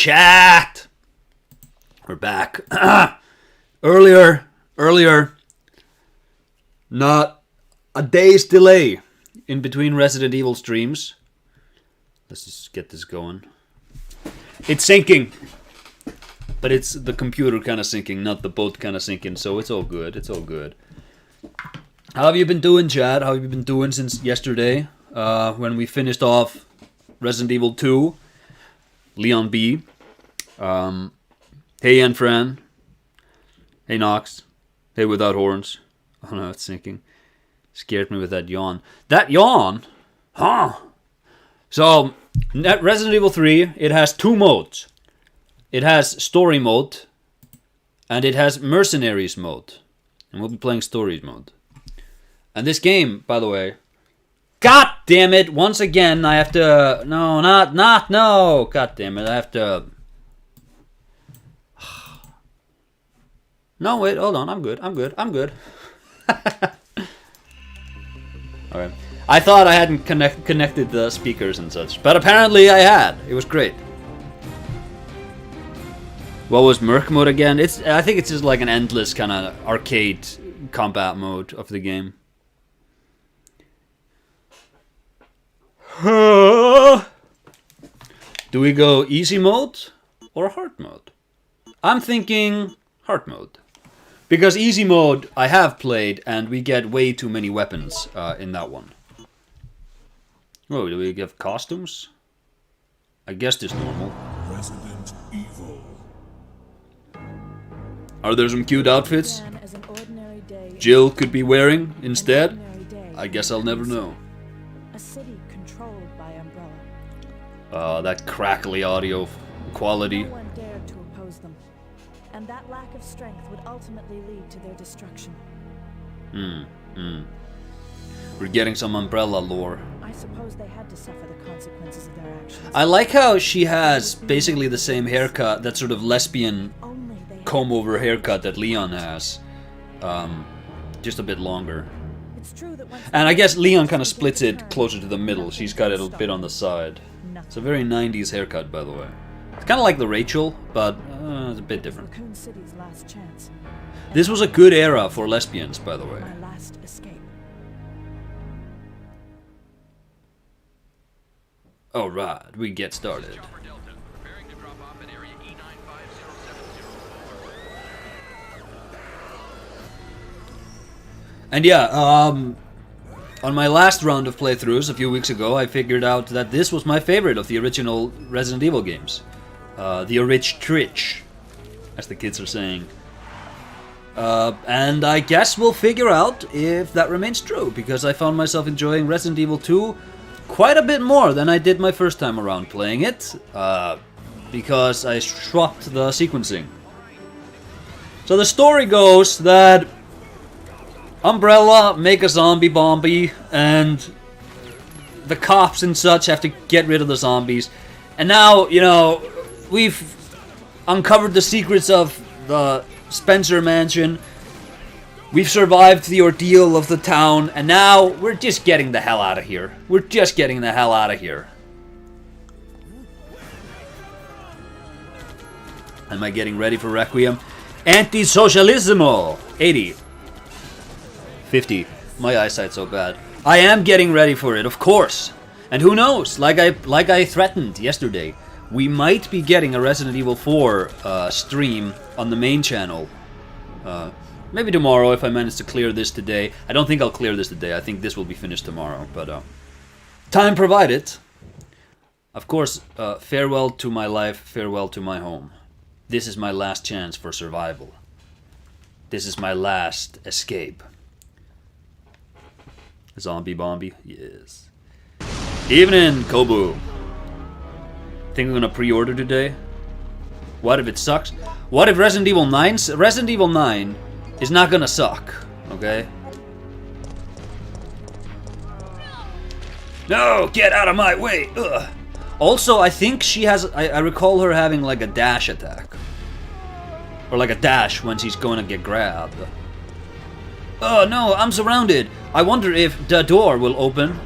Chat! We're back. Earlier, not a day's delay in between Resident Evil streams. Let's just get this going. It's syncing. But it's the computer kind of syncing, not the boat kind of syncing, so it's all good. It's all good. How have you been doing, chat? How have you been doing since yesterday? When we finished off Resident Evil 2. Leon B. Hey, Enfran. Hey, Nox. Hey, Without Horns. Oh no, it's sinking. Scared me with that yawn. That yawn? Huh? So, Resident Evil 3, it has two modes. It has story mode, and it has mercenaries mode. And we'll be playing stories mode. And this game, by the way... God damn it! Once again, I have to... No. God damn it, I have to... No, wait, hold on. I'm good. Alright. I thought I hadn't connected the speakers and such, but apparently I had. It was great. What was Merc mode again? I think it's just like an endless kind of arcade combat mode of the game. Do we go easy mode or hard mode? I'm thinking hard mode. Because easy mode I have played and we get way too many weapons in that one. Oh, do we give costumes? I guess this normal. Resident Evil. Are there some cute outfits Jill could be wearing instead? I guess I'll never know. A city controlled by Umbrella. That crackly audio quality. No one dared to oppose them, and that lack of strength would ultimately lead to their destruction. We're getting some Umbrella lore. I suppose they had to suffer the consequences of their actions. I like how she has basically the same haircut, that sort of lesbian comb-over haircut that Leon has. Just a bit longer. It's true that and I guess Leon kind of splits it closer to the middle. She's got it a bit on the side. It's a very 90s haircut, by the way. It's kind of like the Rachel, but it's a bit different. This was a good era for lesbians, by the way. My last escape. Alright, we get started. And yeah, on my last round of playthroughs a few weeks ago, I figured out that this was my favorite of the original Resident Evil games. The Trich, as the kids are saying. And I guess we'll figure out if that remains true, because I found myself enjoying Resident Evil 2 quite a bit more than I did my first time around playing it, because I swapped the sequencing. So the story goes that Umbrella make a zombie bomby, and the cops and such have to get rid of the zombies. And now, you know, we've uncovered the secrets of the Spencer Mansion. We've survived the ordeal of the town, and now we're just getting the hell out of here. We're just getting the hell out of here. Am I getting ready for Requiem? Anti-socialismo! 80. 50. My eyesight's so bad. I am getting ready for it, of course. And who knows? Like I threatened yesterday, we might be getting a Resident Evil 4 stream on the main channel. Maybe tomorrow if I manage to clear this today. I don't think I'll clear this today. I think this will be finished tomorrow. But time provided. Of course, farewell to my life, farewell to my home. This is my last chance for survival. This is my last escape. Zombie Bomby? Yes. Evening, Kobu. Think I'm gonna pre-order today? What if it sucks? What if Resident Evil 9? Resident Evil 9 is not gonna suck, okay? No, get out of my way! Ugh. Also, I think she has... I recall her having like a dash attack. Or like a dash when she's going to get grabbed. Oh no, I'm surrounded! I wonder if the door will open.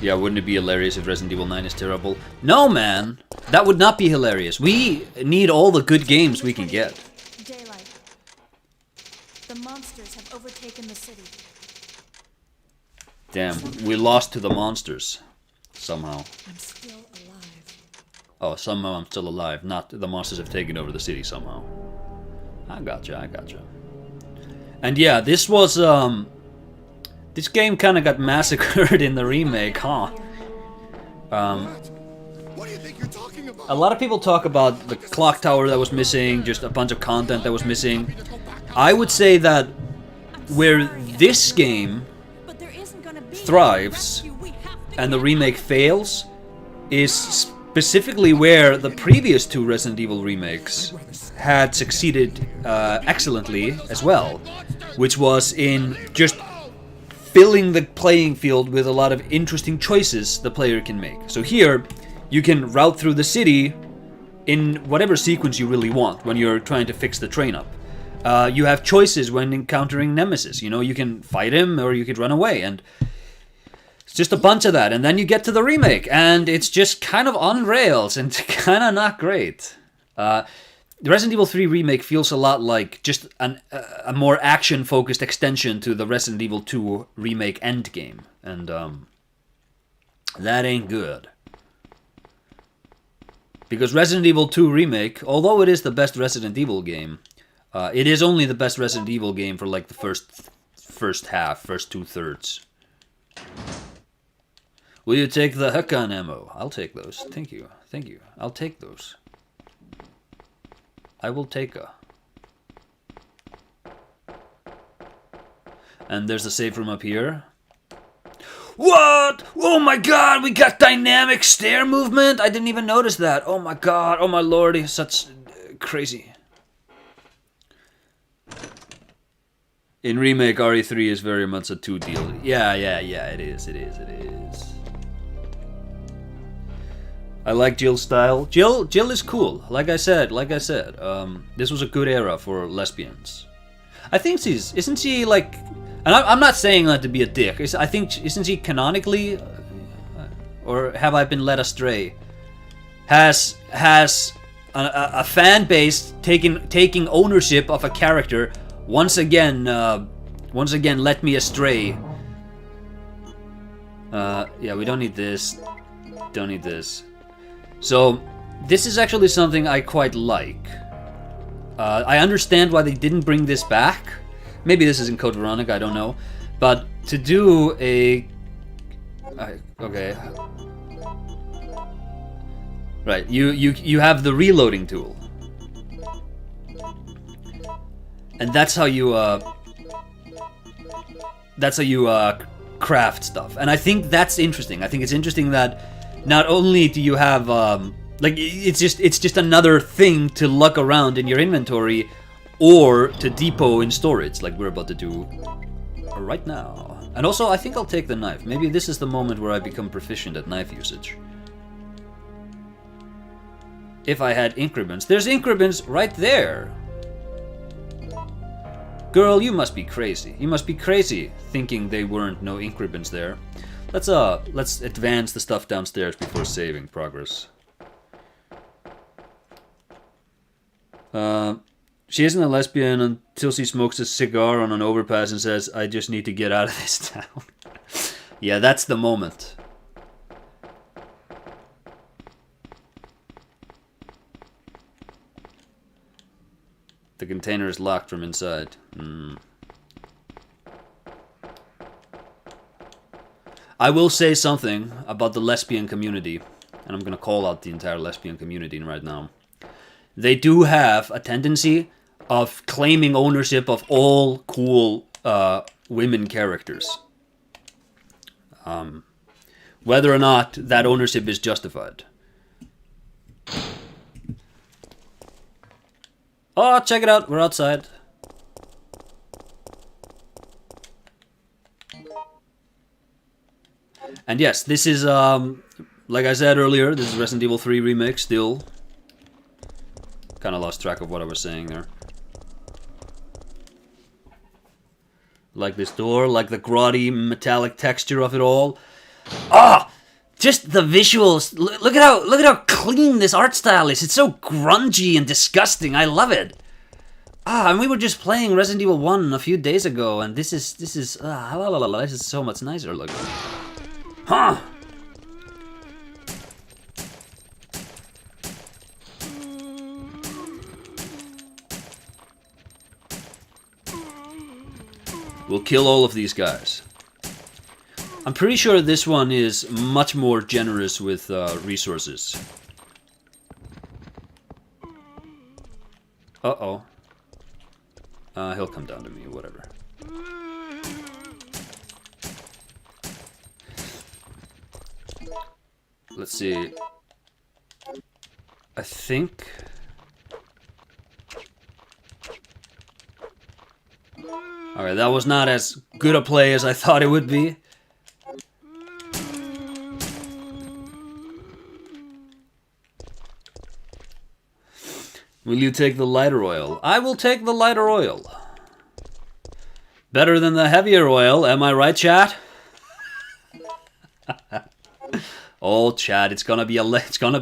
Yeah, wouldn't it be hilarious if Resident Evil 9 is terrible? No, man! That would not be hilarious. We need all the good games we can get. Daylight. The monsters have overtaken the city. Damn, we lost to the monsters. Somehow. I'm still alive. Oh, somehow I'm still alive. Not the monsters have taken over the city somehow. I gotcha, I gotcha. And yeah, this was, this game kind of got massacred in the remake, huh? What do you think you're talking about? A lot of people talk about the clock tower that was missing, just a bunch of content that was missing. I would say that where this game thrives and the remake fails is specifically where the previous two Resident Evil remakes had succeeded excellently as well, which was in just filling the playing field with a lot of interesting choices the player can make. So here, you can route through the city in whatever sequence you really want when you're trying to fix the train up. You have choices when encountering Nemesis. You know, you can fight him or you could run away, and it's just a bunch of that. And then you get to the remake, and it's just kind of on rails and kind of not great. The Resident Evil 3 remake feels a lot like just a more action-focused extension to the Resident Evil 2 remake endgame, and that ain't good. Because Resident Evil 2 remake, although it is the best Resident Evil game, it is only the best Resident Evil game for like the first half, first 2/3. Will you take the Huckan ammo? I'll take those. Thank you. Thank you. I'll take those. I will take a. And there's a save room up here. What? Oh my god, we got dynamic stair movement? I didn't even notice that. Oh my god, oh my lordy, such crazy. In remake, RE3 is very much a 2 deal. Yeah, it is. I like Jill's style. Jill is cool. Like I said, this was a good era for lesbians. I think isn't she like, and I'm not saying that to be a dick. I think, isn't she canonically, or have I been led astray? Has a fan base taking ownership of a character once again led me astray. Yeah, we don't need this. Don't need this. So, this is actually something I quite like. I understand why they didn't bring this back. Maybe this is in Code Veronica, I don't know. But to do a... okay. Right, you have the reloading tool. And that's how you craft stuff. And I think that's interesting. I think it's interesting that not only do you have like it's just another thing to lug around in your inventory or to depot in storage like we're about to do right now. And also I think I'll take the knife. Maybe this is the moment where I become proficient at knife usage. If I had increments. There's increments right there. Girl, you must be crazy. You must be crazy thinking they weren't no increments there. Let's advance the stuff downstairs before saving progress. She isn't a lesbian until she smokes a cigar on an overpass and says, "I just need to get out of this town." Yeah, that's the moment. The container is locked from inside. I will say something about the lesbian community, and I'm gonna call out the entire lesbian community right now. They do have a tendency of claiming ownership of all cool women characters. Whether or not that ownership is justified. Oh, check it out, we're outside. And yes, this is, like I said earlier, this is Resident Evil 3 Remake still. Kind of lost track of what I was saying there. Like this door, like the grotty metallic texture of it all. Ah! Just the visuals. Look at how clean this art style is. It's so grungy and disgusting. I love it. And we were just playing Resident Evil 1 a few days ago, and this is so much nicer looking. Huh? We'll kill all of these guys. I'm pretty sure this one is much more generous with resources. Uh-oh. He'll come down to me, whatever. Let's see. I think... Alright, that was not as good a play as I thought it would be. Will you take the lighter oil? I will take the lighter oil. Better than the heavier oil, am I right, chat? Oh, chat, it's gonna be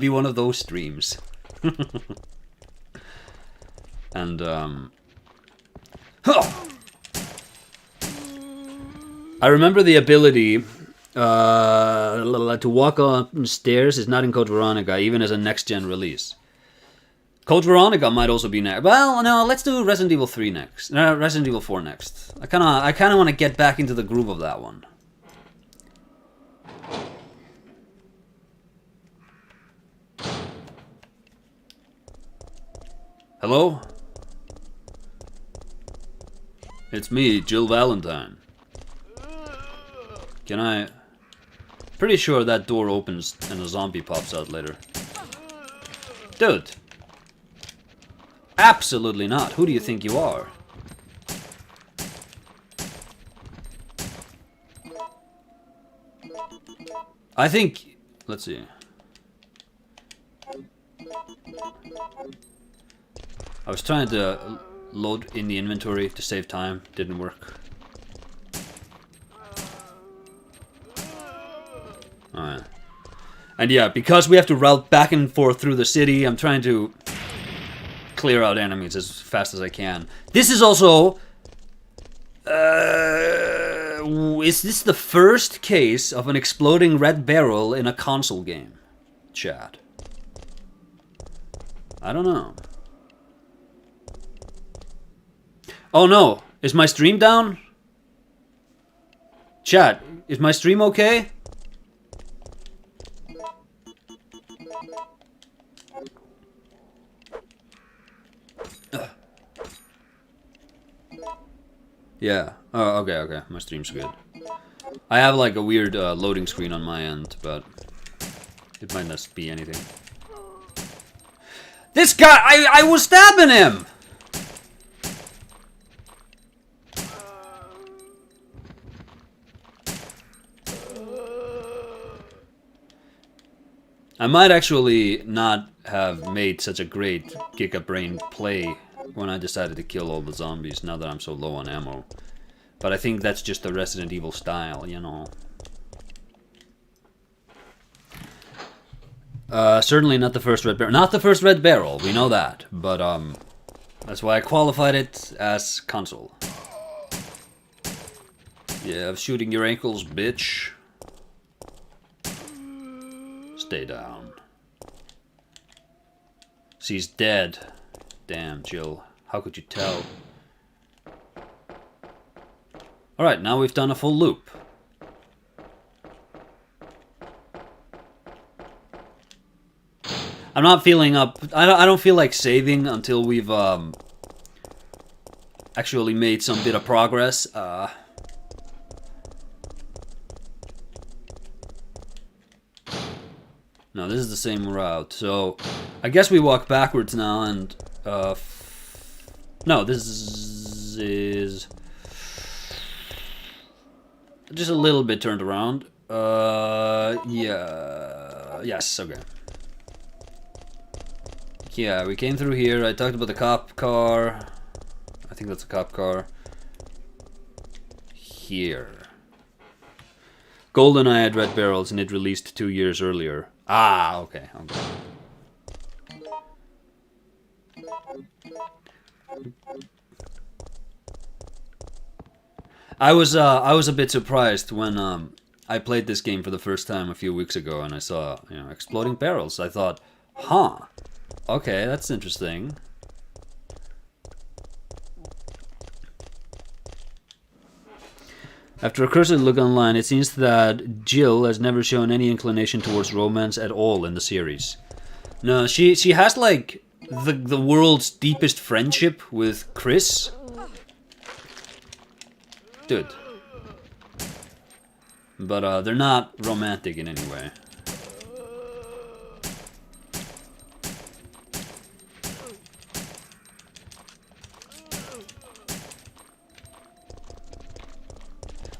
one of those streams. And I remember the ability to walk on stairs is not in Code Veronica, even as a next-gen release. Code Veronica might also be next. Well, no, let's do Resident Evil 3 next. Resident Evil 4 next. I kind of want to get back into the groove of that one. Hello? It's me, Jill Valentine. Can I... Pretty sure that door opens and a zombie pops out later. Dude! Absolutely not. Who do you think you are? I think... Let's see. I was trying to load in the inventory to save time. Didn't work. Alright. And yeah, because we have to route back and forth through the city, I'm trying to clear out enemies as fast as I can. This is also... is this the first case of an exploding red barrel in a console game? Chat. I don't know. Oh no, is my stream down? Chat, is my stream okay? Yeah. Oh, okay. My stream's good. I have like a weird loading screen on my end, but it might not be anything. This guy, I was stabbing him! I might actually not have made such a great Giga-Brain play when I decided to kill all the zombies, now that I'm so low on ammo. But I think that's just the Resident Evil style, you know. Certainly not the first red barrel. Not the first red barrel, we know that. But, that's why I qualified it as console. Yeah, I'm shooting your ankles, bitch. Stay down. She's dead. Damn, Jill. How could you tell? Alright, now we've done a full loop. I'm not feeling up... I don't feel like saving until we've actually made some bit of progress. No, this is the same route, so I guess we walk backwards now and, no, this is just a little bit turned around. Yeah, yes, okay. Yeah, we came through here, I talked about the cop car. I think that's a cop car. Here. GoldenEye had red barrels and it released 2 years earlier. Ah, okay. I was a bit surprised when I played this game for the first time a few weeks ago and I saw, you know, exploding barrels. I thought, huh, okay, that's interesting. After a cursory look online, it seems that Jill has never shown any inclination towards romance at all in the series. No, she has like the world's deepest friendship with Chris. Dude. But they're not romantic in any way.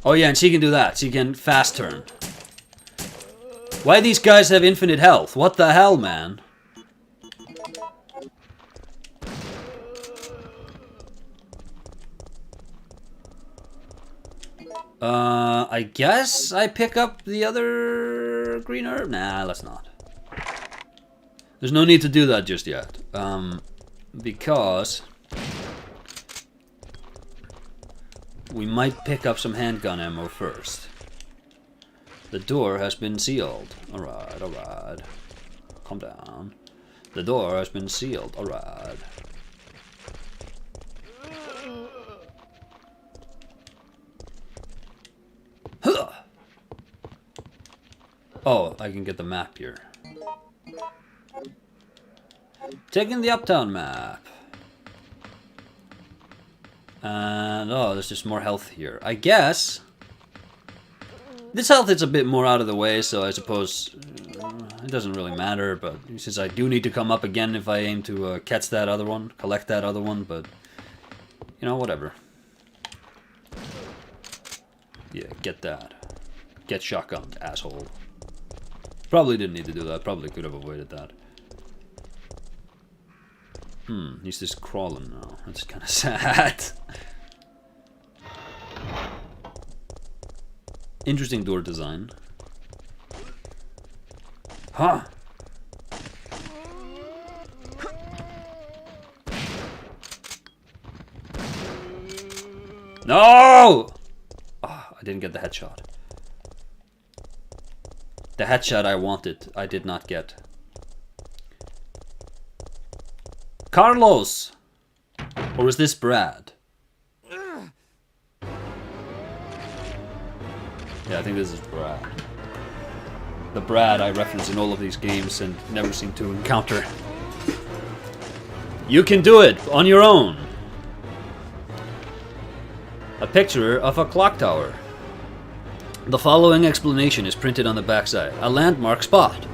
Oh yeah, and she can do that. She can fast turn. Why these guys have infinite health? What the hell, man? I guess I pick up the other green herb? Nah, let's not. There's no need to do that just yet. Because we might pick up some handgun ammo first. The door has been sealed. Alright, alright. Calm down. The door has been sealed. Alright. Huh. Oh, I can get the map here. Taking the Uptown map. And oh, there's just more health here. I guess this health is a bit more out of the way, so I suppose it doesn't really matter. But since I do need to come up again if I aim to catch that other one, collect that other one, but you know, whatever. Yeah, get that. Get shotgunned, asshole. Probably didn't need to do that. Probably could have avoided that. He's just crawling now. That's kind of sad. Interesting door design. Huh. No! Oh, I didn't get the headshot. The headshot I wanted, I did not get. Carlos! Or is this Brad? Yeah, I think this is Brad. The Brad I reference in all of these games and never seem to encounter. You can do it on your own. A picture of a clock tower. The following explanation is printed on the backside. A landmark spot.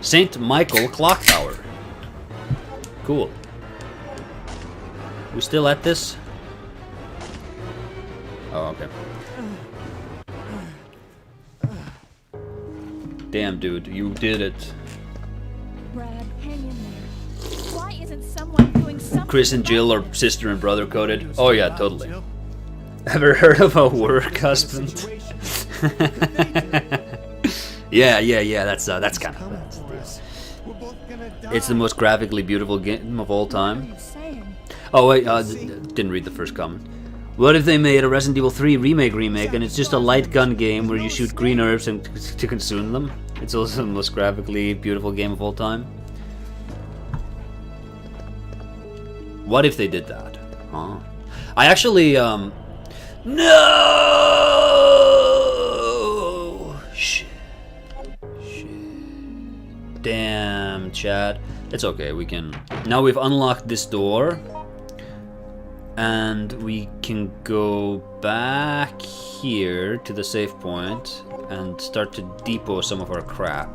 St. Michael Clock Tower. Cool. We still at this? Oh, okay. Damn, dude, you did it. Brad, hang in there. Why isn't someone doing something? Chris and Jill are sister and brother coded. Oh yeah, totally. Ever heard of a work husband? yeah. That's kind of bad. It's the most graphically beautiful game of all time. Oh wait, didn't read the first comment. What if they made a Resident Evil 3 remake and it's just a light gun game where you shoot green herbs and to consume them? It's also the most graphically beautiful game of all time. What if they did that? Huh? I actually, no! Shit. Damn, chat. It's okay, we can... Now we've unlocked this door. And we can go back here to the save point and start to depot some of our crap.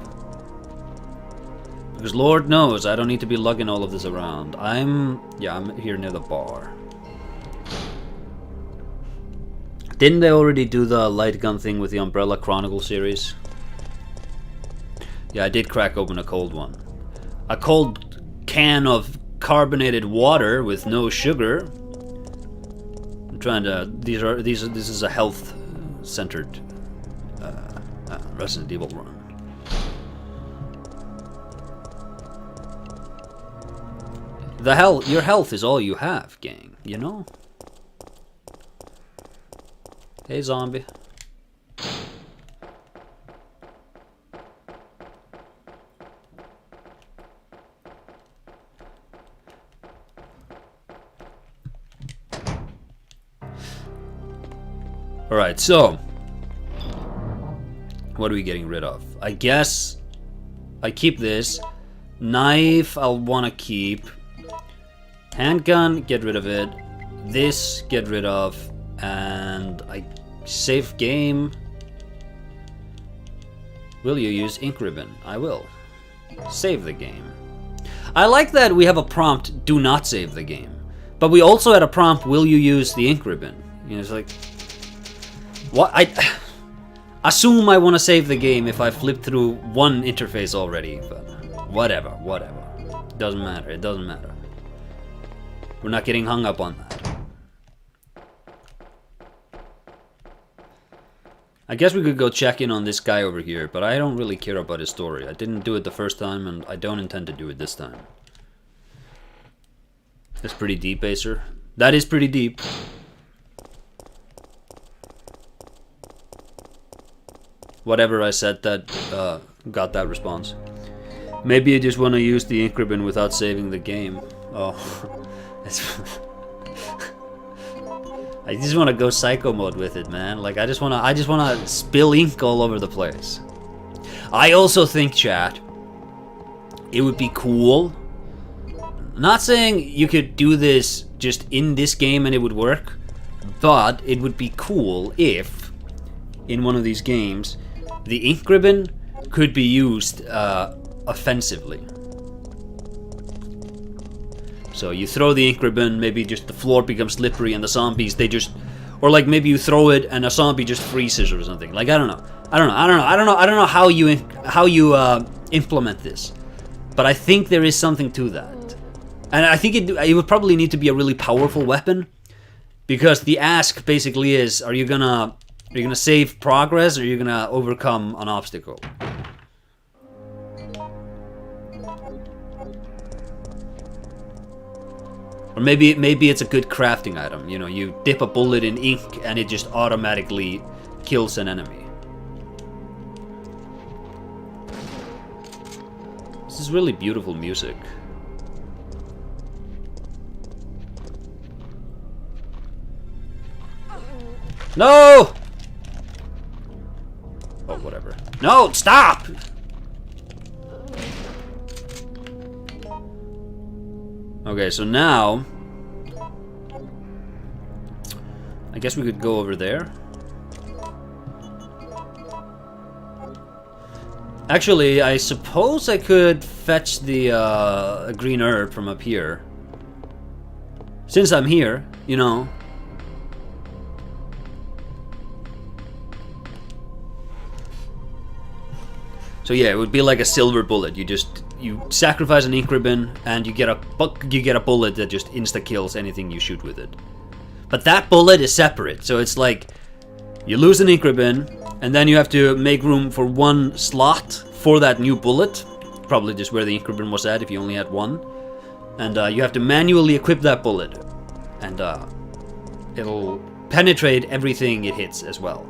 Because Lord knows I don't need to be lugging all of this around. I'm here near the bar. Didn't they already do the light gun thing with the Umbrella Chronicle series? Yeah, I did crack open a cold one. A cold can of carbonated water with no sugar. I'm trying to. This is a health-centered Resident Evil run. Your health is all you have, gang, you know? Hey, zombie. Alright, so what are we getting rid of? I guess I keep this. Knife I'll want to keep. Handgun, get rid of it. This, get rid of. And I save game. Will you use ink ribbon? I will. Save the game. I like that we have a prompt, do not save the game. But we also had a prompt, will you use the ink ribbon? You know, it's like... What? I assume I want to save the game if I flip through one interface already, but whatever. Doesn't matter, it doesn't matter. We're not getting hung up on that. I guess we could go check in on this guy over here, but I don't really care about his story. I didn't do it the first time, and I don't intend to do it this time. That's pretty deep, Acer. That is pretty deep. Whatever I said that got that response. Maybe you just want to use the ink ribbon without saving the game. Oh, I just want to go psycho mode with it, man. Like I just want to spill ink all over the place. I also think, chat, it would be cool. Not saying you could do this just in this game and it would work, but it would be cool if in one of these games the ink ribbon could be used offensively. So you throw the ink ribbon, maybe just the floor becomes slippery and the zombies, they just... Or like maybe you throw it and a zombie just freezes or something. Like I don't know how you implement this. But I think there is something to that. And I think it would probably need to be a really powerful weapon. Because the ask basically is, are you gonna save progress, or are you gonna overcome an obstacle? Or maybe it's a good crafting item. You know, you dip a bullet in ink and it just automatically kills an enemy. This is really beautiful music. No! Oh, whatever. No, stop! Okay, so now... I guess we could go over there. Actually, I suppose I could fetch the green herb from up here. Since I'm here, you know... So yeah, it would be like a silver bullet. You sacrifice an ink ribbon and you get a bullet that just insta kills anything you shoot with it. But that bullet is separate, so it's like you lose an ink ribbon and then you have to make room for one slot for that new bullet, probably just where the ink ribbon was at if you only had one, and you have to manually equip that bullet, and it'll penetrate everything it hits as well.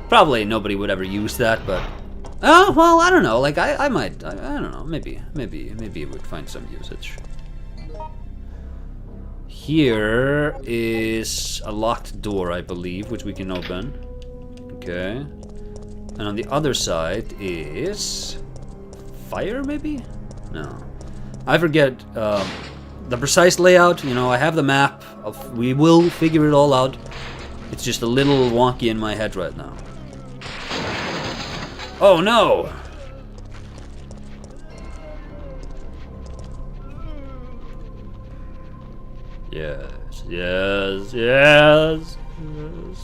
Probably nobody would ever use that, but... Oh, well, I don't know. Like, I might... I don't know. Maybe it would find some usage. Here is a locked door, I believe, which we can open. Okay. And on the other side is... fire, maybe? No. I forget the precise layout. You know, I have the map. We will figure it all out. It's just a little wonky in my head right now. Oh no! Yes.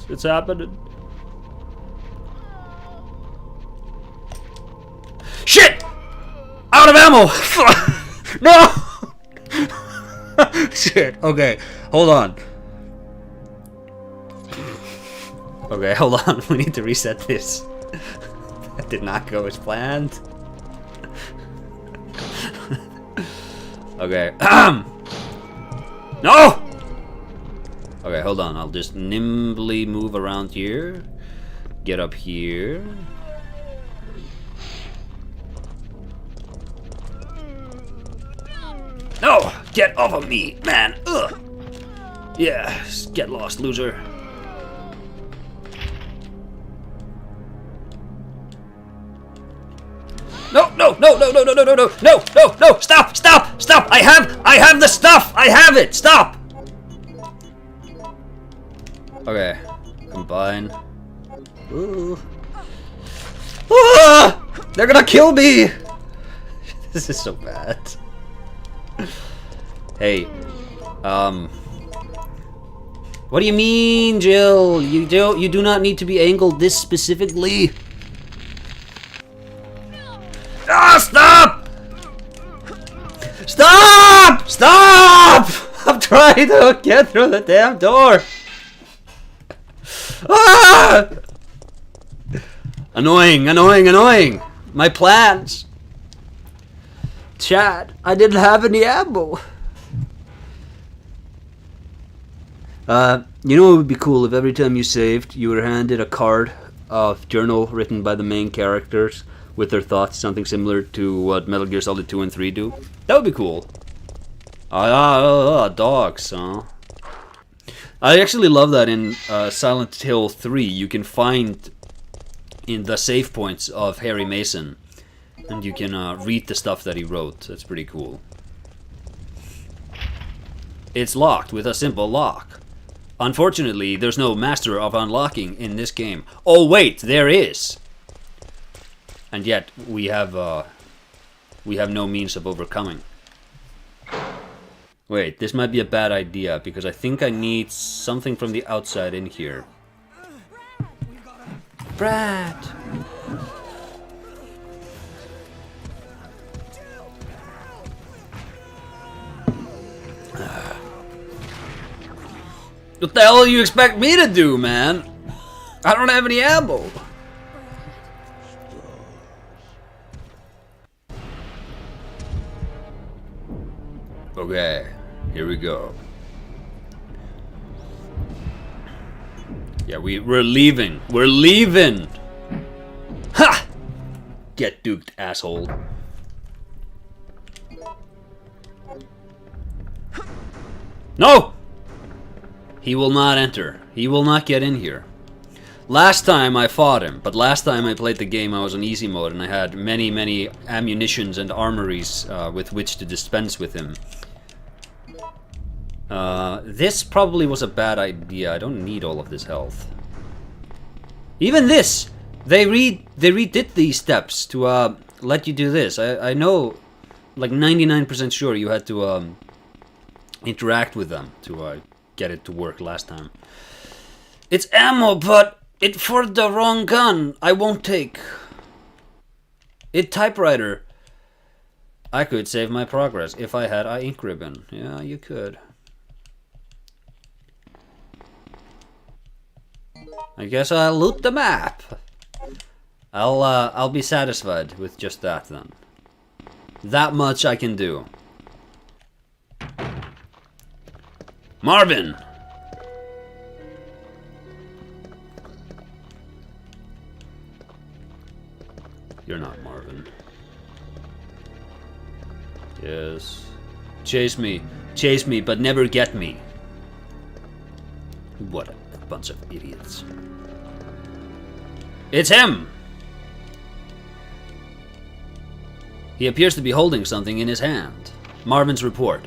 It's happening. Shit! Out of ammo! No! Shit, okay. Hold on. Okay, hold on. We need to reset this. That did not go as planned. Okay. No! Okay, hold on. I'll just nimbly move around here. Get up here. No! Get off of me, man! Ugh! Yeah, get lost, loser. No, no, no, no, no, no, no, no, no, no, no, no, stop, stop, stop! I have the stuff! I have it! Stop! Okay. Combine. Ooh. Ah! They're gonna kill me! This is so bad. Hey. What do you mean, Jill? You do not need to be angled this specifically. Ah, stop! Stop! Stop! I'm trying to get through the damn door. Ah! Annoying, annoying, annoying. My plans. Chat, I didn't have any ammo. You know it would be cool if every time you saved, you were handed a card of journal written by the main characters with their thoughts, something similar to what Metal Gear Solid 2 and 3 do. That would be cool. Dogs, huh? I actually love that in Silent Hill 3. You can find in the save points of Harry Mason, and you can read the stuff that he wrote. That's pretty cool. It's locked with a simple lock. Unfortunately, there's no master of unlocking in this game. Oh wait, there is. And yet we have no means of overcoming. Wait, this might be a bad idea because I think I need something from the outside in here. Brad. What the hell do you expect me to do, man? I don't have any ammo. Okay, here we go. Yeah, we're leaving. We're leaving. Ha! Get duped, asshole. No! He will not enter. He will not get in here. Last time I fought him, but last time I played the game I was on easy mode and I had many ammunitions and armories with which to dispense with him. This probably was a bad idea. I don't need all of this health. Even this! They redid these steps to let you do this. I know, like 99% sure you had to interact with them to get it to work last time. It's ammo, but it for the wrong gun. I won't take. It typewriter. I could save my progress if I had ink ribbon. Yeah, you could. I guess I'll loot the map. I'll be satisfied with just that then. That much I can do. Marvin! You're not Marvin. Yes. Chase me, but never get me. What a bunch of idiots. It's him! He appears to be holding something in his hand. Marvin's report.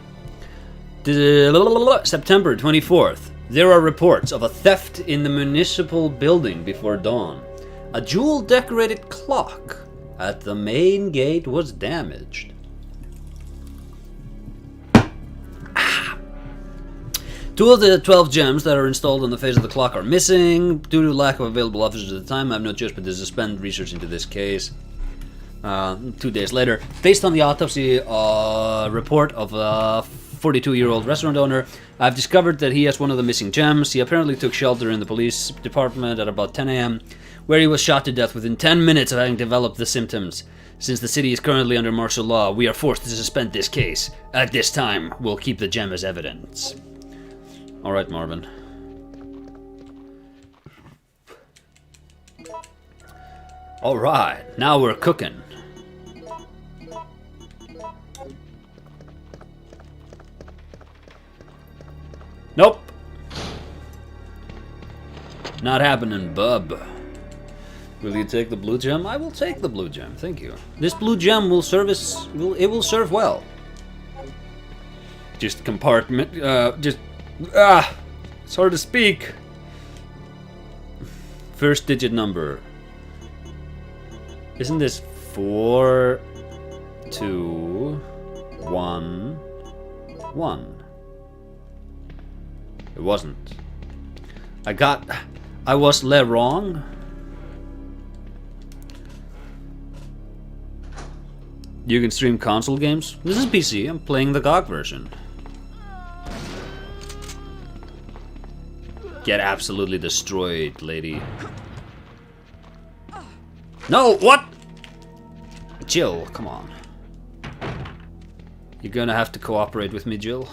September 24th. There are reports of a theft in the municipal building before dawn. A jewel-decorated clock at the main gate was damaged. Two of the 12 gems that are installed on the face of the clock are missing. Due to lack of available officers at the time, I have no choice but to suspend research into this case. 2 days later, based on the autopsy report of a 42-year-old restaurant owner, I've discovered that he has one of the missing gems. He apparently took shelter in the police department at about 10 a.m., where he was shot to death within 10 minutes of having developed the symptoms. Since the city is currently under martial law, we are forced to suspend this case. At this time, we'll keep the gem as evidence. Alright, Marvin. Alright, now we're cooking. Nope. Not happening, bub. Will you take the blue gem? I will take the blue gem, thank you. This blue gem will will serve well. Just compartment, it's hard to speak. First digit number. Isn't this 4, 2, 1, 1? It wasn't. I was wrong. You can stream console games? This is PC, I'm playing the GOG version. Get absolutely destroyed, lady. No, what? Jill, come on. You're gonna have to cooperate with me, Jill.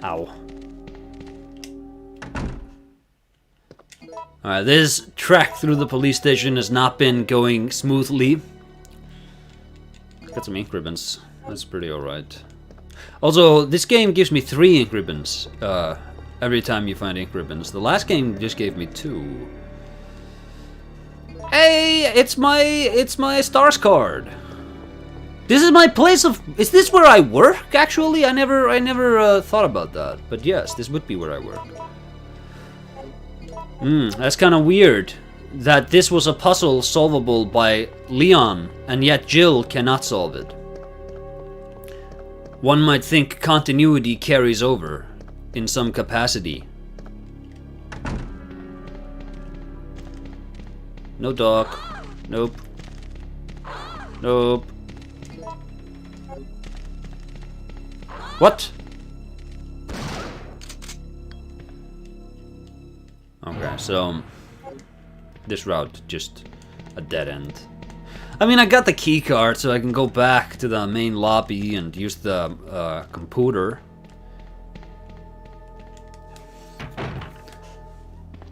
Ow. Alright, this trek through the police station has not been going smoothly. Got some ink ribbons. That's pretty alright. Also, this game gives me 3 ink ribbons every time you find ink ribbons. The last game just gave me 2. Hey, it's my stars card. This is my place of... Is this where I work, actually? I never thought about that. But yes, this would be where I work. That's kind of weird. That this was a puzzle solvable by Leon, and yet Jill cannot solve it. One might think continuity carries over in some capacity. No dog. Nope. Nope. What? Okay, so this route just a dead end. I mean, I got the key card, so I can go back to the main lobby and use the computer.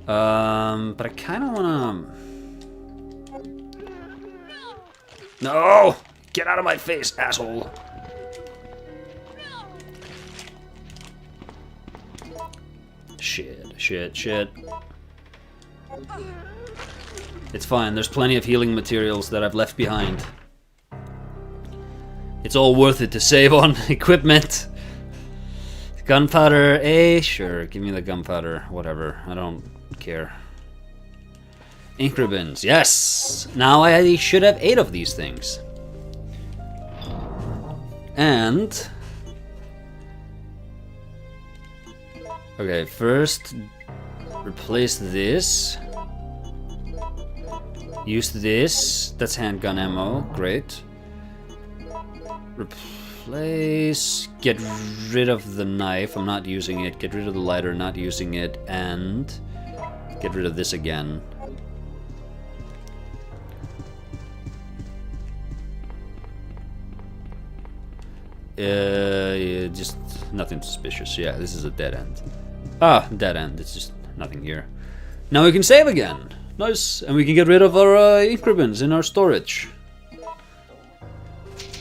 But I kind of wanna. No! Get out of my face, asshole! Shit. It's fine, there's plenty of healing materials that I've left behind. It's all worth it to save on equipment. Gunpowder, sure, give me the gunpowder, whatever, I don't care. Ink ribbons, yes! Now I should have 8 of these things. And... okay, first replace this. Use this. That's handgun ammo. Great. Replace. Get rid of the knife. I'm not using it. Get rid of the lighter. Not using it. And get rid of this again. Just nothing suspicious. Yeah, this is a dead end. Ah, dead end. It's just nothing here. Now we can save again. Nice. And we can get rid of our ink ribbons in our storage.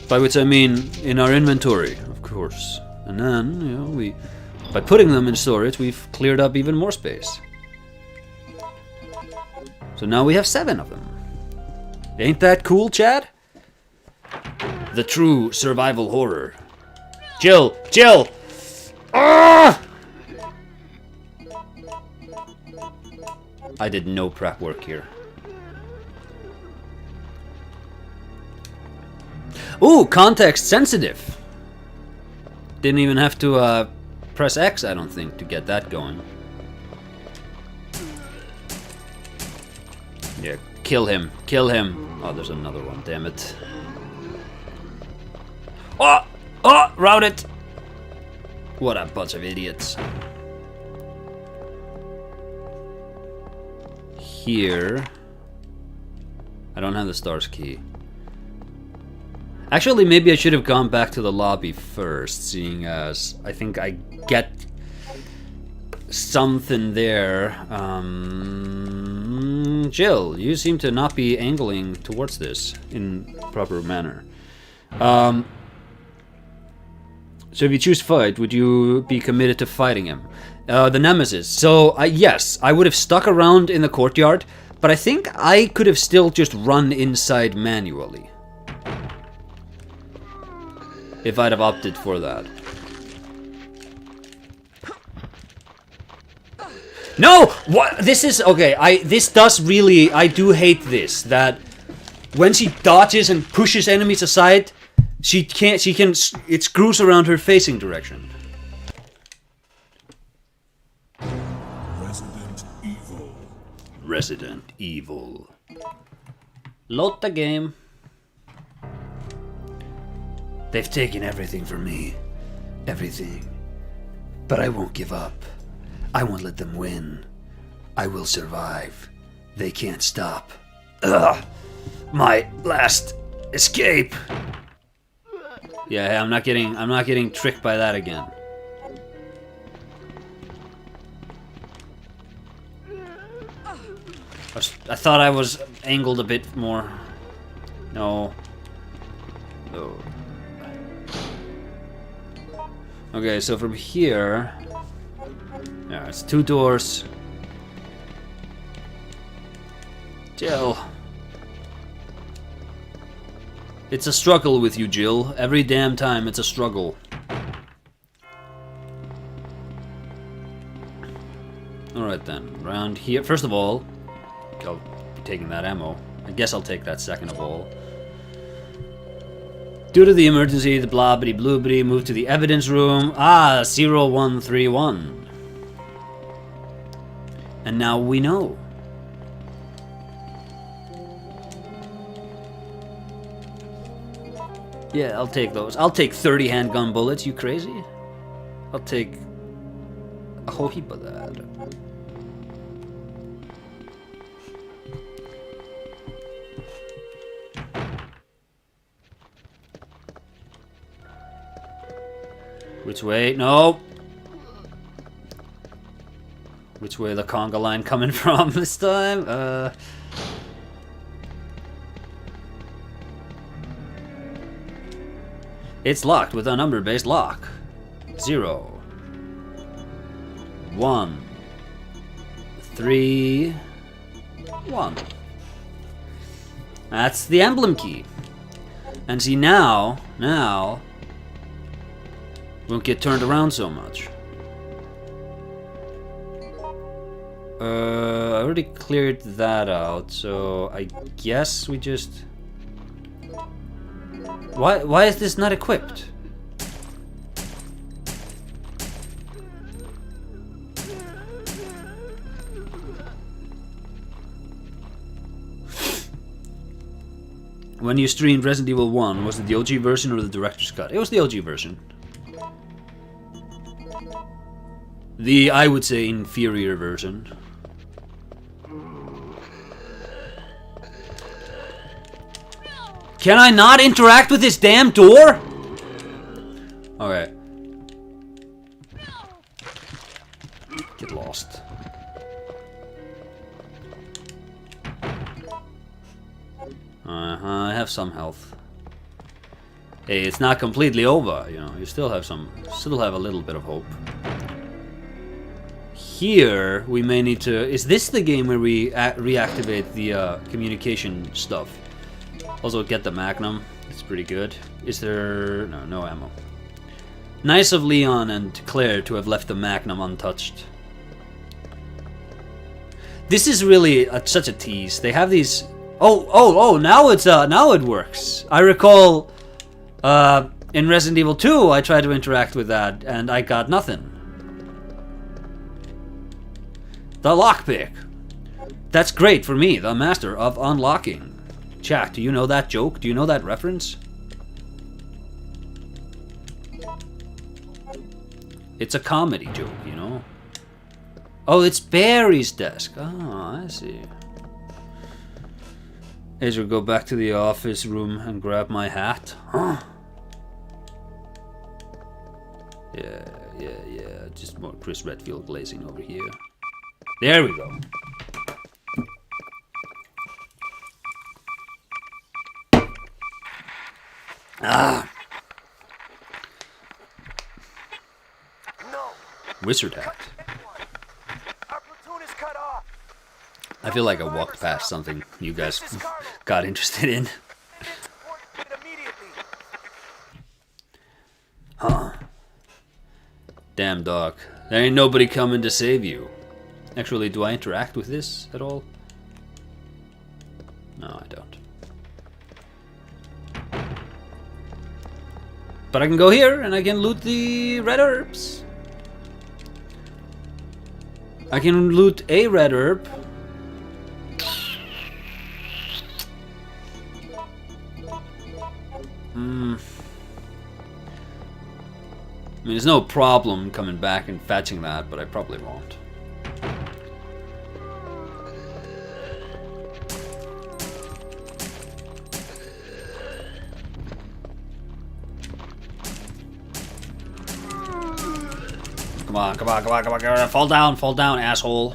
By which I mean in our inventory, of course. And then, you know, by putting them in storage, we've cleared up even more space. So now we have 7 of them. Ain't that cool, Chad? The true survival horror. Jill! Jill! Ah! I did no prep work here. Ooh, context sensitive. Didn't even have to press X, I don't think, to get that going. Yeah, Kill him. Kill him. Oh, there's another one. Damn it. Oh! Oh! Route it! What a bunch of idiots. Here. I don't have the stars key. Actually, maybe I should have gone back to the lobby first, seeing as I think I get something there. Jill, you seem to not be angling towards this in proper manner. So if you choose fight, would you be committed to fighting him? The Nemesis. So, yes, I would have stuck around in the courtyard, but I think I could have still just run inside manually. If I'd have opted for that. No! What? This is... Okay, this does really... I do hate this. That when she dodges and pushes enemies aside, she can... It screws around her facing direction. Resident Evil. Resident Evil. Load the game. They've taken everything from me. Everything. But I won't give up. I won't let them win. I will survive. They can't stop. Ugh. My last escape. Yeah, I'm not getting tricked by that again. I thought I was angled a bit more. No. No. Okay, so from here... Yeah, it's 2 doors. Jill. It's a struggle with you, Jill. Every damn time it's a struggle. Alright then, around here. First of all, I'll be taking that ammo. I guess I'll take that second of all. Due to the emergency, the blobbity bloobity moved to the evidence room. 0131. And now we know. Yeah, I'll take those. I'll take 30 handgun bullets, you crazy? I'll take a whole heap of that. Which way? No. Which way the conga line coming from this time? It's locked with a number-based lock. 0 1 3 1. That's the emblem key. And see now won't get turned around so much. I already cleared that out, so I guess we just... Why is this not equipped? When you streamed Resident Evil 1, was it the OG version or the director's cut? It was the OG version. The, I would say, inferior version. Can I not interact with this damn door? Okay. Get lost. I have some health. Hey, it's not completely over, you know. You still have a little bit of hope. Here, we may need to... Is this the game where we reactivate the communication stuff? Also, get the Magnum. It's pretty good. Is there... No ammo. Nice of Leon and Claire to have left the Magnum untouched. This is really such a tease. They have these... Oh, now it works. I recall in Resident Evil 2, I tried to interact with that and I got nothing. The lockpick. That's great for me, the master of unlocking. Chat, do you know that joke? Do you know that reference? It's a comedy joke, you know? Oh, it's Barry's desk. Oh, I see. Ezra, go back to the office room and grab my hat. Huh? Yeah. Just more Chris Redfield glazing over here. There we go. Ah. Wizard hat. I feel like I walked past something you guys got interested in. Huh. Damn, Doc. There ain't nobody coming to save you. Actually, do I interact with this at all? No, I don't. But I can go here and I can loot the red herbs. I can loot a red herb. I mean, there's no problem coming back and fetching that, but I probably won't. Come on, come on, come on, come on, come on. Fall down, asshole.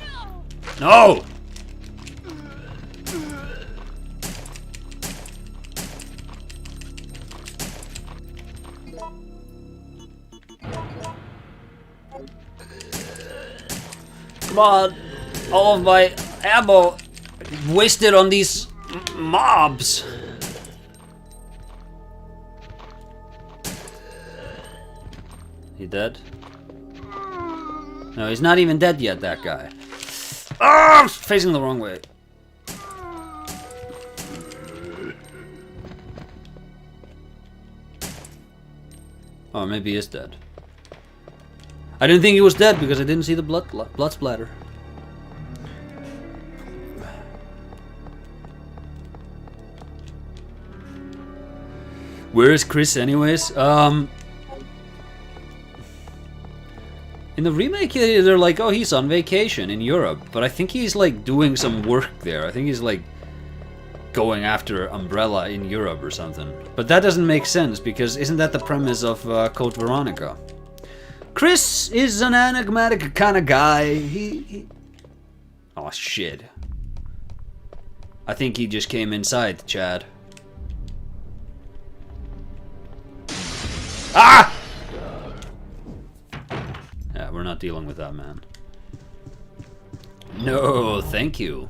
No! Come on, all of my ammo wasted on these mobs. He dead? No, he's not even dead yet, that guy. Ah, I'm facing the wrong way. Oh, maybe he is dead. I didn't think he was dead because I didn't see the blood splatter. Where is Chris anyways? In the remake they're like, oh, he's on vacation in Europe, but I think he's like doing some work there. I think he's like going after Umbrella in Europe or something. But that doesn't make sense because isn't that the premise of Code Veronica? Chris is an enigmatic kind of guy. He... Oh, shit. I think he just came inside, Chad. Ah! Yeah, we're not dealing with that, man. No, thank you.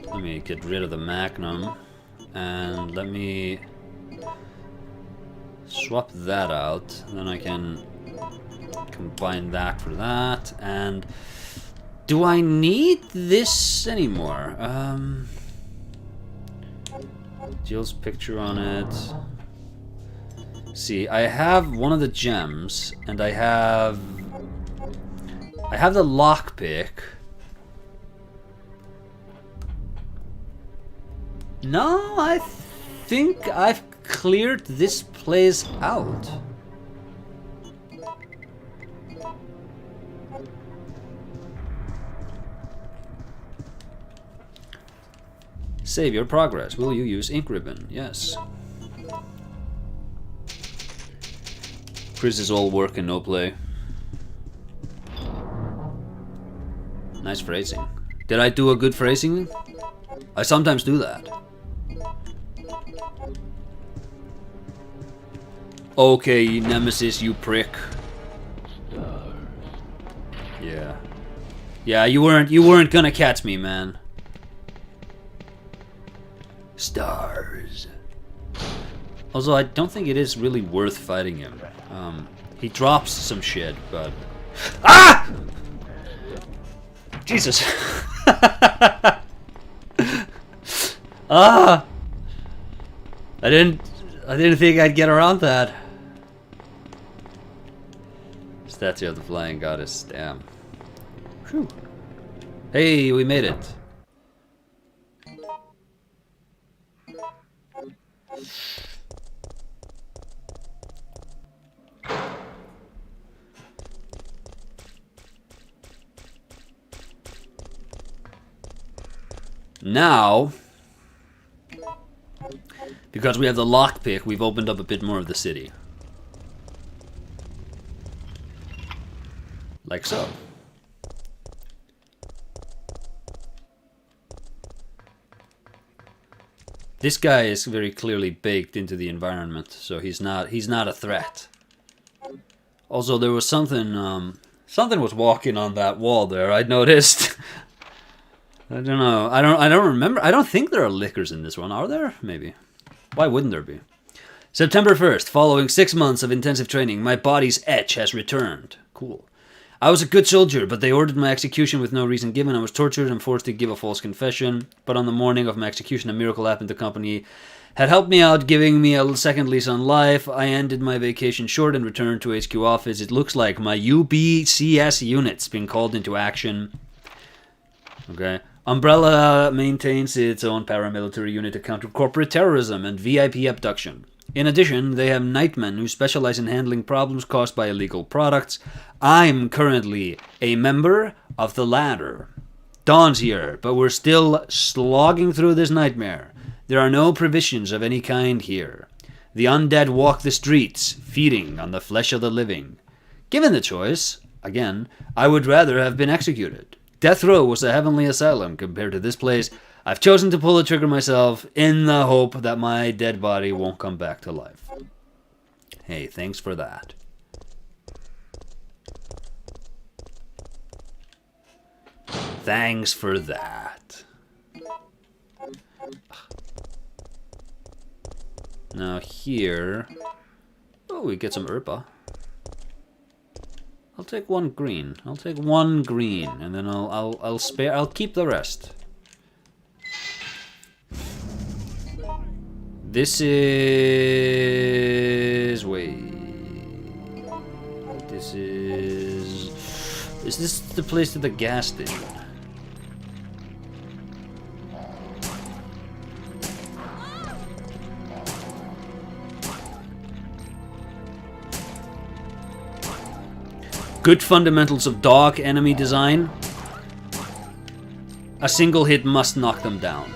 Let me get rid of the Magnum. And let me... swap that out, then I can combine that for that. And do I need this anymore? Jill's picture on it. See, I have one of the gems, and I have the lockpick. No, I think I've cleared this place out. Save your progress. Will you use ink ribbon? Yes. Chris is all work and no play. Nice phrasing. Did I do a good phrasing? I sometimes do that. Okay, Nemesis, you prick. Yeah. Yeah, you weren't gonna catch me, man. Stars. Also, I don't think it is really worth fighting him. He drops some shit, but... Ah! Jesus. Ah! I didn't think I'd get around that. Statue of the Flying Goddess, damn. Whew. Hey, we made it. Now, because we have the lockpick, we've opened up a bit more of the city. Like so. This guy is very clearly baked into the environment, so he's not a threat. Also, there was something something was walking on that wall there. I noticed. I don't know. I don't remember. I don't think there are lickers in this one. Are there? Maybe. Why wouldn't there be? September 1st, following 6 months of intensive training, my body's etch has returned. Cool. I was a good soldier, but they ordered my execution with no reason given. I was tortured and forced to give a false confession. But on the morning of my execution, a miracle happened. The company had helped me out, giving me a second lease on life. I ended my vacation short and returned to HQ office. It looks like my UBCS unit's been called into action. Okay. Umbrella maintains its own paramilitary unit to counter corporate terrorism and VIP abduction. In addition, they have nightmen who specialize in handling problems caused by illegal products. I'm currently a member of the latter. Dawn's here, but we're still slogging through this nightmare. There are no provisions of any kind here. The undead walk the streets, feeding on the flesh of the living. Given the choice, again, I would rather have been executed. Death Row was a heavenly asylum compared to this place. I've chosen to pull the trigger myself in the hope that my dead body won't come back to life. Hey, thanks for that. Thanks for that. Now here... Oh, we get some Urpa. I'll take one green. I'll take one green, and then I'll spare. I'll keep the rest. This is This is this the place to the gas station? Good fundamentals of dog enemy design. A single hit must knock them down.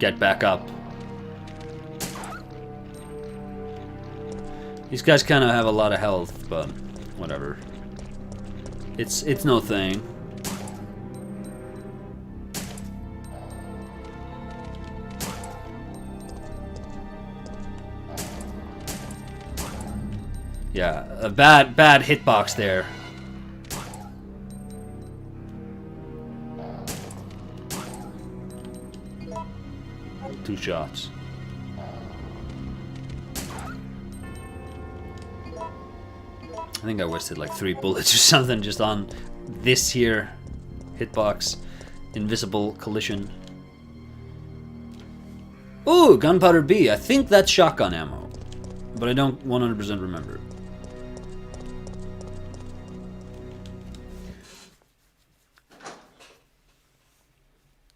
Get back up. These guys kind of have a lot of health, but whatever. It's no thing. Yeah, a bad hitbox there. Two shots. I think I wasted like 3 bullets or something just on this here hitbox. Invisible collision. Ooh, gunpowder B. I think that's shotgun ammo, but I don't 100% remember.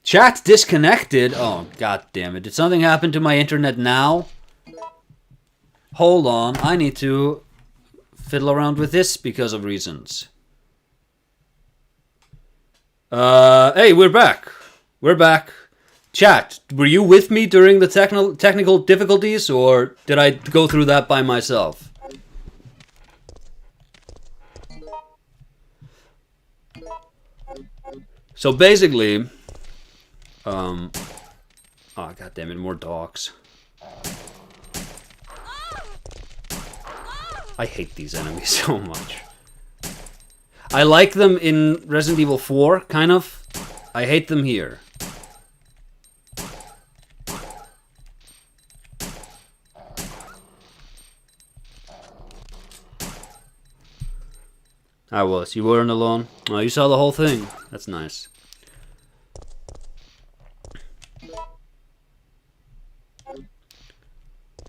Chat disconnected. Oh, god damn it. Did something happen to my internet now? Hold on. I need to fiddle around with this because of reasons. Hey, we're back. We're back. Chat, were you with me during the technical difficulties, or did I go through that by myself? So basically... oh, god damn it, more dogs. I hate these enemies so much. I like them in Resident Evil 4, kind of. I hate them here. I was. You weren't alone? Oh, you saw the whole thing. That's nice.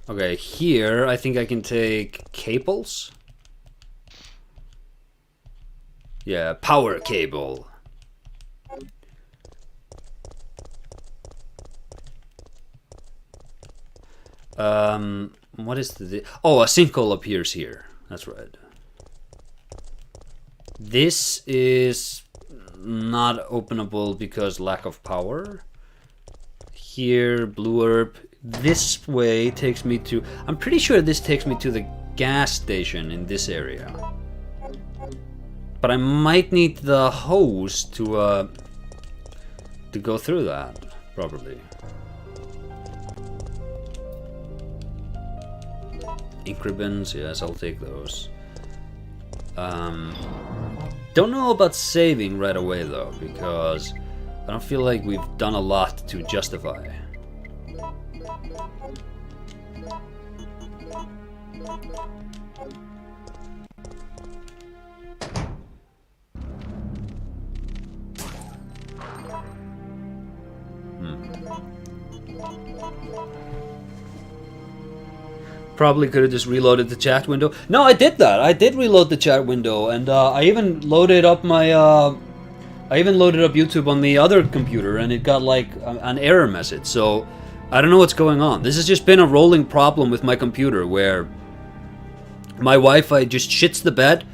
Okay, here I think I can take cables. Yeah, power cable. What is the... Oh, a sinkhole appears here. That's right. This is not openable because lack of power. Here, blue herb. This way takes me to... I'm pretty sure this takes me to the gas station in this area. But I might need the hose to go through that properly. Ink ribbons, yes, I'll take those. Don't know about saving right away though, because I don't feel like we've done a lot to justify. Probably could have just reloaded the chat window. No, I did that. I did reload the chat window, and I even loaded up my. I even loaded up YouTube on the other computer, and it got like an error message. So I don't know what's going on. This has just been a rolling problem with my computer, where my Wi-Fi just shits the bed,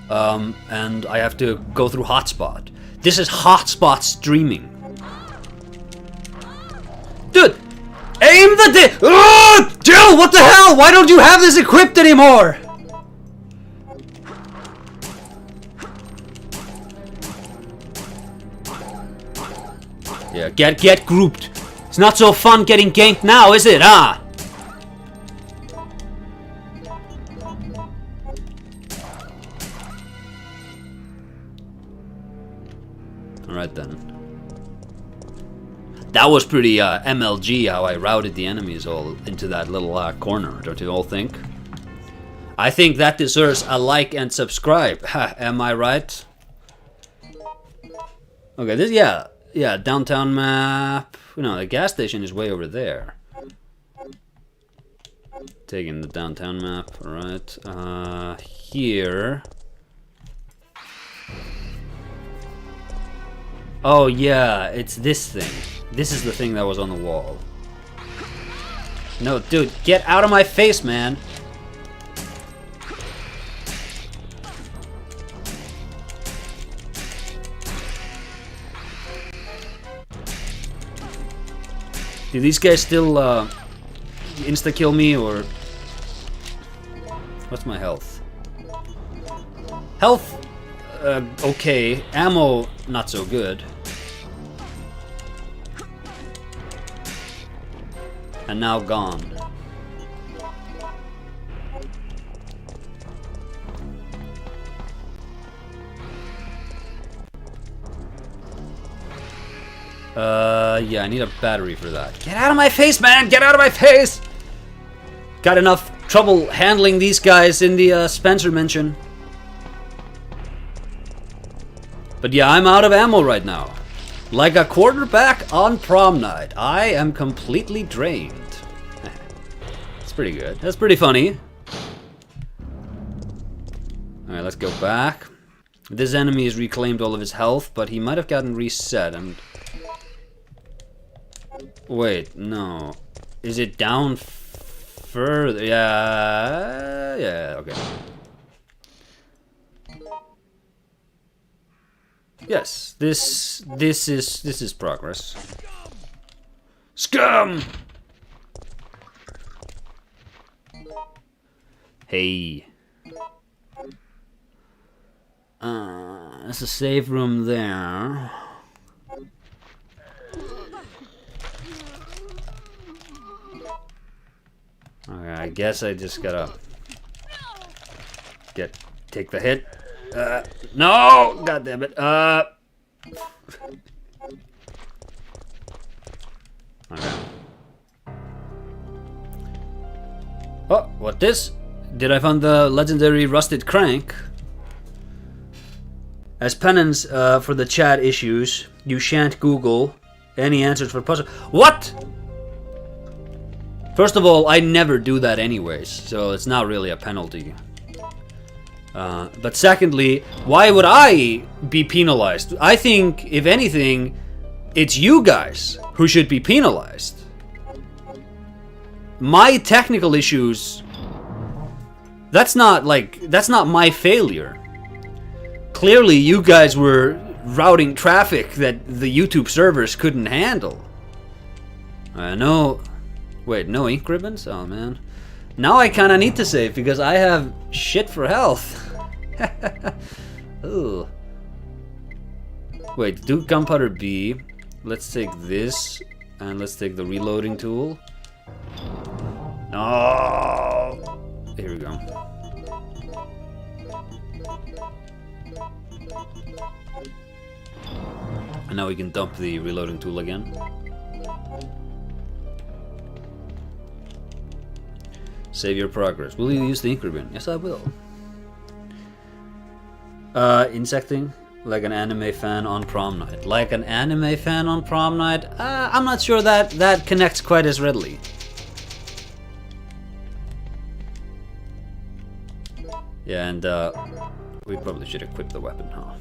and I have to go through hotspot. This is hotspot streaming, dude. Aim the Jill, what the hell? Why don't you have this equipped anymore? Yeah, get grouped. It's not so fun getting ganked now, is it, huh? Alright then. That was pretty MLG how I routed the enemies all into that little corner, don't you all think? I think that deserves a like and subscribe. Ha, am I right? Okay, this, yeah, downtown map. No, the gas station is way over there. Taking the downtown map, alright. Here. Oh yeah, it's this thing. This is the thing that was on the wall. No, dude, get out of my face, man. Do these guys still insta-kill me, or... What's my health? Health, okay. Ammo, not so good. And now gone. Yeah, I need a battery for that. Get out of my face, man! Get out of my face! Got enough trouble handling these guys in the Spencer mention. But yeah, I'm out of ammo right now. Like a quarterback on prom night, I am completely drained. That's pretty good. That's pretty funny. Alright, let's go back. This enemy has reclaimed all of his health, but he might have gotten reset and... Wait, no. Is it down further? Yeah, okay. Yes, this is progress. Scum! Hey. There's a save room there. Okay, I guess I just gotta take the hit. No! God damn it. Okay. Oh, what this? Did I find the legendary rusted crank? As penance for the chat issues, you shan't Google any answers for puzzle. What? First of all, I never do that anyways, so it's not really a penalty. But secondly, why would I be penalized? I think, if anything, it's you guys who should be penalized. My technical issues, that's not my failure. Clearly, you guys were routing traffic that the YouTube servers couldn't handle. No, wait, no ink ribbons? Oh man. Now I kinda need to save because I have shit for health. Ooh. Wait, do gunpowder B. Let's take this and let's take the reloading tool. Oh, here we go. And now we can dump the reloading tool again. Save your progress. Will you use the ink ribbon? Yes, I will. Insecting? Like an anime fan on prom night. Like an anime fan on prom night? I'm not sure that connects quite as readily. Yeah, and we probably should equip the weapon, huh?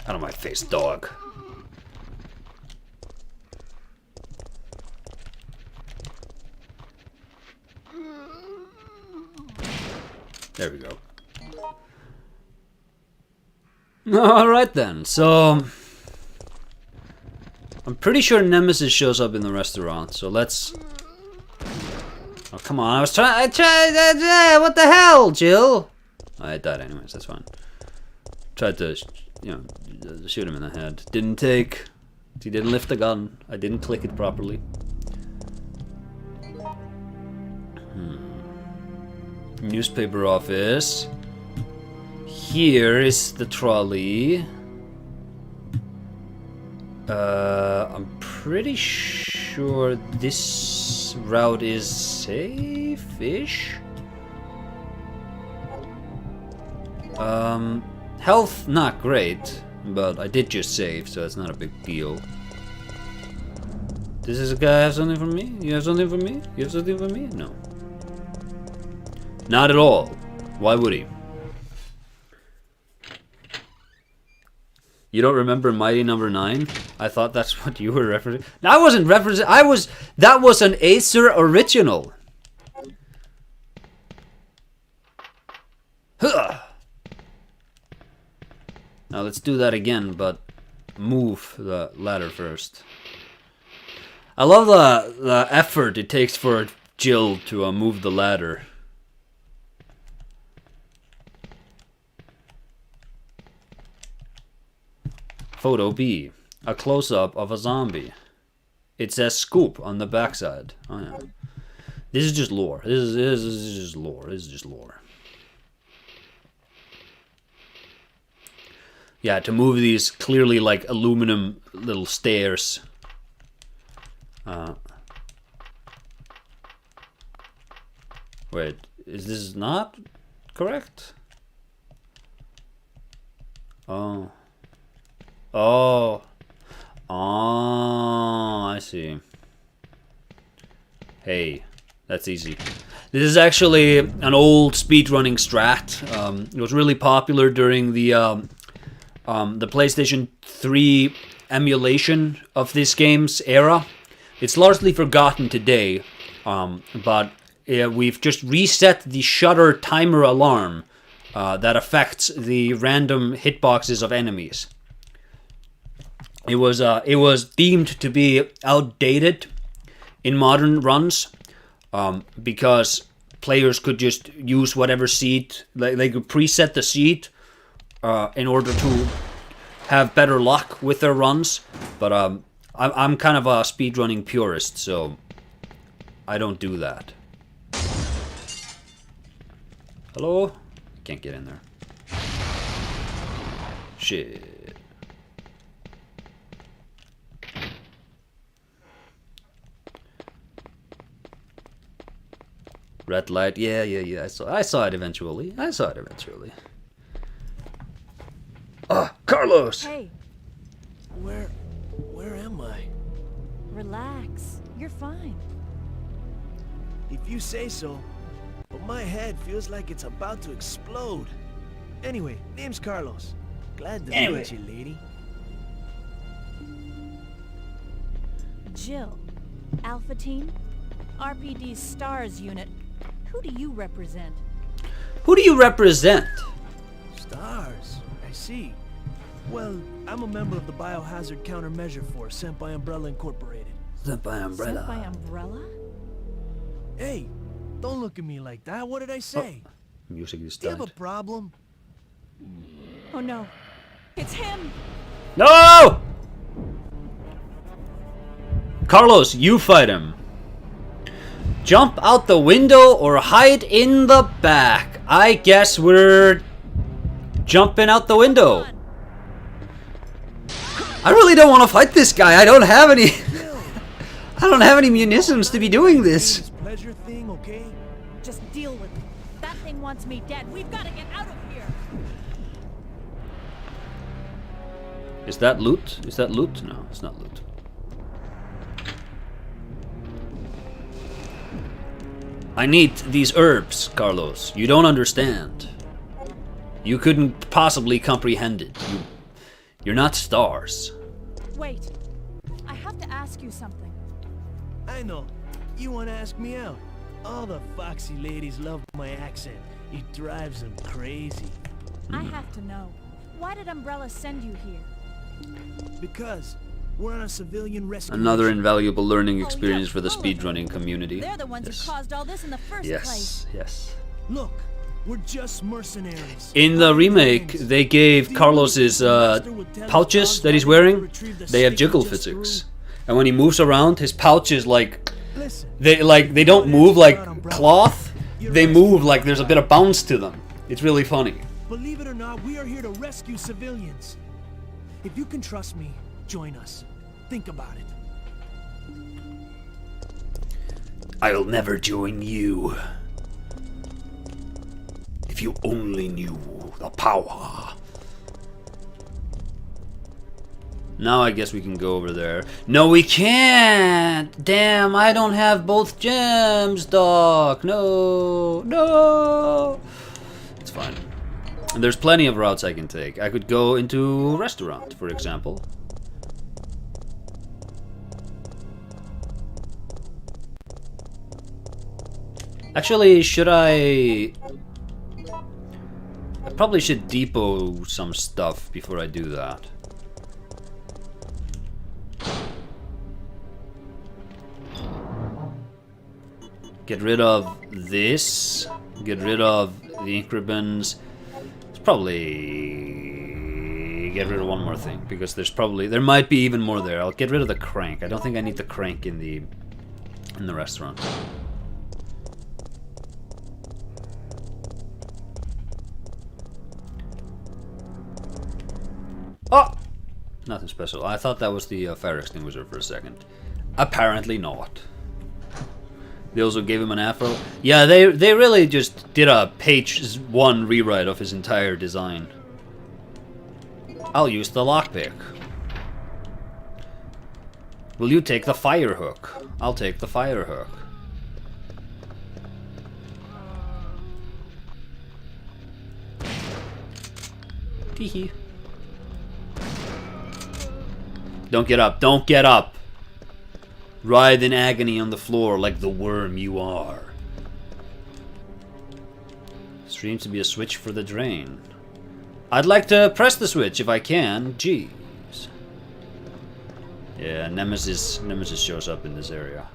Out of my face, dog. There we go. Alright then, so I'm pretty sure Nemesis shows up in the restaurant, so let's... Oh, come on, I tried, what the hell, Jill? I died anyways, that's fine. Tried to, you know, shoot him in the head. Didn't take, he didn't lift the gun, I didn't click it properly. Newspaper office. Here is the trolley. I'm pretty sure this route is safe-ish. Health not great, but I did just save, so it's not a big deal. Does this guy have something for me? You have something for me? You have something for me? No. Not at all. Why would he? You don't remember Mighty Number 9? I thought that's what you were referencing. I wasn't referencing. That was an Acer original. Huh. Now let's do that again, but move the ladder first. I love the effort it takes for Jill to move the ladder. Photo B. A close-up of a zombie. It says scoop on the backside. Oh yeah. This is just lore. This is just lore. This is just lore. Yeah, to move these clearly like aluminum little stairs. Wait, is this not correct? Oh. Oh. Oh, I see. Hey, that's easy. This is actually an old speedrunning strat. It was really popular during the PlayStation 3 emulation of this game's era. It's largely forgotten today, but we've just reset the shutter timer alarm that affects the random hitboxes of enemies. It was deemed to be outdated in modern runs because players could just use whatever seat, they could preset the seat in order to have better luck with their runs. But I'm kind of a speedrunning purist, so I don't do that. Hello? Can't get in there. Shit. Red light. Yeah. I saw it eventually. Ah, Carlos! Hey, Where am I? relax. You're fine. If you say so. But my head feels like it's about to explode. Anyway, name's Carlos. Glad to meet you, lady. Jill, Alpha Team, RPD's STARS unit. Who do you represent? Who do you represent? Stars. I see. Well, I'm a member of the Biohazard Countermeasure Force sent by Umbrella Incorporated. Sent by Umbrella. Sent by Umbrella? Hey, don't look at me like that. What did I say? Music is Do you have a died. problem? Oh no, it's him! No! Carlos, you fight him. Jump out the window or hide in the back. I guess we're jumping out the window. I really don't want to fight this guy. I don't have any. I don't have any munitions to be doing this. Pleasure thing, okay? Just deal with it. That thing wants me dead. We've got to get out of here. Is that loot? Is that loot? No, it's not loot. I need these herbs, Carlos. You don't understand. You couldn't possibly comprehend it. You're not stars. Wait, I have to ask you something. I know. You want to ask me out? All the foxy ladies love my accent. It drives them crazy. I have to know. Why did Umbrella send you here? Because we're on a civilian rescue Another mission. invaluable learning Oh, experience yeah, for the all of speedrunning community. They're the ones who caused all this in the first place. Yes. Look, we're just mercenaries. In the remake, they gave Carlos's pouches that he's wearing. They have jiggle physics, and when he moves around, his pouch is like they don't move like cloth. They move like there's a bit of bounce to them. It's really funny. Believe it or not, we are here to rescue civilians. If you can trust me, join us. Think about it. I'll never join you. If you only knew the power. Now I guess we can go over there. No, we can't! Damn, I don't have both gems, Doc. No. It's fine. And there's plenty of routes I can take. I could go into a restaurant, for example. Actually, should I probably should depot some stuff before I do that. Get rid of this. Get rid of the ink ribbons. It's probably get rid of one more thing because there might be even more there. I'll get rid of the crank. I don't think I need the crank in the restaurant. Oh! Nothing special. I thought that was the fire extinguisher for a second. Apparently not. They also gave him an afro. Yeah, they really just did a page 1 rewrite of his entire design. I'll use the lockpick. Will you take the fire hook? I'll take the fire hook. Teehee. Don't get up. Don't get up. Writhe in agony on the floor like the worm you are. Seems to be a switch for the drain. I'd like to press the switch if I can. Jeez. Yeah, Nemesis shows up in this area.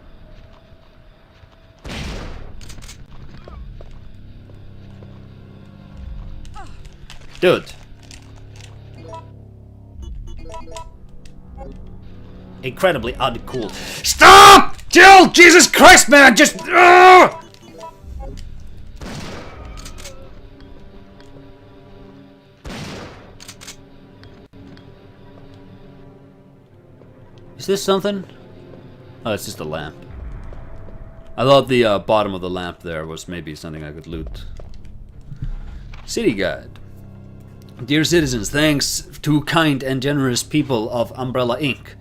Dude. Incredibly uncool. Stop! Jill! Jesus Christ, man! Just... Is this something? Oh, it's just a lamp. I thought the bottom of the lamp there was maybe something I could loot. City guide. Dear citizens, thanks to kind and generous people of Umbrella Inc.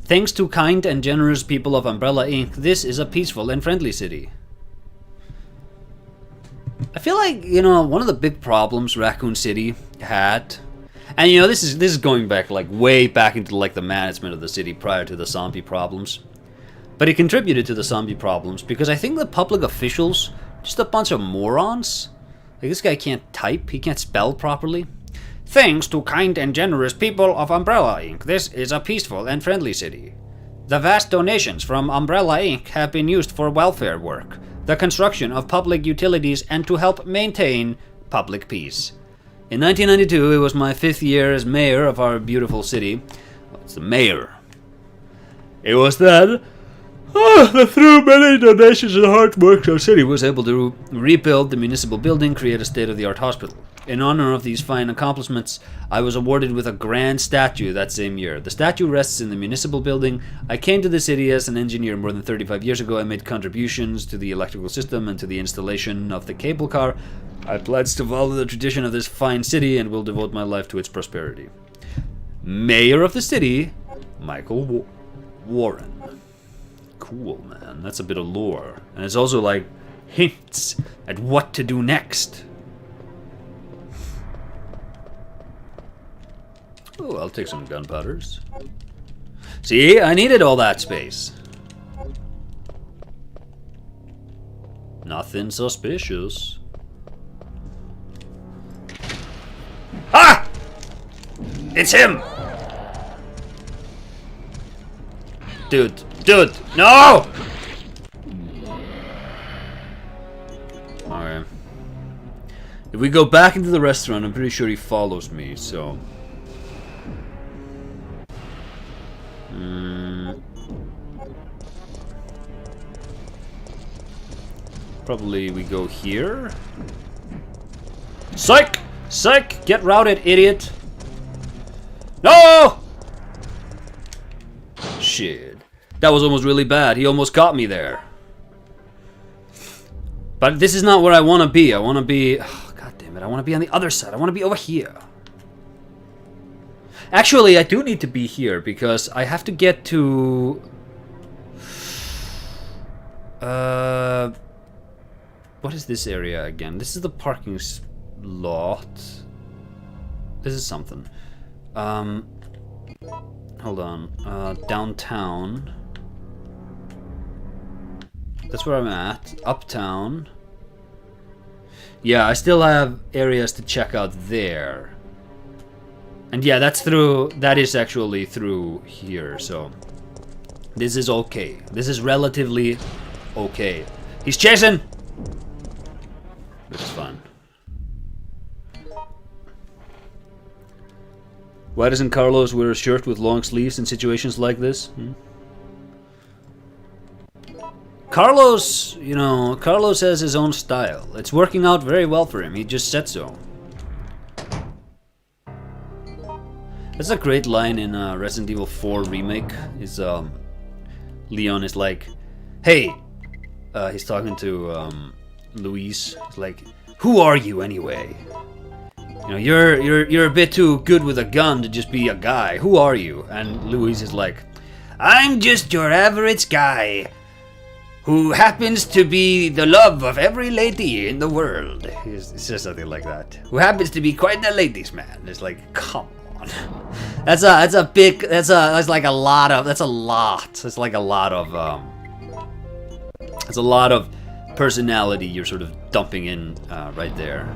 Thanks to kind and generous people of Umbrella Inc., this is a peaceful and friendly city. I feel like, you know, one of the big problems Raccoon City had, and you know, this is going back like way back into like the management of the city prior to the zombie problems. But it contributed to the zombie problems because I think the public officials, just a bunch of morons. Like, this guy can't type, he can't spell properly. Thanks to kind and generous people of Umbrella Inc., this is a peaceful and friendly city. The vast donations from Umbrella Inc. have been used for welfare work, the construction of public utilities, and to help maintain public peace. In 1992, it was my 5th year as mayor of our beautiful city. Oh, it's the mayor. It was then that through many donations and hard work, our city was able to rebuild the municipal building, create a state-of-the-art hospital. In honor of these fine accomplishments, I was awarded with a grand statue that same year. The statue rests in the municipal building. I came to the city as an engineer more than 35 years ago. I made contributions to the electrical system and to the installation of the cable car. I pledge to follow the tradition of this fine city and will devote my life to its prosperity. Mayor of the city, Michael Warren. Cool, man. That's a bit of lore. And it's also like hints at what to do next. Oh, I'll take some gunpowders. See, I needed all that space. Nothing suspicious. Ah! It's him! Dude, no! Alright. If we go back into the restaurant, I'm pretty sure he follows me, so... Probably we go here. Psych! Psych! Get routed, idiot! No! Shit. That was almost really bad. He almost got me there. But this is not where I want to be. I want to be... Oh, God damn it. I want to be on the other side. I want to be over here. Actually, I do need to be here because I have to get to... What is this area again? This is the parking lot. This is something. Hold on. Downtown. That's where I'm at. Uptown. Yeah, I still have areas to check out there. And yeah, that is actually through here, so this is okay. This is relatively okay. He's chasing! Which is fine. Why doesn't Carlos wear a shirt with long sleeves in situations like this? Carlos, you know, Carlos has his own style. It's working out very well for him. He just said so. That's a great line in Resident Evil 4 Remake. Is Leon is like, hey, he's talking to Luis. He's like, who are you anyway? You know, you're a bit too good with a gun to just be a guy. Who are you? And Luis is like, I'm just your average guy who happens to be the love of every lady in the world. He says something like that. Who happens to be quite the ladies' man. It's like, come on. That's like a lot of personality you're sort of dumping in right there.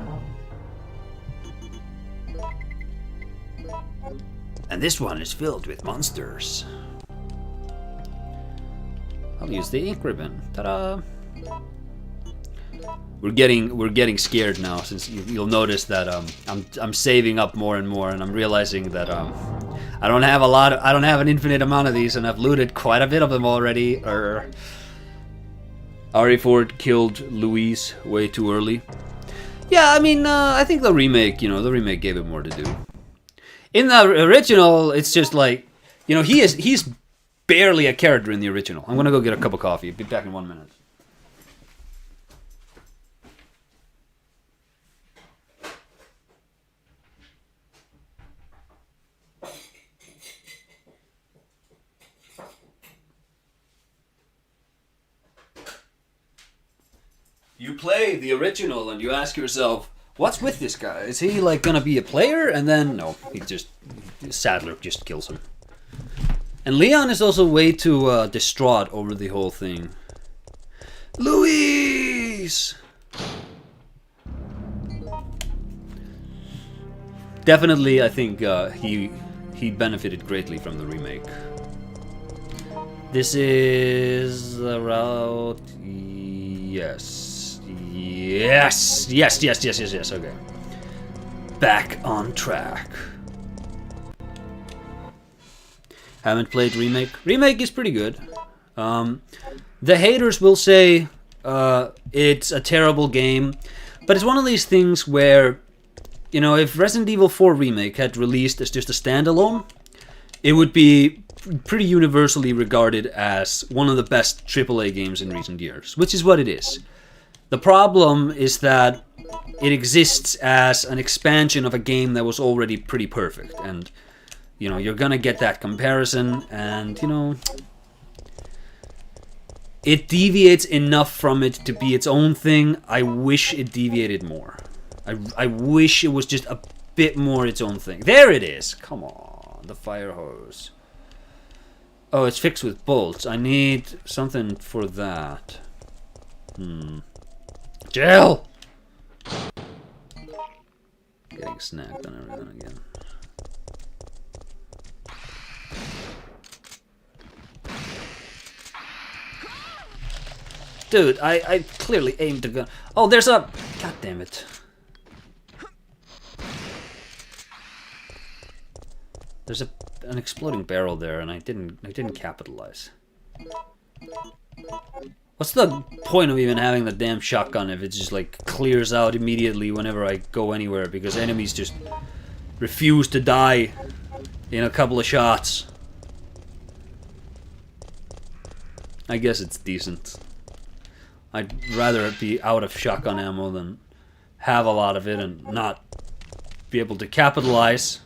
And this one is filled with monsters. I'll use the ink ribbon. Ta-da! We're getting scared now, since you'll notice that I'm saving up more and more, and I'm realizing that I don't have an infinite amount of these, and I've looted quite a bit of them already. RE4 killed Luis way too early. Yeah, I mean, I think the remake gave it more to do. In the original, it's just like, you know, he's barely a character in the original. I'm gonna go get a cup of coffee. Be back in 1 minute. you play the original and you ask yourself, what's with this guy? Is he like gonna be a player? And then no, Sadler just kills him. And Leon is also way too distraught over the whole thing. Luis! Definitely, I think he benefited greatly from the remake. This is the route. Yes. Okay. Back on track. Haven't played remake. Remake is pretty good. The haters will say it's a terrible game, but it's one of these things where, you know, if Resident Evil 4 Remake had released as just a standalone, it would be pretty universally regarded as one of the best AAA games in recent years, which is what it is. The problem is that it exists as an expansion of a game that was already pretty perfect, and, you know, you're gonna get that comparison, and, you know, it deviates enough from it to be its own thing. I wish it deviated more. I wish it was just a bit more its own thing. There it is! Come on, the fire hose. Oh, it's fixed with bolts. I need something for that. Jill! Getting snagged on everything again. Dude, I clearly aimed the gun. Oh, there's a... God damn it. There's an exploding barrel there, and I didn't capitalize. What's the point of even having the damn shotgun if it just like clears out immediately whenever I go anywhere, because enemies just refuse to die in a couple of shots? I guess it's decent. I'd rather be out of shotgun ammo than have a lot of it and not be able to capitalize.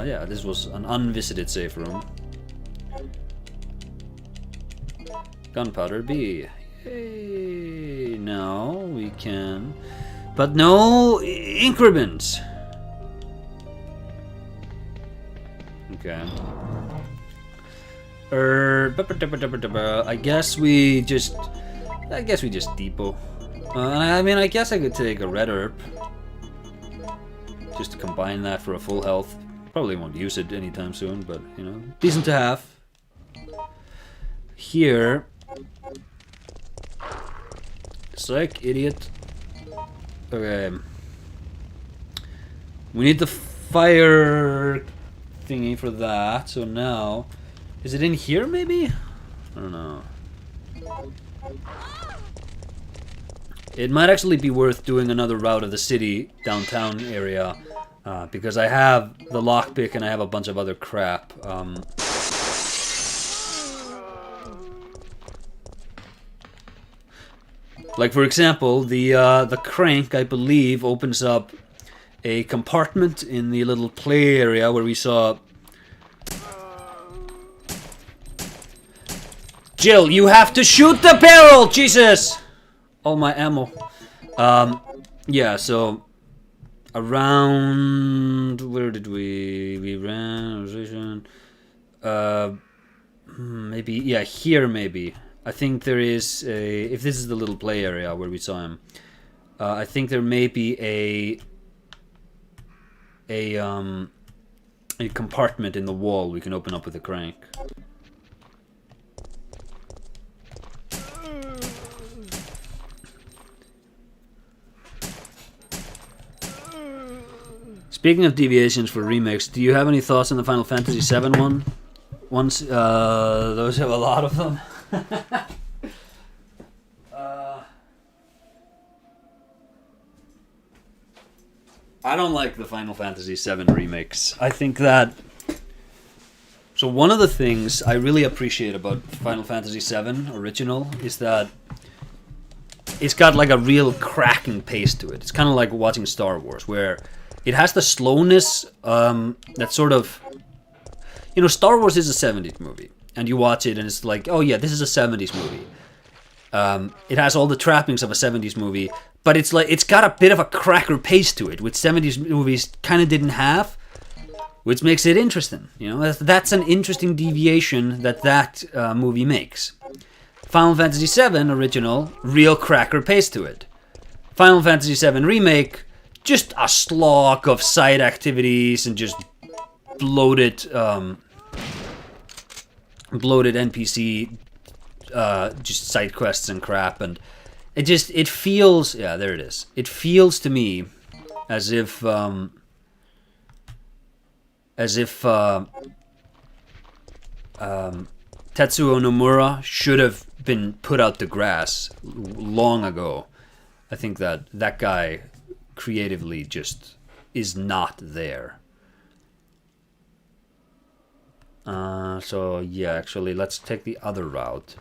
Yeah, this was an unvisited safe room. Gunpowder B. Yay. Now we can... But no increments! Okay. I guess we just depot. I mean, I guess I could take a red herb. Just to combine that for a full health. Probably won't use it anytime soon, but, you know, decent to have. Here. Psych, idiot. Okay. We need the fire thingy for that, so now... Is it in here, maybe? I don't know. It might actually be worth doing another route of the city, downtown area, because I have the lockpick and I have a bunch of other crap. Like, for example, the crank, I believe, opens up a compartment in the little play area where we saw... Jill, you have to shoot the barrel! Jesus! All my ammo. Yeah, so... Around... Where did we ran... Position... Maybe... Yeah, here maybe. I think there is a... If this is the little play area where we saw him... I think there may be a compartment in the wall we can open up with a crank. Speaking of deviations for remakes, do you have any thoughts on the Final Fantasy VII one? Those have a lot of them. I don't like the Final Fantasy VII remakes. I think that... So one of the things I really appreciate about Final Fantasy VII Original is that it's got like a real cracking pace to it. It's kind of like watching Star Wars, where it has the slowness that sort of... You know, Star Wars is a 70s movie. and you watch it and it's like, oh yeah, this is a 70s movie. It has all the trappings of a 70s movie, but it's like it's got a bit of a cracker pace to it, which 70s movies kind of didn't have, which makes it interesting. You know, that's an interesting deviation that movie makes. Final Fantasy VII original, real cracker pace to it. Final Fantasy VII remake, just a slog of side activities and just bloated NPC, just side quests and crap, and it feels, yeah, there it is. It feels to me as if Tetsuo Nomura should have been put out to grass long ago. I think that guy creatively just is not there. So yeah, actually, let's take the other route.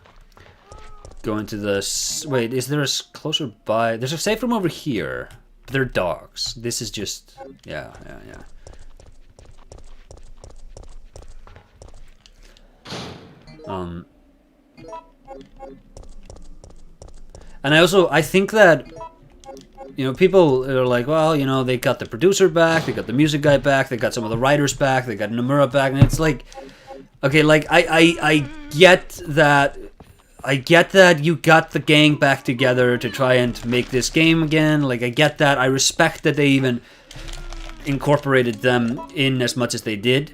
Go into the... Wait, is there a closer by... There's a safe room over here. But they're dogs. This is just... Yeah. And I think that, you know, people are like, well, you know, they got the producer back, they got the music guy back, they got some of the writers back, they got Nomura back, and it's like, okay, like, I get that you got the gang back together to try and make this game again, like, I get that, I respect that they even incorporated them in as much as they did.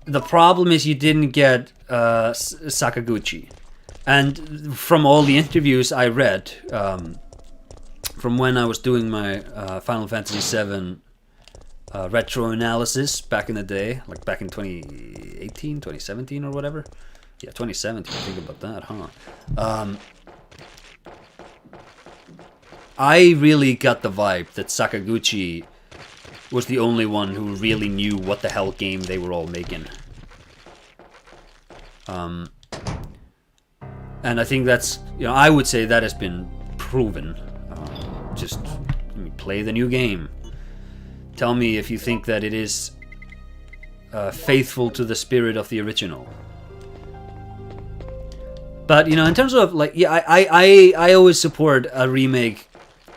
The problem is you didn't get Sakaguchi. And from all the interviews I read, from when I was doing my Final Fantasy VII retro analysis back in the day, like back in 2018, 2017 or whatever. Yeah, 2017, think about that, huh? I really got the vibe that Sakaguchi was the only one who really knew what the hell game they were all making. And I think that's, you know, I would say that has been proven. Just play the new game. Tell me if you think that it is faithful to the spirit of the original. But, you know, in terms of, like, yeah, I always support a remake.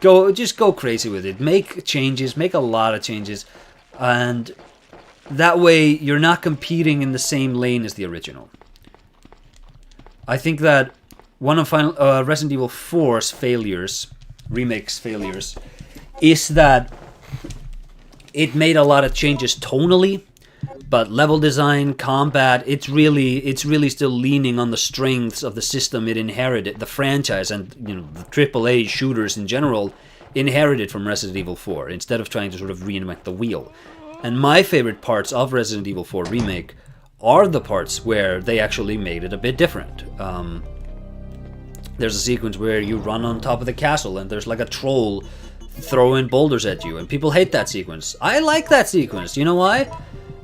Just go crazy with it. Make changes, make a lot of changes. And that way you're not competing in the same lane as the original. I think that one of Resident Evil 4's remake's failures, is that it made a lot of changes tonally, but level design, combat, it's really still leaning on the strengths of the system it inherited, the franchise, and, you know, the AAA shooters in general inherited from Resident Evil 4, instead of trying to sort of reinvent the wheel. And my favorite parts of Resident Evil 4 Remake are the parts where they actually made it a bit different. There's a sequence where you run on top of the castle and there's like a troll throwing boulders at you, and people hate that sequence. I like that sequence. You know why?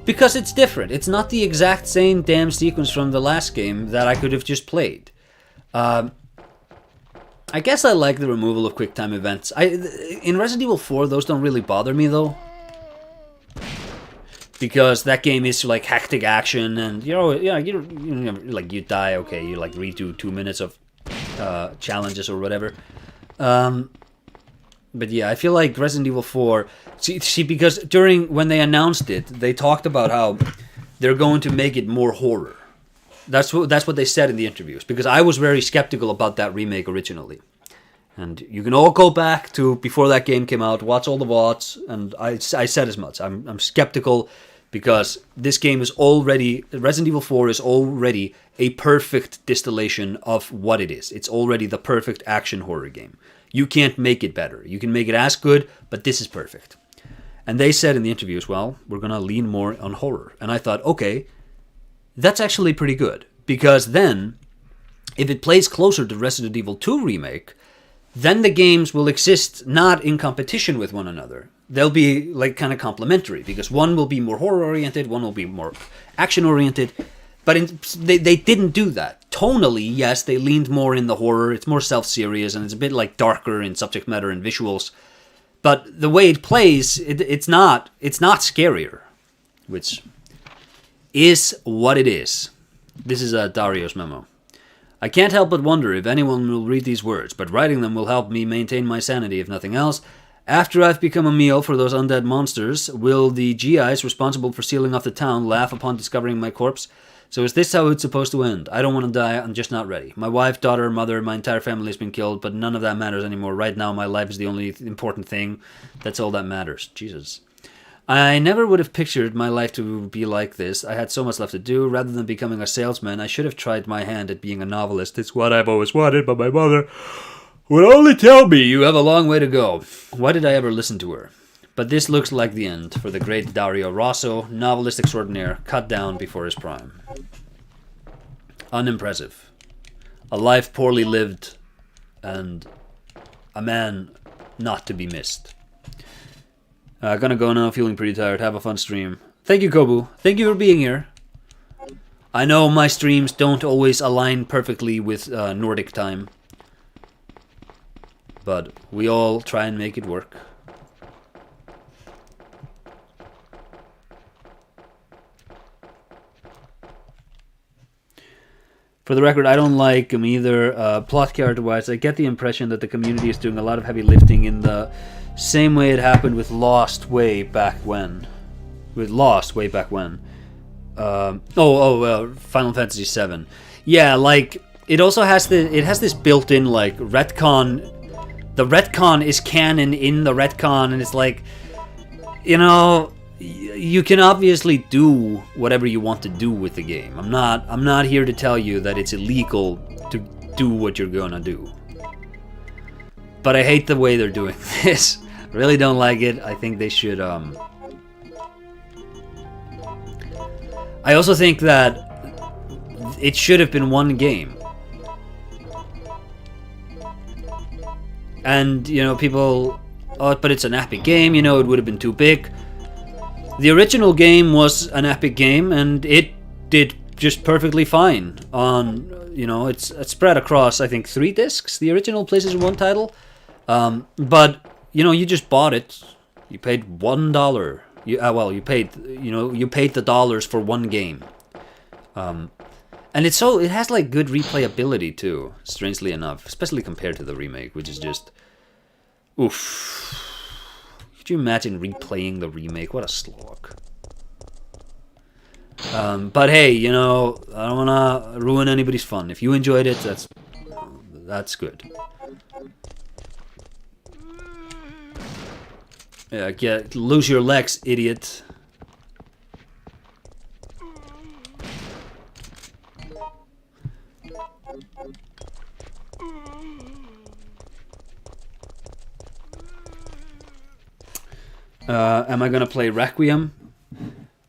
Because it's different. It's not the exact same damn sequence from the last game that I could have just played. I guess I like the removal of QuickTime events. In Resident Evil 4, those don't really bother me though, because that game is like hectic action, and you like you die, okay, you like redo 2 minutes of challenges or whatever. But yeah, I feel like Resident Evil 4, see, because when they announced it, they talked about how they're going to make it more horror. That's what they said in the interviews, because I was very skeptical about that remake originally. And you can all go back to before that game came out, watch all the VODs, and I said as much. I'm skeptical because this game is already, Resident Evil 4 is already a perfect distillation of what it is. It's already the perfect action horror game. You can't make it better. You can make it as good, but this is perfect. And they said in the interviews, well, we're going to lean more on horror. And I thought, okay, that's actually pretty good. Because then, if it plays closer to Resident Evil 2 Remake, then the games will exist not in competition with one another. They'll be like kind of complementary, because one will be more horror-oriented, one will be more action-oriented. But they didn't do that. Tonally, yes, they leaned more in the horror. It's more self-serious, and it's a bit like darker in subject matter and visuals. But the way it plays, it's not scarier, which is what it is. This is Dario's memo. I can't help but wonder if anyone will read these words, but writing them will help me maintain my sanity if nothing else. After I've become a meal for those undead monsters, will the GIs responsible for sealing off the town laugh upon discovering my corpse? So is this how it's supposed to end? I don't want to die, I'm just not ready. My wife, daughter, mother, my entire family has been killed, but none of that matters anymore. Right now, my life is the only important thing. That's all that matters. Jesus. I never would have pictured my life to be like this. I had so much left to do. Rather than becoming a salesman, I should have tried my hand at being a novelist. It's what I've always wanted, but my mother would only tell me, you have a long way to go. Why did I ever listen to her? But this looks like the end for the great Dario Rosso, novelist extraordinaire, cut down before his prime. Unimpressive. A life poorly lived, and a man not to be missed. Gonna go now, feeling pretty tired. Have a fun stream. Thank you, Kobu. Thank you for being here. I know my streams don't always align perfectly with Nordic time, but we all try and make it work. For the record, I don't like him either. Plot character-wise, I get the impression that the community is doing a lot of heavy lifting in the same way it happened with Lost way back when. Final Fantasy VII. Yeah, like it also has this built-in like retcon. The retcon is canon in the retcon, and it's like, you know, you can obviously do whatever you want to do with the game. I'm not here to tell you that it's illegal to do what you're gonna do. But I hate the way they're doing this. I really don't like it. I think they should I also think that it should have been one game. And, you know, people, oh, but it's an epic game, you know, it would have been too big. The original game was an epic game, and it did just perfectly fine on, you know, it's spread across, I think, 3 discs, the original PlayStation 1 title. But, you know, you just bought it. You paid $1. You paid the dollars for one game. And it has, like, good replayability, too, strangely enough, especially compared to the remake, which is just, oof. Could you imagine replaying the remake? What a slog. But hey, you know, I don't want to ruin anybody's fun. If you enjoyed it, that's good. Yeah, lose your legs, idiot. Am I gonna play Requiem?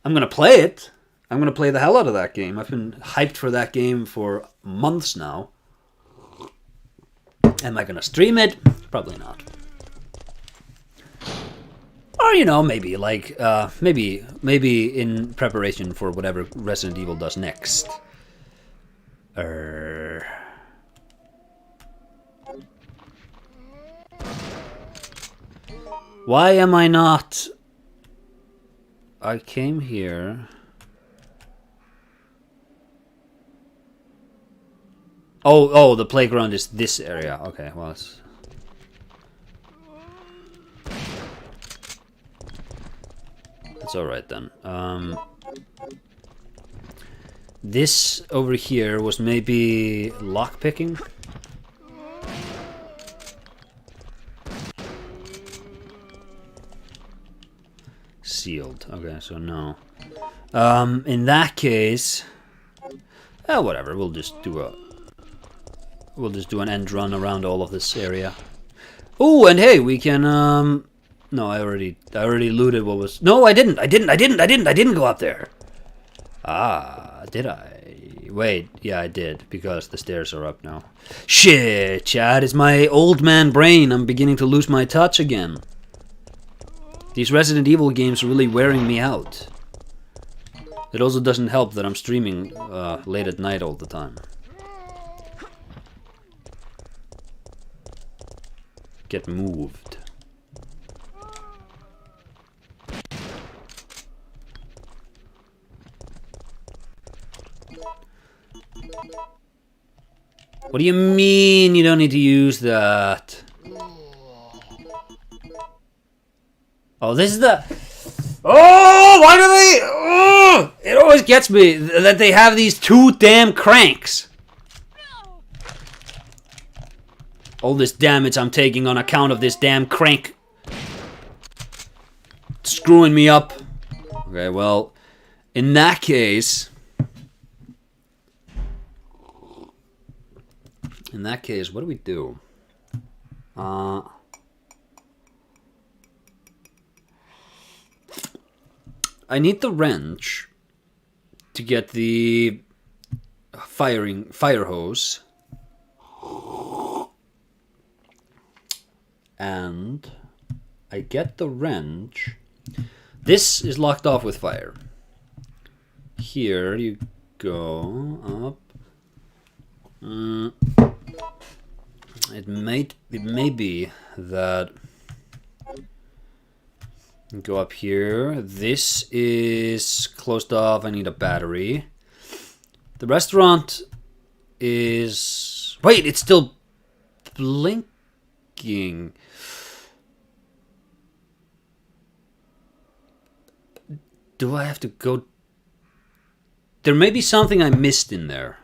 I'm gonna play it. I'm gonna play the hell out of that game. I've been hyped for that game for months now. Am I gonna stream it? Probably not. Or, you know, maybe like maybe in preparation for whatever Resident Evil does next. Why am I not? I came here. Oh, the playground is this area. Okay, well, it's all right then. This over here was maybe lockpicking. Sealed. Okay, so no. In that case, whatever. We'll just do an end run around all of this area. Oh, and hey, we can. No, I already looted what was. No, I didn't go up there. Ah, did I? Wait, yeah, I did, because the stairs are up now. Shit, Chad, it's my old man brain. I'm beginning to lose my touch again. These Resident Evil games are really wearing me out. It also doesn't help that I'm streaming late at night all the time. Get moved. What do you mean you don't need to use that? Oh, this is the... Oh, why do they... Oh, it always gets me that they have these two damn cranks. All this damage I'm taking on account of this damn crank. Screwing me up. Okay, well, in that case... In that case, what do we do? I need the wrench to get the fire hose. And I get the wrench. This is locked off with fire. Here you go up. It may be that go up here. This is closed off. I need a battery. The restaurant is... Wait, it's still blinking. Do I have to go... There may be something I missed in there.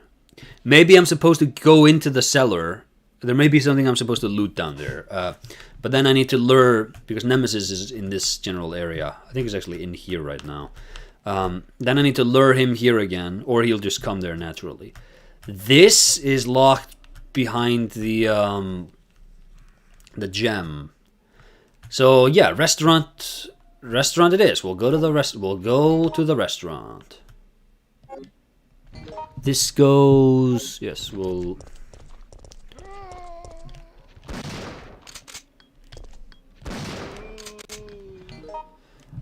Maybe I'm supposed to go into the cellar. There may be something I'm supposed to loot down there. But then I need to lure, because Nemesis is in this general area. I think he's actually in here right now. Then I need to lure him here again, or he'll just come there naturally. This is locked behind the gem. So yeah, restaurant it is. We'll go to the restaurant. This goes... Yes, we'll...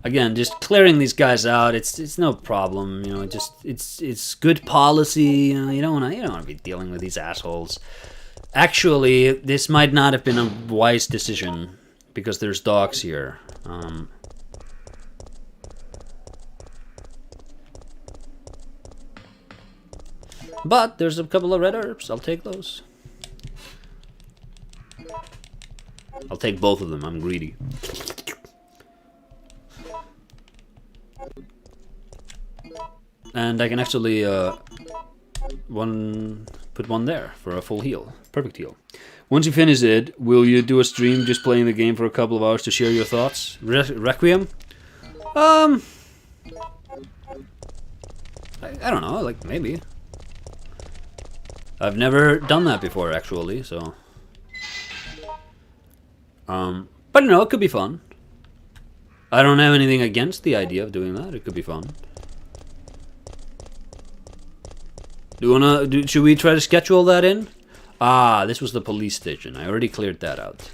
Again, just clearing these guys out, it's no problem, you know, it's good policy, you know, you don't want to be dealing with these assholes. Actually, this might not have been a wise decision because there's dogs here. But there's a couple of red herbs. I'll take those. I'll take both of them. I'm greedy. And I can actually put one there for a full heal. Perfect heal. Once you finish it, will you do a stream just playing the game for a couple of hours to share your thoughts? Requiem? I don't know, like maybe. I've never done that before actually, so. But no, it could be fun. I don't have anything against the idea of doing that. It could be fun. Should we try to schedule that in? Ah, this was the police station. I already cleared that out.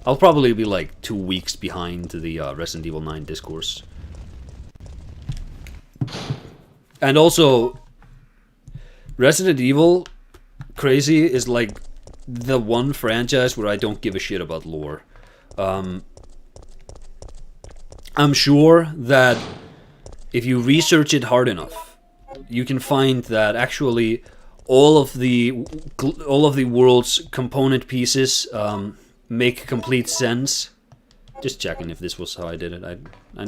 I'll probably be like 2 weeks behind the Resident Evil 9 discourse. And also, Resident Evil Crazy is like the one franchise where I don't give a shit about lore. I'm sure that if you research it hard enough, you can find that actually all of the world's component pieces make complete sense. Just checking if this was how I did it. I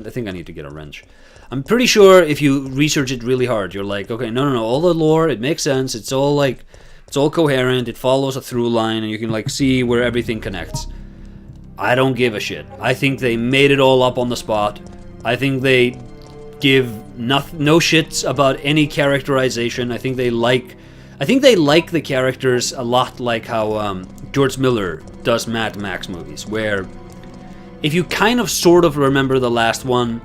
think I need to get a wrench. I'm pretty sure if you research it really hard, you're like, okay, no, all the lore, it makes sense. It's all like, it's all coherent. It follows a through line, and you can like see where everything connects. I don't give a shit. I think they made it all up on the spot. I think they give no shits about any characterization. I think they like the characters a lot like how George Miller does Mad Max movies, where if you kind of sort of remember the last one,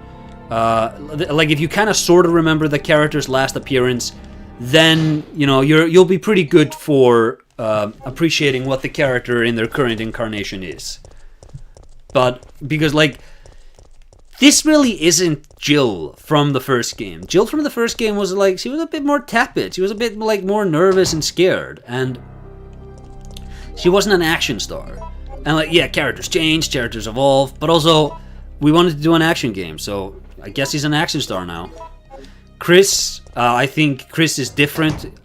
like if you kind of sort of remember the character's last appearance, then you know you'll be pretty good for appreciating what the character in their current incarnation is. But because like this really isn't Jill from the first game. Jill from the first game was like, she was a bit more tepid. She was a bit like more nervous and scared, and she wasn't an action star. And like, yeah, characters change, characters evolve, but also we wanted to do an action game, so I guess he's an action star now. Chris, I think Chris is different.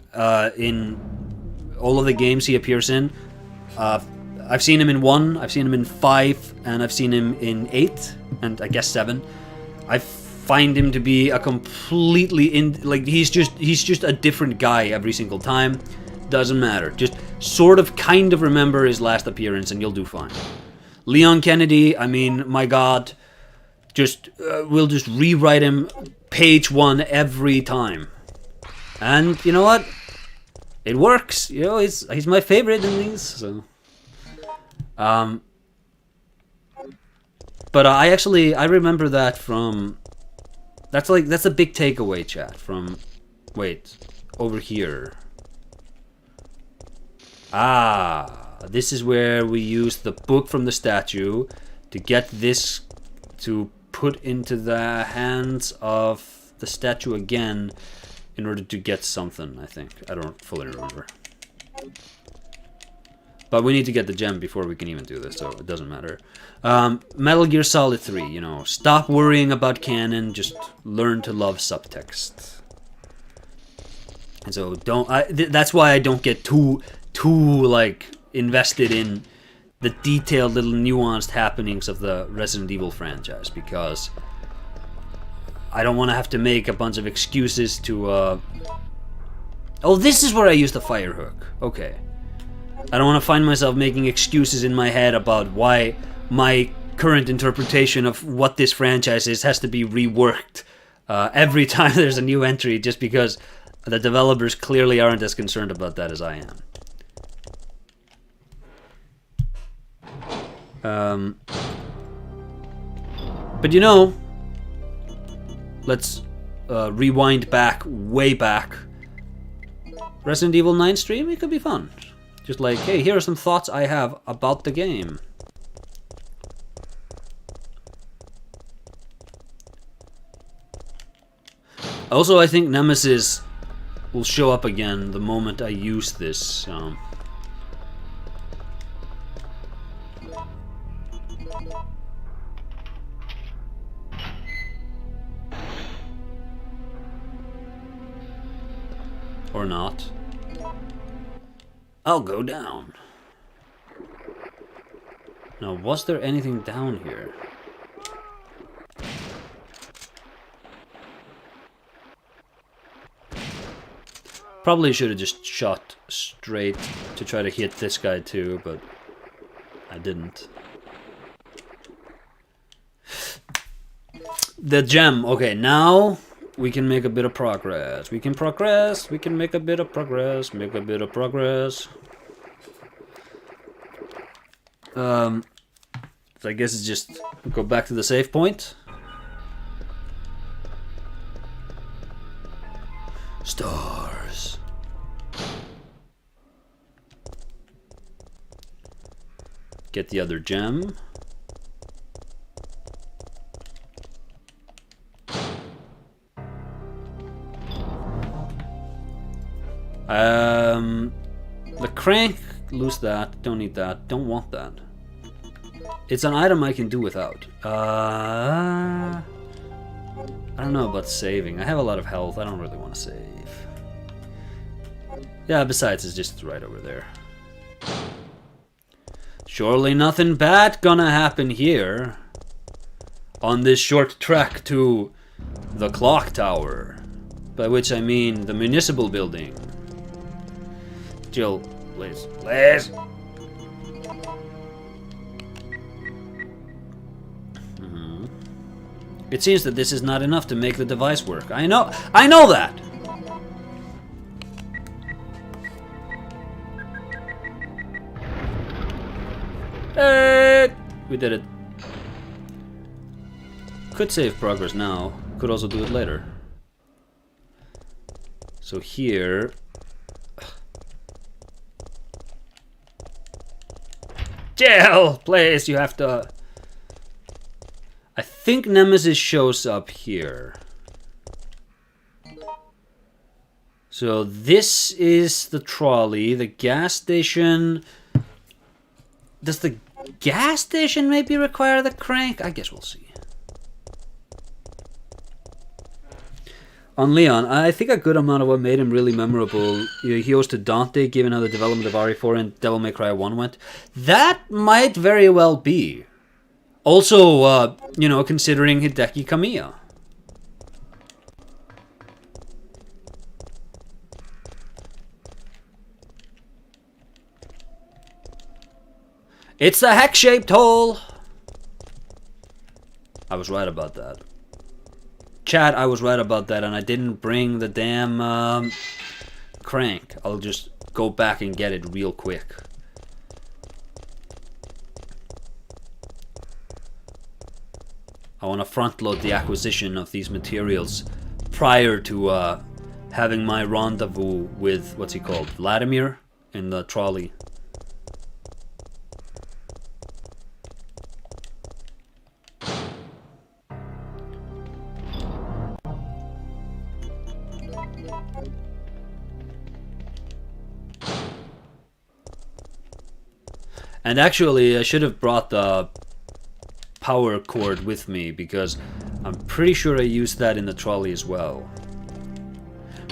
in all of the games he appears in. I've seen him in 1, I've seen him in 5, and I've seen him in 8, and I guess 7. I find him to be a completely he's just a different guy every single time. Doesn't matter. Just sort of kind of remember his last appearance and you'll do fine. Leon Kennedy, I mean, my god, we'll just rewrite him page 1 every time. And you know what? It works. You know, he's my favorite in these, so but I remember that from that's a big takeaway, chat, from over here. This is where we use the book from the statue to get this to put into the hands of the statue again in order to get something, I think. I don't fully remember. But we need to get the gem before we can even do this, so it doesn't matter. Metal Gear Solid 3, you know, stop worrying about canon, just learn to love subtext. And so that's why I don't get too like invested in the detailed little nuanced happenings of the Resident Evil franchise, because I don't want to have to make a bunch of excuses to oh, this is where I use the fire hook. Okay. I don't want to find myself making excuses in my head about why my current interpretation of what this franchise is has to be reworked every time there's a new entry, just because the developers clearly aren't as concerned about that as I am. But you know, let's rewind back, way back. Resident Evil 9 stream, it could be fun. Just like, hey, here are some thoughts I have about the game. Also, I think Nemesis will show up again the moment I use this. Or not. I'll go down. Now, was there anything down here? Probably should have just shot straight to try to hit this guy too, but I didn't. The gem. Okay, now we can make a bit of progress. We can progress. We can make a bit of progress. Make a bit of progress. So I guess it's just go back to the save point. Stars. Get the other gem. The crank, lose that, don't need that, don't want that. It's an item I can do without. I don't know about saving. I have a lot of health, I don't really want to save. Yeah, besides, it's just right over there. Surely nothing bad gonna happen here. On this short trek to the clock tower. By which I mean the municipal building. Jill, please. Please! It seems that this is not enough to make the device work. I know that! Hey! We did it. Could save progress now. Could also do it later. So here... Jill, please, you have to... I think Nemesis shows up here. So this is the trolley, the gas station. Does the gas station maybe require the crank? I guess we'll see. On Leon, I think a good amount of what made him really memorable, he owes to Dante, given how the development of RE4 and Devil May Cry 1 went. That might very well be. Also, you know, considering Hideki Kamiya. It's the heck-shaped hole! I was right about that. Chat, I was right about that, and I didn't bring the damn crank. I'll just go back and get it real quick. I want to front load the acquisition of these materials prior to having my rendezvous with, what's he called, Vladimir in the trolley. And actually, I should have brought the power cord with me, because I'm pretty sure I used that in the trolley as well.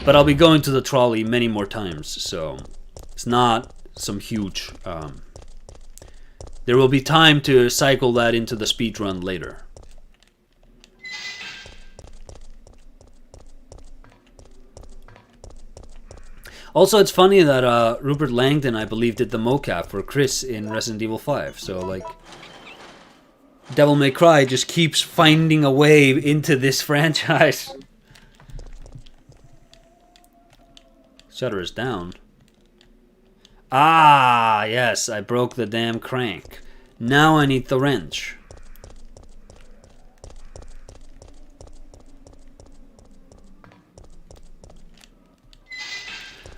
But I'll be going to the trolley many more times, so it's not some huge... there will be time to cycle that into the speedrun later. Also, it's funny that Rupert Langdon, I believe, did the mocap for Chris in Resident Evil 5. So, like, Devil May Cry just keeps finding a way into this franchise. Shutter is down. Ah, yes, I broke the damn crank. Now I need the wrench.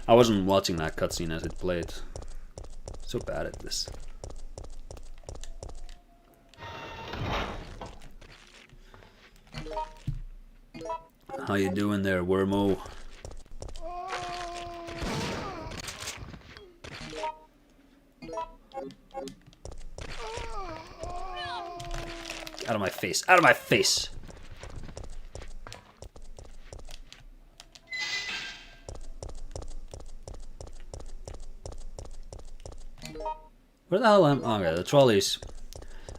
I wasn't watching that cutscene as it played. So bad at this. How you doing there, Wormo? Out of my face! Out of my face! Where the hell am I? Okay, the trolleys.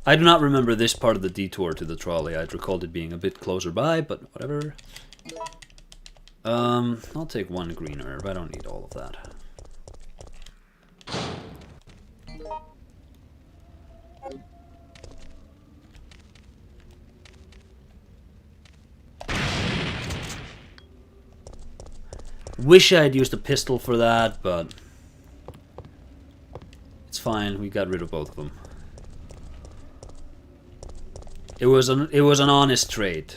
I do not remember this part of the detour to the trolley. I'd recalled it being a bit closer by, but whatever. I'll take one green herb. I don't need all of that. Wish I'd used a pistol for that, but it's fine. We got rid of both of them. It was an honest trade.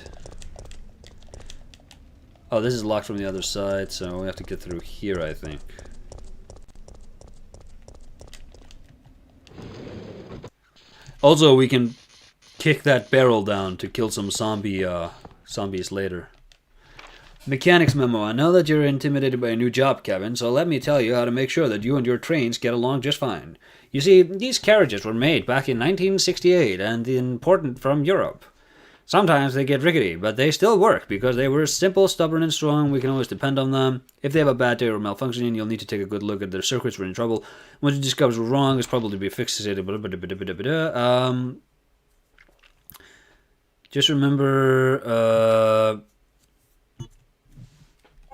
Oh, this is locked from the other side, so we have to get through here, I think. Also, we can kick that barrel down to kill some zombies later. Mechanics memo. I know that you're intimidated by a new job, Kevin, so let me tell you how to make sure that you and your trains get along just fine. You see, these carriages were made back in 1968 and imported from Europe. Sometimes they get rickety, but they still work because they were simple, stubborn, and strong. We can always depend on them. If they have a bad day or malfunctioning, you'll need to take a good look at their circuits were in trouble. Once you discover what's wrong, it's probably to be fixed. Just remember,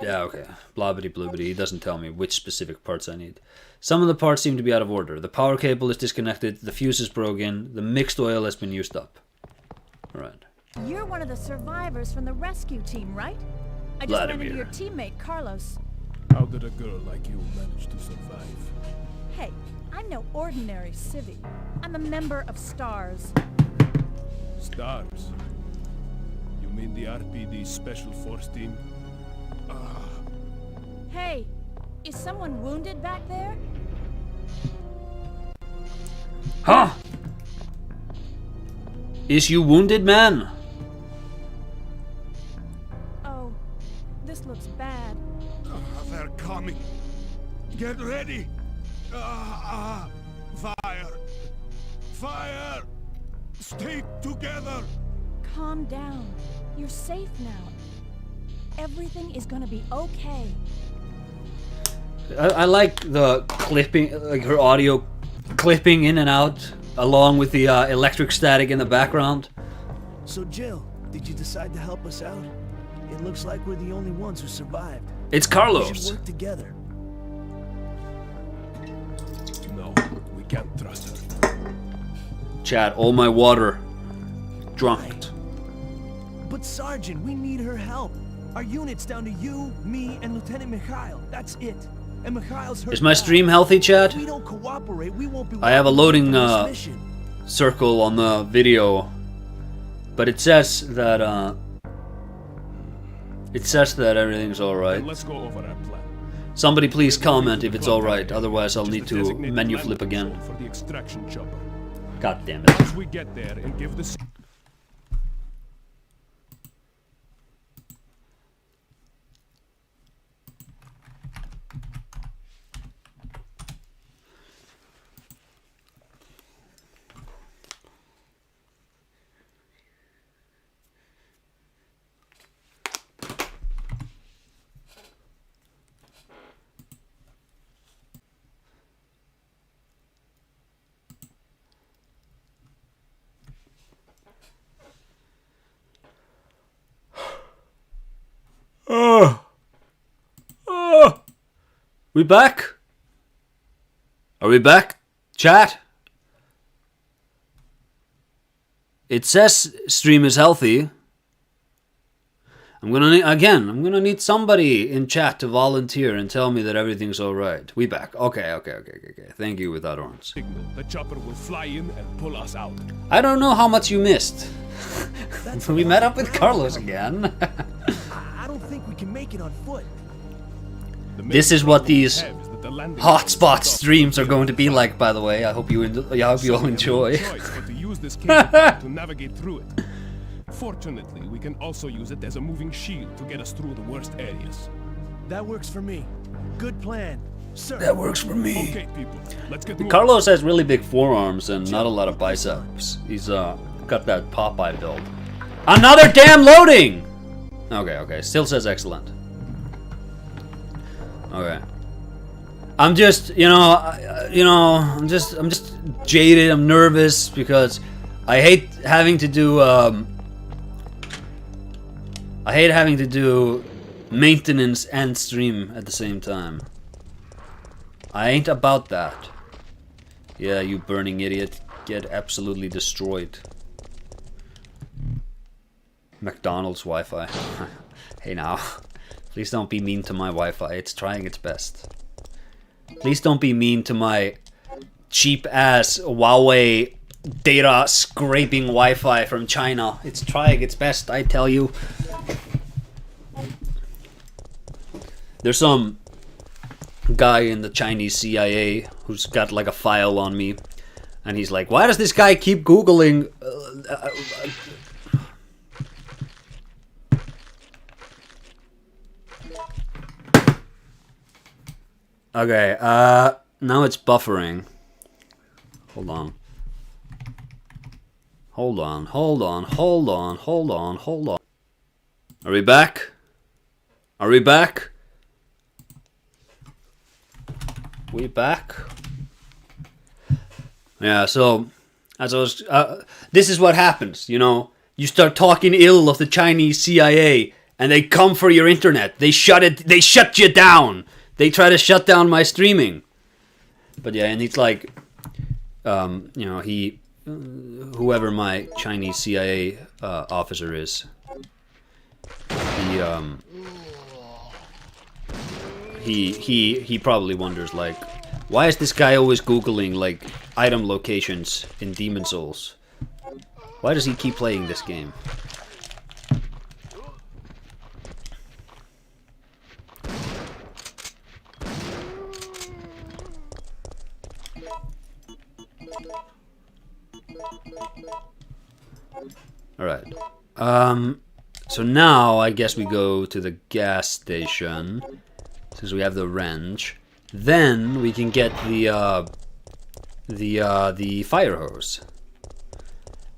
yeah, okay. Blobbity bloobity. He doesn't tell me which specific parts I need. Some of the parts seem to be out of order. The power cable is disconnected, the fuse is broken, the mixed oil has been used up. Alright. You're one of the survivors from the rescue team, right? I just ran into your teammate, Carlos. How did a girl like you manage to survive? Hey, I'm no ordinary civvy. I'm a member of STARS. Stars? You mean the RPD Special Force Team? Hey, is someone wounded back there? Huh? Is you wounded, man? Oh, this looks bad. They're coming. Get ready. Fire. Fire. Stay together. Calm down. You're safe now. Everything is gonna be okay. I like the clipping, like her audio clipping in and out, along with the electric static in the background. So Jill, did you decide to help us out? It looks like we're the only ones who survived. It's We Carlos. should work together. No, we can't trust her. Chat, all my water drunked. But Sergeant, we need her help. Our unit's down to you, me, and Lieutenant Mikhail. That's it. And Mikhail's hurt Is my bad. stream healthy, chat? If we don't cooperate, we won't be I have a welcome loading on this mission. circle on the video, but it says that everything's all right. Then let's go over our plan. Somebody please comment if it's all right. Otherwise, I'll Just need the to designated menu landing flip again. zone for the extraction chopper. God damn it. Once we get there and give the We back? Are we back, chat? It says stream is healthy. I'm gonna need somebody in chat to volunteer and tell me that everything's all right. We back. Okay. Thank you, without horns. signal, the chopper will fly in and pull us out. I don't know how much you missed. That's We a met lot up with of Carlos ground. again. I don't think we can make it on foot. The main This is what problem we these have is that the landing hotspot zone is streams are off. going to be like, by the way. I hope you all enjoy. We have no choice but to use this cable to navigate through it. Fortunately, we can also use it as a moving shield to get us through the worst areas. That works for me. Good plan, sir. That works for me. Okay, people, let's get moving. Carlos has really big forearms and not a lot of biceps. He's got that Popeye build. Another damn loading! Okay. Still says excellent. Okay. I'm just, I'm just jaded. I'm nervous because I hate having to do maintenance and stream at the same time. I ain't about that. Yeah, you burning idiot. Get absolutely destroyed. McDonald's Wi-Fi. Hey now. Please don't be mean to my Wi-Fi. It's trying its best. Please don't be mean to my cheap-ass Huawei data scraping Wi-Fi from China. It's trying its best, I tell you. There's some guy in the Chinese CIA who's got like a file on me, and he's like, why does this guy keep Googling Okay, now it's buffering. Hold on. Are we back? We back? Yeah, so as I was, this is what happens, you know. You start talking ill of the Chinese CIA, and they come for your internet. They shut you down. They try to shut down my streaming. But yeah, and it's like, whoever my Chinese CIA officer is, he probably wonders like, why is this guy always Googling like item locations in Demon Souls? Why does he keep playing this game? Alright. So now I guess we go to the gas station, since we have the wrench. Then we can get the fire hose.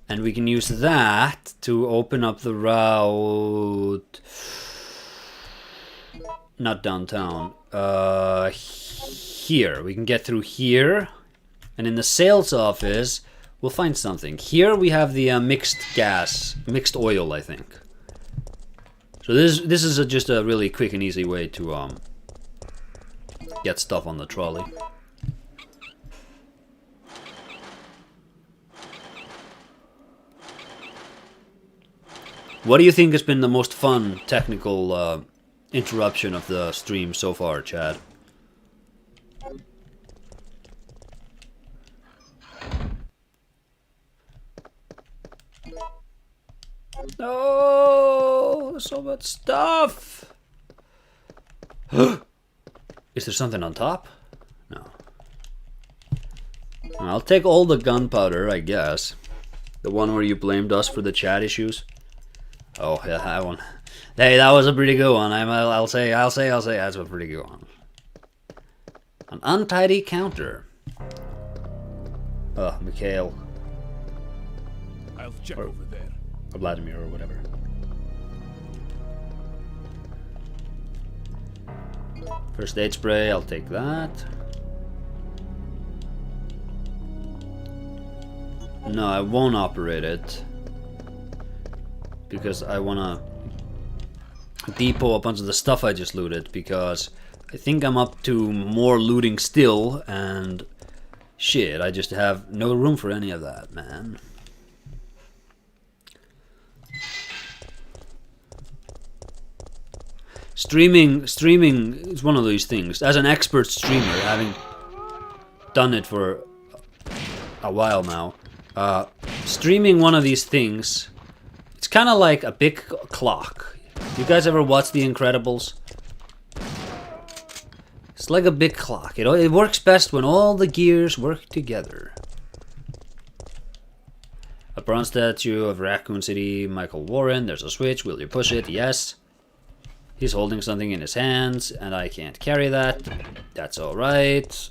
And we can use that to open up the route. not downtown. Here. We can get through here. And in the sales office, we'll find something. Here we have the mixed gas, mixed oil, I think. So this is just a really quick and easy way to get stuff on the trolley. What do you think has been the most fun technical interruption of the stream so far, Chad? No, so much stuff. Is there something on top? No. I'll take all the gunpowder, I guess. The one where you blamed us for the chat issues. Oh yeah, that one. Hey, that was a pretty good one. I'll say that's a pretty good one. An untidy counter. Oh, Mikhail. I'll check over there. Or Vladimir or whatever. First aid spray, I'll take that. No, I won't operate it. Because I wanna depot a bunch of the stuff I just looted, because I think I'm up to more looting still, and shit, I just have no room for any of that, man. Streaming is one of those things. As an expert streamer, having done it for a while now, streaming one of these things, it's kind of like a big clock. You guys ever watch The Incredibles? It's like a big clock. It works best when all the gears work together. A bronze statue of Raccoon City, Michael Warren. There's a switch. Will you push it? Yes. He's holding something in his hands, and I can't carry that. That's alright.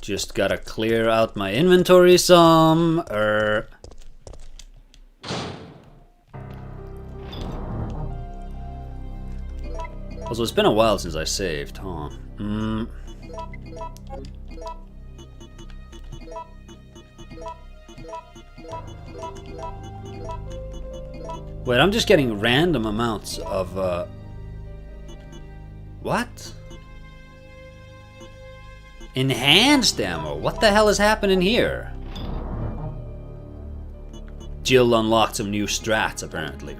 Just gotta clear out my inventory some. Also, it's been a while since I saved, huh? Wait, I'm just getting random amounts of, what? Enhanced ammo? What the hell is happening here? Jill unlocked some new strats, apparently.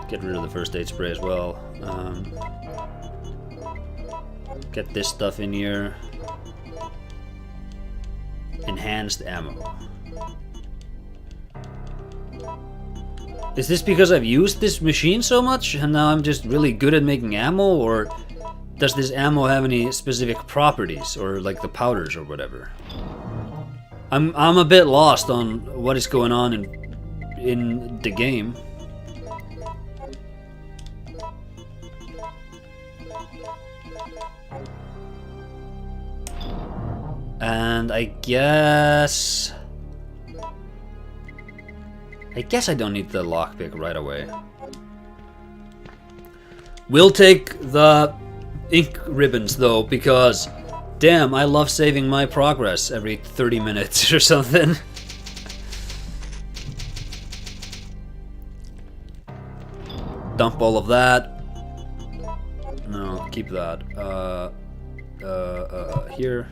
Get rid of the first aid spray as well. Get this stuff in here. Enhanced ammo. Is this because I've used this machine so much and now I'm just really good at making ammo, or does this ammo have any specific properties, or like the powders or whatever? I'm a bit lost on what is going on in the game. And I guess I don't need the lockpick right away. We'll take the ink ribbons though, because damn, I love saving my progress every 30 minutes or something. Dump all of that. No, keep that. Here.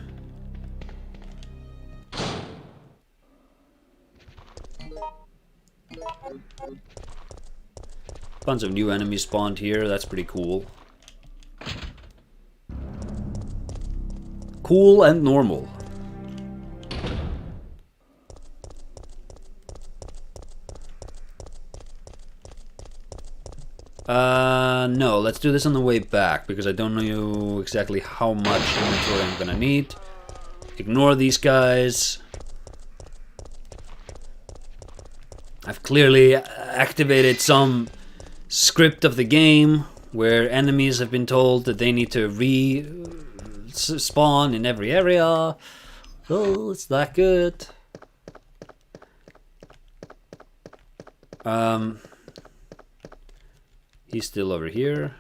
Bunch of new enemies spawned here, that's pretty cool. Cool and normal. No, let's do this on the way back, because I don't know exactly how much inventory I'm gonna need. Ignore these guys. I've clearly activated some script of the game where enemies have been told that they need to spawn in every area. Oh, it's that good. He's still over here.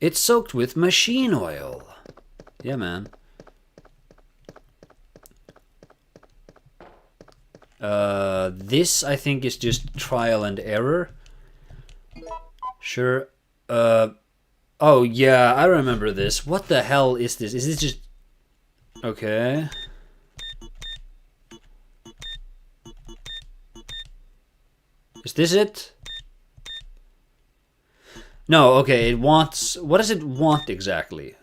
It's soaked with machine oil. Yeah, man. This I think is just trial and error. Sure. Oh yeah, I remember this. What the hell is this? Is this just... Okay. Is this it? No, okay, it wants... What does it want exactly?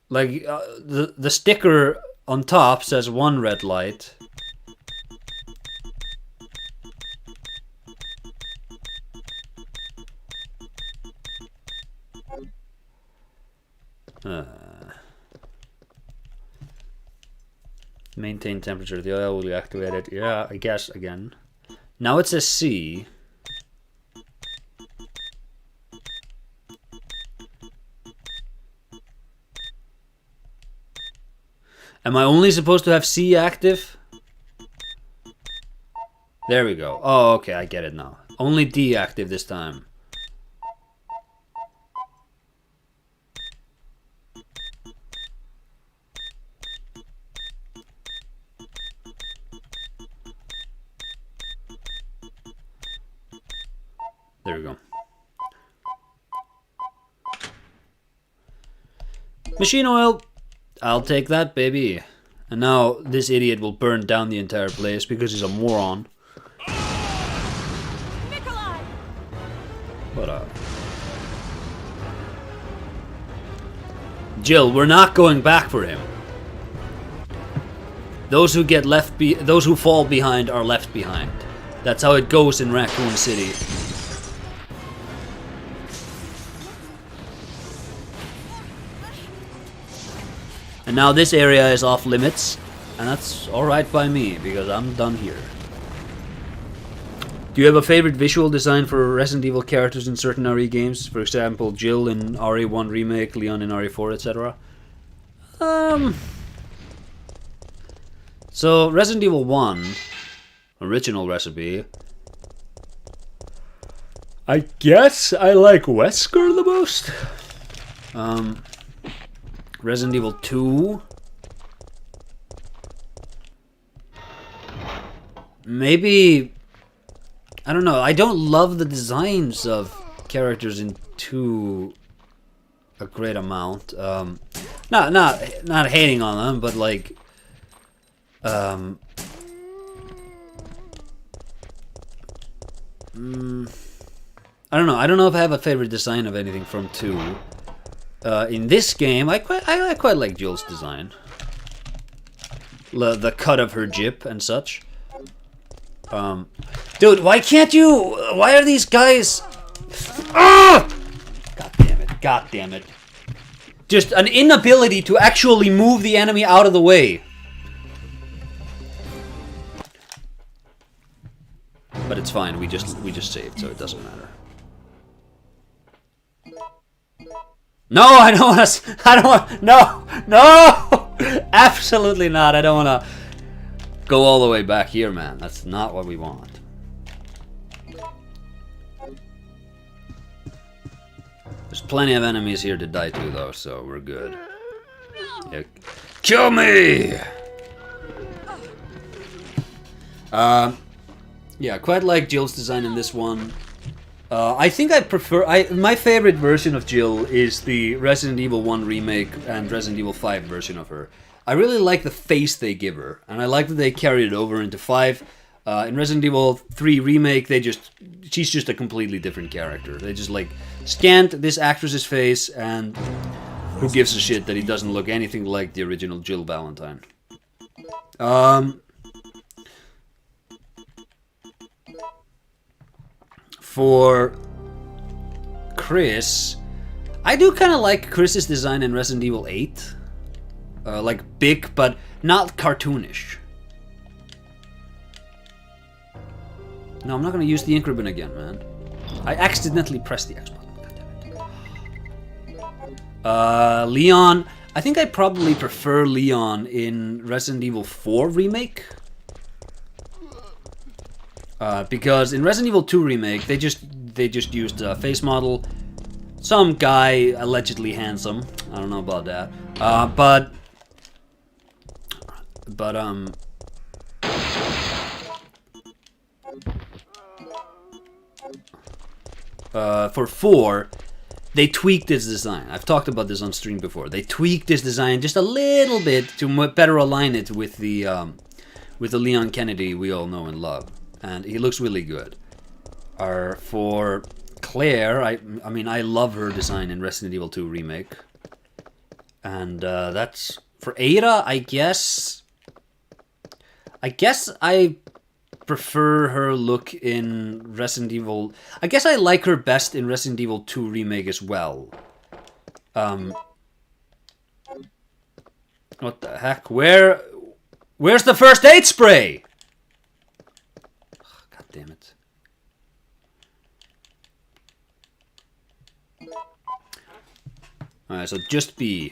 Like, the sticker on top says 1 red light. Maintain temperature. The oil will be activated. Yeah, I guess again. Now it says C. Am I only supposed to have C active? There we go. Oh, okay, I get it now. Only D active this time. There we go. Machine oil. I'll take that, baby. And now this idiot will burn down the entire place because he's a moron. Nikolai! What up? Jill, we're not going back for him. Those who get those who fall behind are left behind. That's how it goes in Raccoon City. And now this area is off limits, and that's alright by me, because I'm done here. Do you have a favorite visual design for Resident Evil characters in certain RE games? For example, Jill in RE1 Remake, Leon in RE4, etc.? So, Resident Evil 1, original recipe. I guess I like Wesker the most. Resident Evil 2. Maybe... I don't know. I don't love the designs of characters in 2 a great amount. Not hating on them, but like... I don't know. I don't know if I have a favorite design of anything from 2. In this game, I quite like Jill's design. The cut of her jib and such. Dude, why can't you? Why are these guys? Ah! God damn it! God damn it! Just an inability to actually move the enemy out of the way. But it's fine. We just saved, so it doesn't matter. No, I don't want to. I don't want. No, absolutely not. I don't want to go all the way back here, man. That's not what we want. There's plenty of enemies here to die to, though, so we're good. Yeah. Kill me! Yeah, quite like Jill's design in this one. I think I prefer... my favorite version of Jill is the Resident Evil 1 remake and Resident Evil 5 version of her. I really like the face they give her, and I like that they carried it over into 5. In Resident Evil 3 remake, she's just a completely different character. They just, like, scanned this actress's face, and who gives a shit that he doesn't look anything like the original Jill Valentine. For Chris, I do kind of like Chris's design in Resident Evil 8. Like big, but not cartoonish. No, I'm not gonna use the ink ribbon again, man. I accidentally pressed the X button. God damn it. Leon. I think I probably prefer Leon in Resident Evil 4 Remake. Because in Resident Evil 2 Remake, they just used a face model. Some guy allegedly handsome. I don't know about that. For 4, they tweaked this design. I've talked about this on stream before. They tweaked this design just a little bit to better align it with the Leon Kennedy we all know and love, and he looks really good. For Claire, I mean, I love her design in Resident Evil 2 Remake, and that's for Ada. I guess I prefer her look in Resident Evil. I guess I like her best in Resident Evil 2 Remake as well. What the heck? Where's the first aid spray? God damn it. Alright, so just B.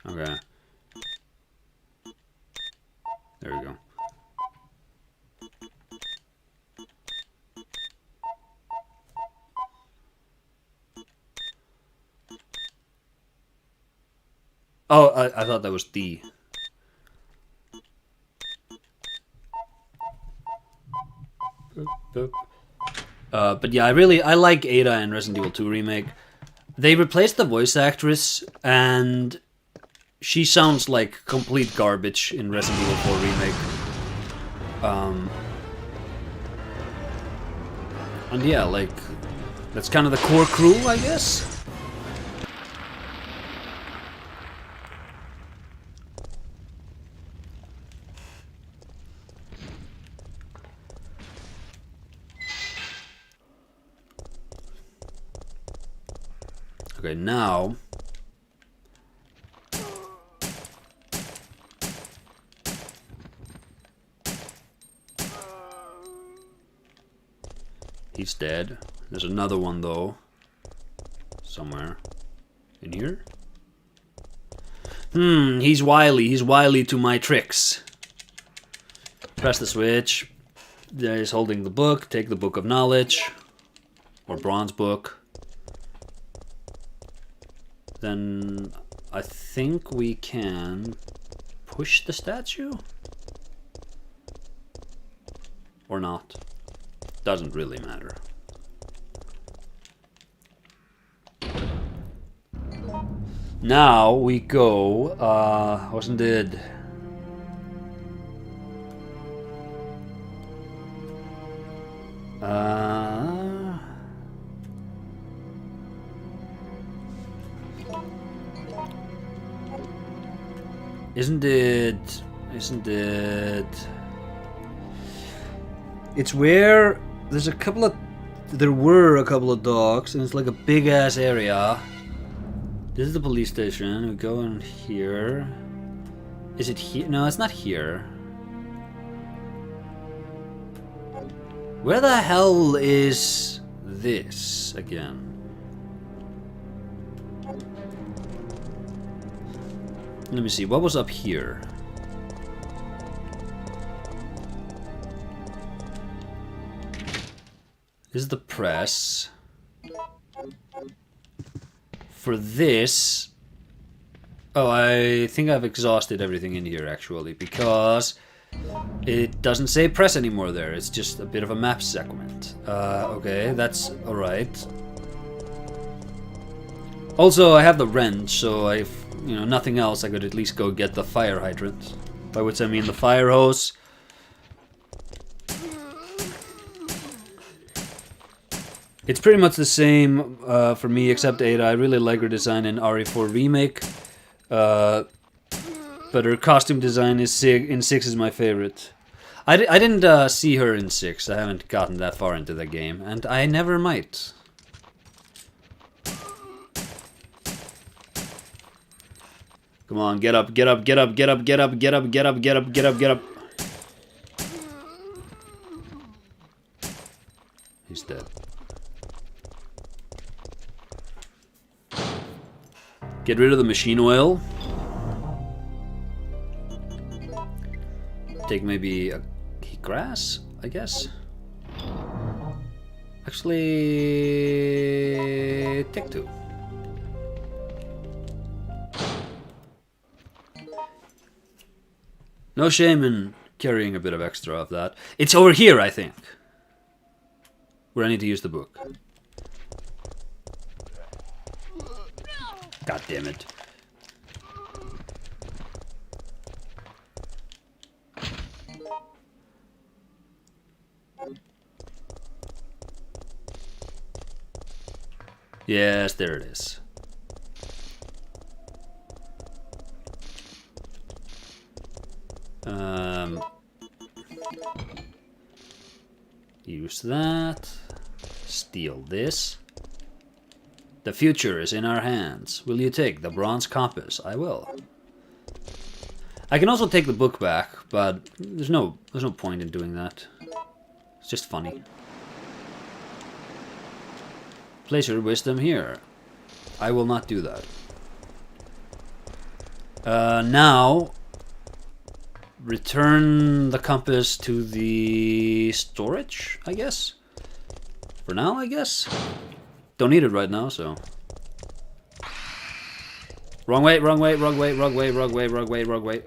Okay. There we go. Oh, I thought that was D. But yeah, I like Ada in Resident Evil 2 Remake. They replaced the voice actress, and she sounds like complete garbage in Resident Evil 4 Remake. And yeah, like, that's kind of the core crew, I guess. Okay, now he's dead. There's another one though. Somewhere. In here? He's wily. He's wily to my tricks. Press the switch. There he's holding the book. Take the book of knowledge. Or bronze book. Then I think we can push the statue? Or not. Doesn't really matter. Now we go, wasn't it? Isn't it? It's where there were a couple of dogs, and it's like a big ass area. This is the police station. We go in here. Is it here? No, it's not here. Where the hell is this again? Let me see, what was up here? This is the press. For this... Oh, I think I've exhausted everything in here, actually, because it doesn't say press anymore there. It's just a bit of a map segment. Okay, that's alright. Also, I have the wrench, so if, you know, nothing else, I could at least go get the fire hydrant. By which I mean the fire hose. It's pretty much the same for me, except Ada. I really like her design in RE4 Remake. But her costume design in 6 is my favorite. I didn't see her in 6. I haven't gotten that far into the game, and I never might. Come on, get up, get up, get up, get up, get up, get up, get up, get up, get up, get up. Get rid of the machine oil. Take maybe a grass, I guess. Actually, take 2. No shame in carrying a bit of extra of that. It's over here, I think, where I need to use the book. God damn it. Yes, there it is. Use that. Steal this. The future is in our hands. Will you take the bronze compass? I will. I can also take the book back, but there's no point in doing that. It's just funny. Place your wisdom here. I will not do that. Now, return the compass to the storage, I guess. For now, I guess. Don't need it right now, so. Wrong way, wrong way, wrong way, wrong way, wrong way, wrong way, wrong way.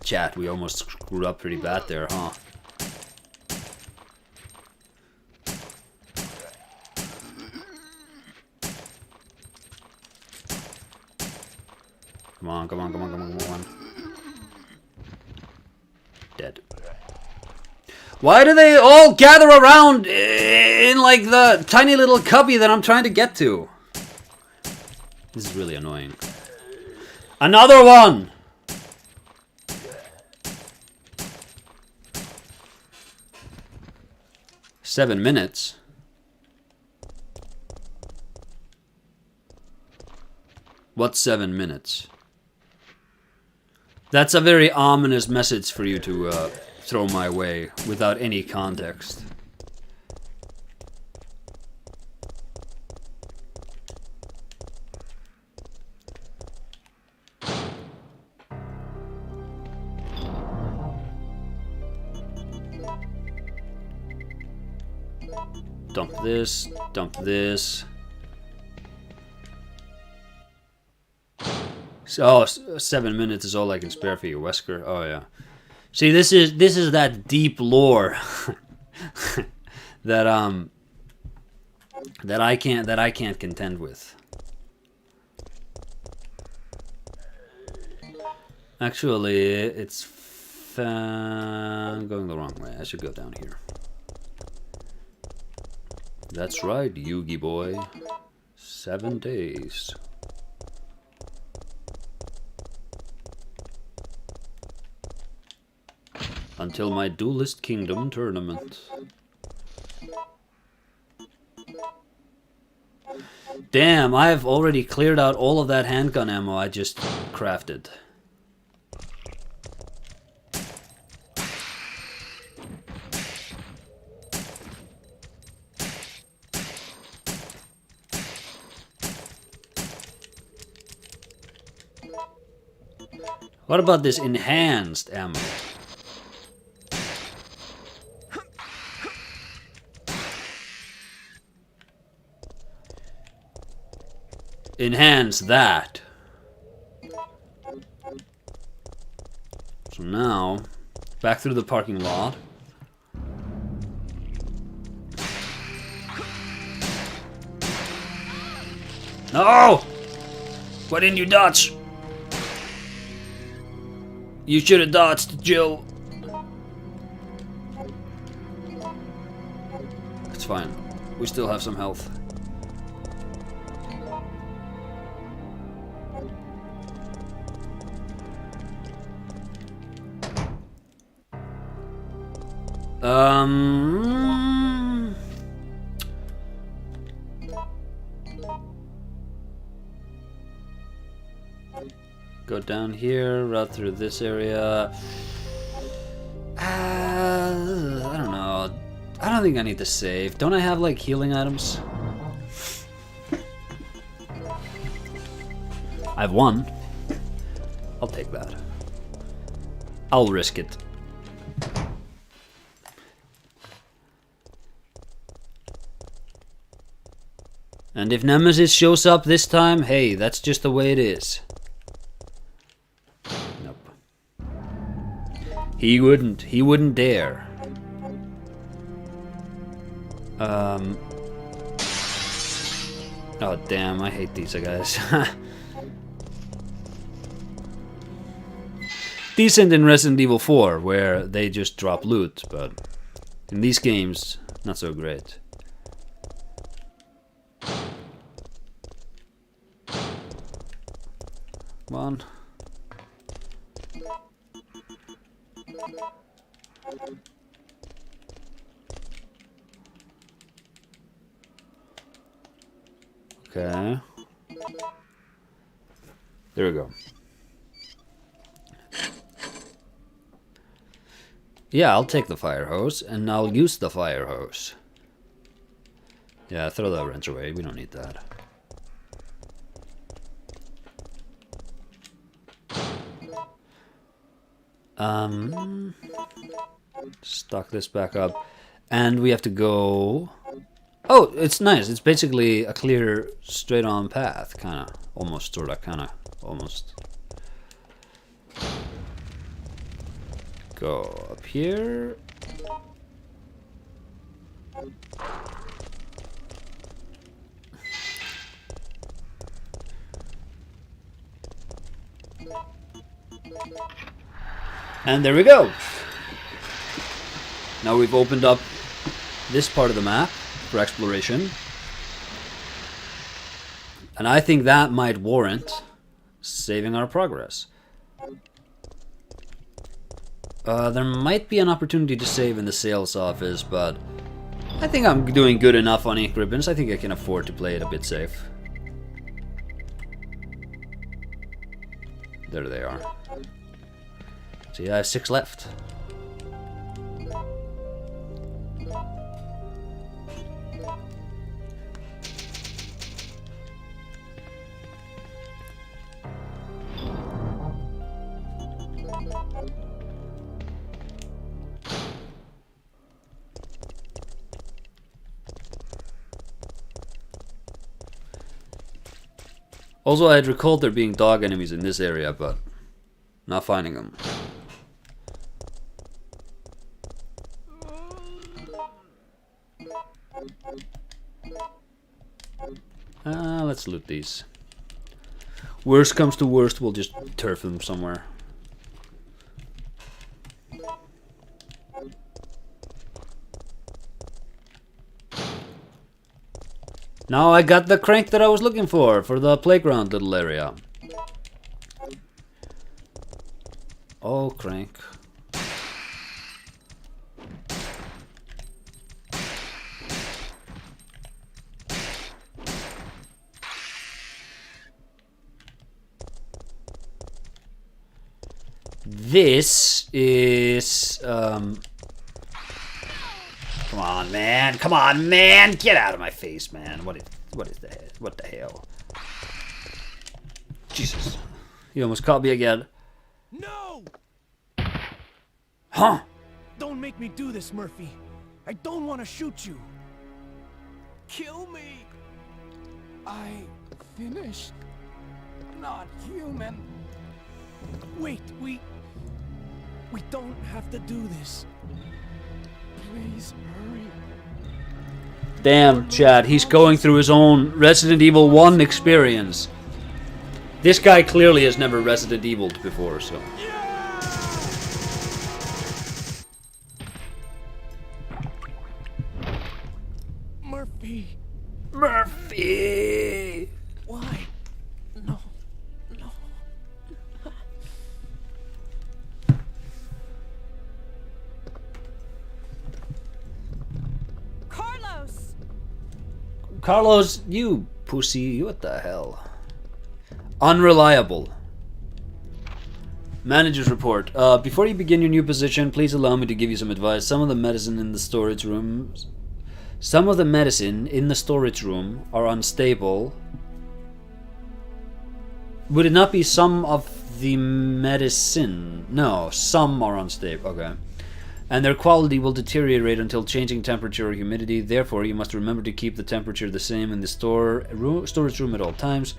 Chat, we almost screwed up pretty bad there, huh? Come on, come on, come on, come on, come on. Dead. Why do they all gather around in like the tiny little cubby that I'm trying to get to? This is really annoying. Another one! Seven minutes. What's 7 minutes? That's a very ominous message for you to throw my way without any context. Dump this, dump this. Oh, 7 minutes is all I can spare for you, Wesker. Oh yeah. See, this is that deep lore that I can't contend with. Actually, it's going the wrong way. I should go down here. That's right, Yugi boy. 7 days. Until my Duelist Kingdom tournament. Damn, I've already cleared out all of that handgun ammo I just crafted. What about this enhanced ammo? Enhance that. So now, back through the parking lot. No! Why didn't you dodge? You should have dodged, Jill. It's fine. We still have some health. Go down here, route through this area. I don't don't think I need to save. Don't I have like healing items? I have one. I'll take that. I'll risk it. And if Nemesis shows up this time, hey, that's just the way it is. Nope. He wouldn't dare. Oh damn, I hate these guys. Decent in Resident Evil 4, where they just drop loot, but in these games, not so great. Come on. Okay. There we go. Yeah, I'll take the fire hose, and I'll use the fire hose. Yeah, throw that wrench away. We don't need that. Stock this back up. And we have to go... Oh, it's nice. It's basically a clear, straight-on path. Kinda. Almost, sorta, kinda. Almost. Go up here. And there we go. Now we've opened up this part of the map for exploration. And I think that might warrant saving our progress. There might be an opportunity to save in the sales office, but I think I'm doing good enough on ink ribbons. I think I can afford to play it a bit safe. There they are. So yeah, I have 6 left. Also, I had recalled there being dog enemies in this area, but not finding them. Let's loot these. Worst comes to worst, we'll just turf them somewhere. Now I got the crank that I was looking for the playground little area. Oh, crank. This is come on, man! Come on, man! Get out of my face, man! What the hell? Jesus! You almost caught me again. No! Huh? Don't make me do this, Murphy. I don't want to shoot you. Kill me. I finished. Not human. Wait, we don't have to do this. Please hurry. Damn, Chad, he's going through his own Resident Evil 1 experience. This guy clearly has never Resident Evil'd before, so... Murphy. Murphy! Why? No. No. Carlos! Carlos, you pussy, what the hell? Unreliable. Manager's report. Before you begin your new position, please allow me to give you some advice. Some of the medicine in the storage room are unstable. Would it not be some of the medicine? No, some are unstable. Okay. And their quality will deteriorate until changing temperature or humidity. Therefore, you must remember to keep the temperature the same in the storage room at all times.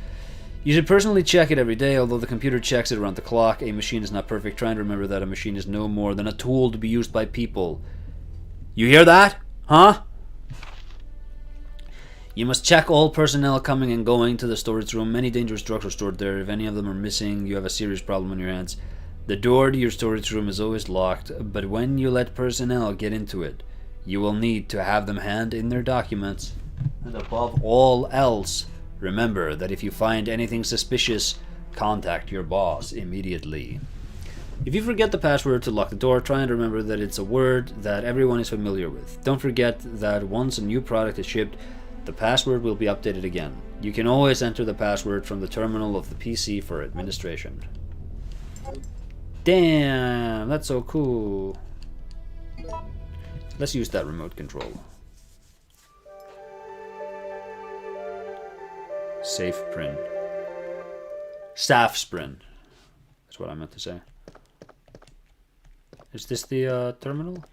You should personally check it every day, although the computer checks it around the clock. A machine is not perfect. Try and remember that a machine is no more than a tool to be used by people. You hear that? Huh? You must check all personnel coming and going to the storage room. Many dangerous drugs are stored there. If any of them are missing, you have a serious problem on your hands. The door to your storage room is always locked, but when you let personnel get into it, you will need to have them hand in their documents. And above all else, remember that if you find anything suspicious, contact your boss immediately. If you forget the password to lock the door, try and remember that it's a word that everyone is familiar with. Don't forget that once a new product is shipped, the password will be updated again. You can always enter the password from the terminal of the PC for administration. Damn, that's so cool. Let's use that remote control. Safe print. Staff sprint. That's what I meant to say. Is this the terminal?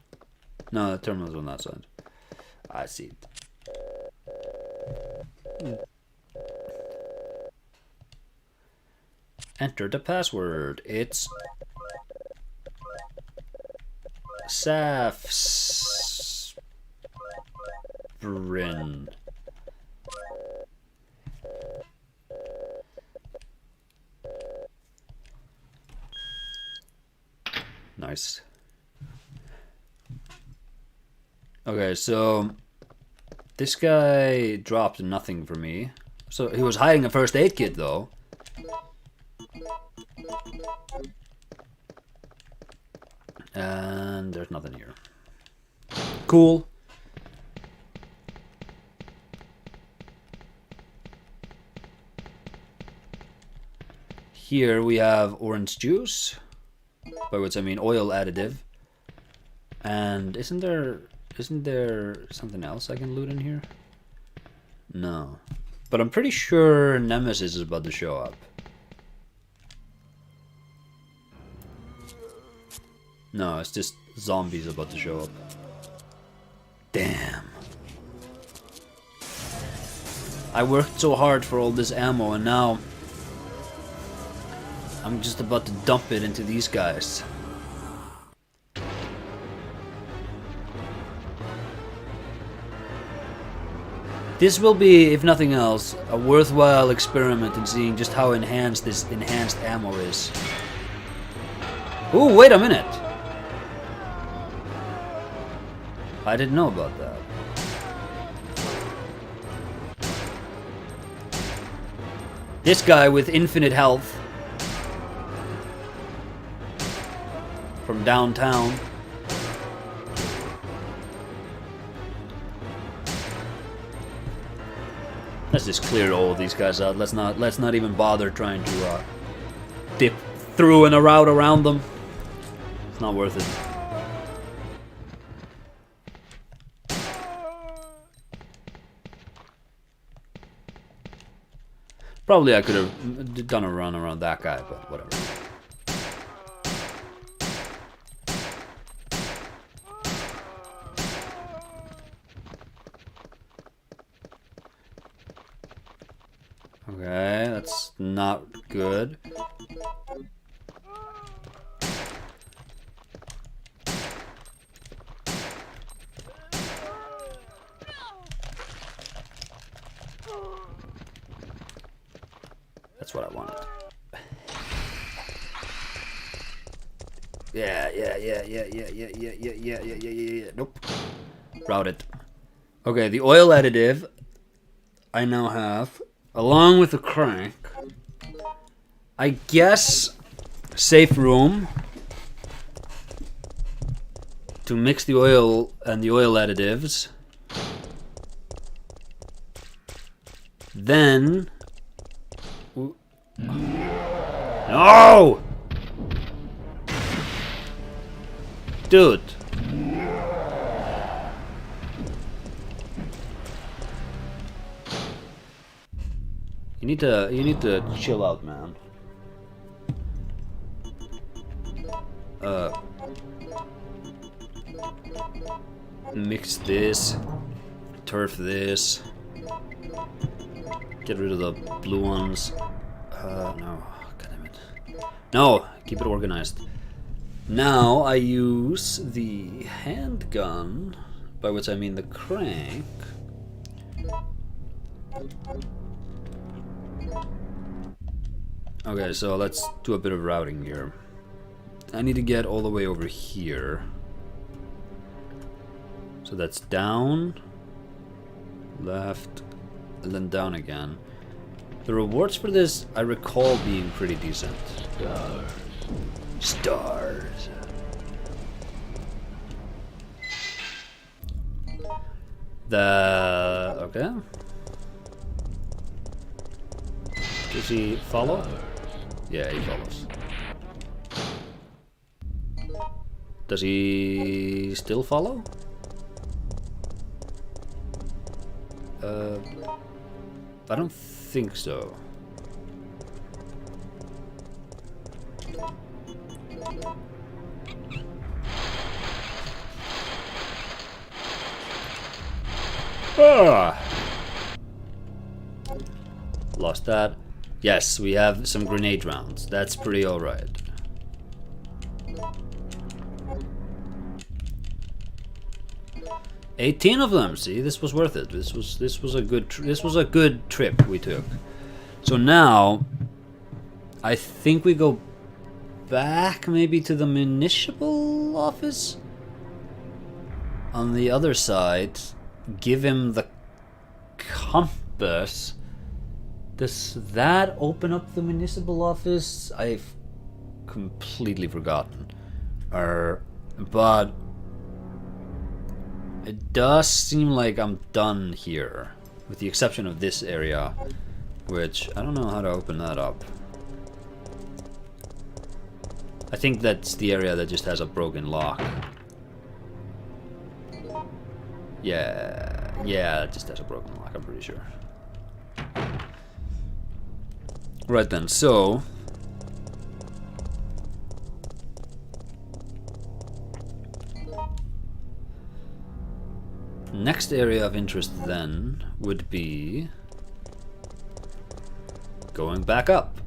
No, the terminal's on that side. I see it. Enter the password. It's Safsprin. Nice. Okay, so this guy dropped nothing for me. So he was hiding a first aid kit though. And there's nothing here. Cool. Here we have orange juice, by which I mean oil additive. And isn't there something else I can loot in here? No. But I'm pretty sure Nemesis is about to show up. No, it's just zombies about to show up. Damn. I worked so hard for all this ammo and now I'm just about to dump it into these guys. This will be, if nothing else, a worthwhile experiment in seeing just how enhanced this enhanced ammo is. Ooh, wait a minute! I didn't know about that. This guy with infinite health from downtown. Let's just clear all of these guys out. Let's not even bother trying to dip through and around around them. It's not worth it. Probably I could have done a run around that guy, but whatever. Okay, that's not good. That's what I wanted. Yeah. Nope. Routed. Okay, the oil additive I now have, along with the crank. I guess safe room to mix the oil and the oil additives. Then no! Dude. You need to chill out, man. Mix this, turf this, get rid of the blue ones. No, god damn it. No, keep it organized. Now I use the handgun, by which I mean the crank. Okay, so let's do a bit of routing here. I need to get all the way over here. So that's down, left, and then down again. The rewards for this, I recall being pretty decent. Stars. Okay. Does he follow? Yeah, he follows. Does he still follow? I don't think so. Lost that. Yes, we have some grenade rounds. That's pretty alright. $18 of them. See, this was worth it. This was a good trip we took. So now, I think we go back maybe to the municipal office on the other side. Give him the compass. Does that open up the municipal office? I've completely forgotten. But it does seem like I'm done here, with the exception of this area, which I don't know how to open that up. I think that's the area that just has a broken lock. Yeah, it just has a broken lock, I'm pretty sure. Right then, so next area of interest then would be going back up.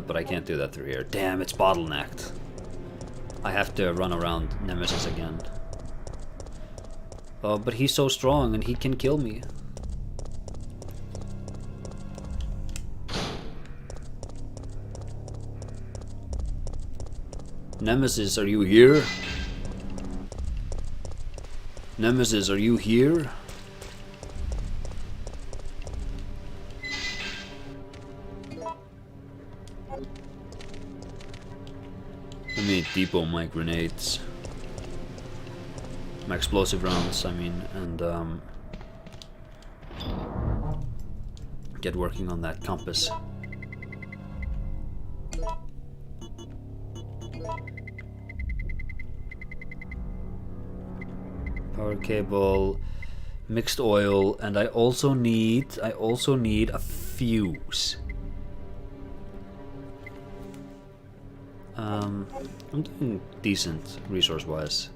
But I can't do that through here. Damn, it's bottlenecked. I have to run around Nemesis again. Oh, but he's so strong and he can kill me. Nemesis, are you here? Nemesis, are you here? Let me depot my grenades. My explosive rounds, I mean, and get working on that compass. Power cable, mixed oil, and I also need a fuse. I'm doing decent resource-wise.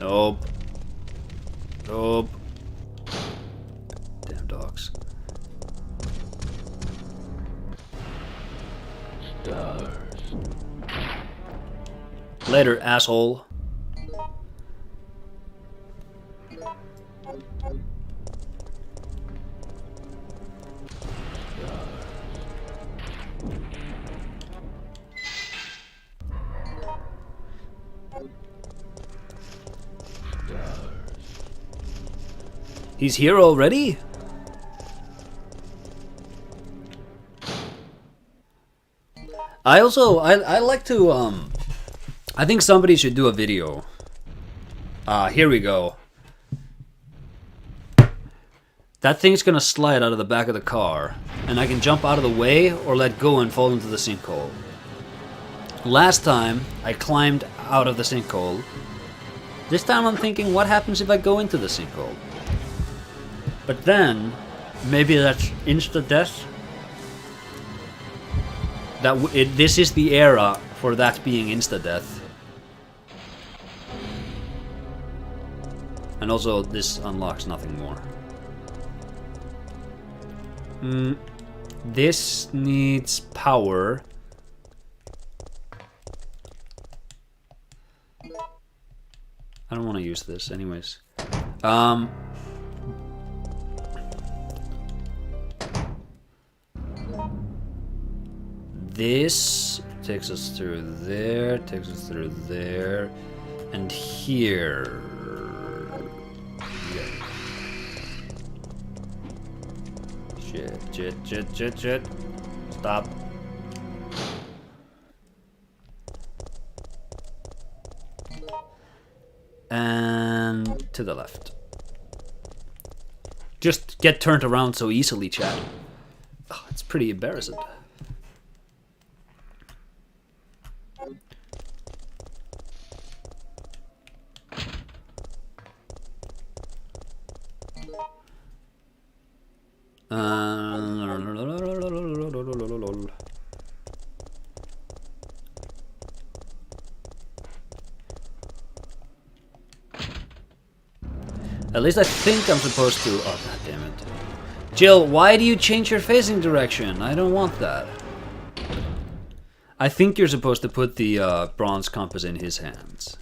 Nope. Nope. Damn dogs. Stars. Later, asshole. He's here already? I like to I think somebody should do a video. Here we go. That thing's gonna slide out of the back of the car, and I can jump out of the way or let go and fall into the sinkhole. Last time, I climbed out of the sinkhole. This time I'm thinking, what happens if I go into the sinkhole? But then, maybe that's insta-death? This is the era for that being insta-death. And also, this unlocks nothing more. This needs power. I don't want to use this anyways. This takes us through there, takes us through there, and here. Yeah. Shit. Stop. And to the left. Just get turned around so easily, chat. Oh, it's pretty embarrassing. At least I think I'm supposed to. Oh, god damn it. Jill, why do you change your facing direction? I don't want that. I think you're supposed to put the bronze compass in his hands.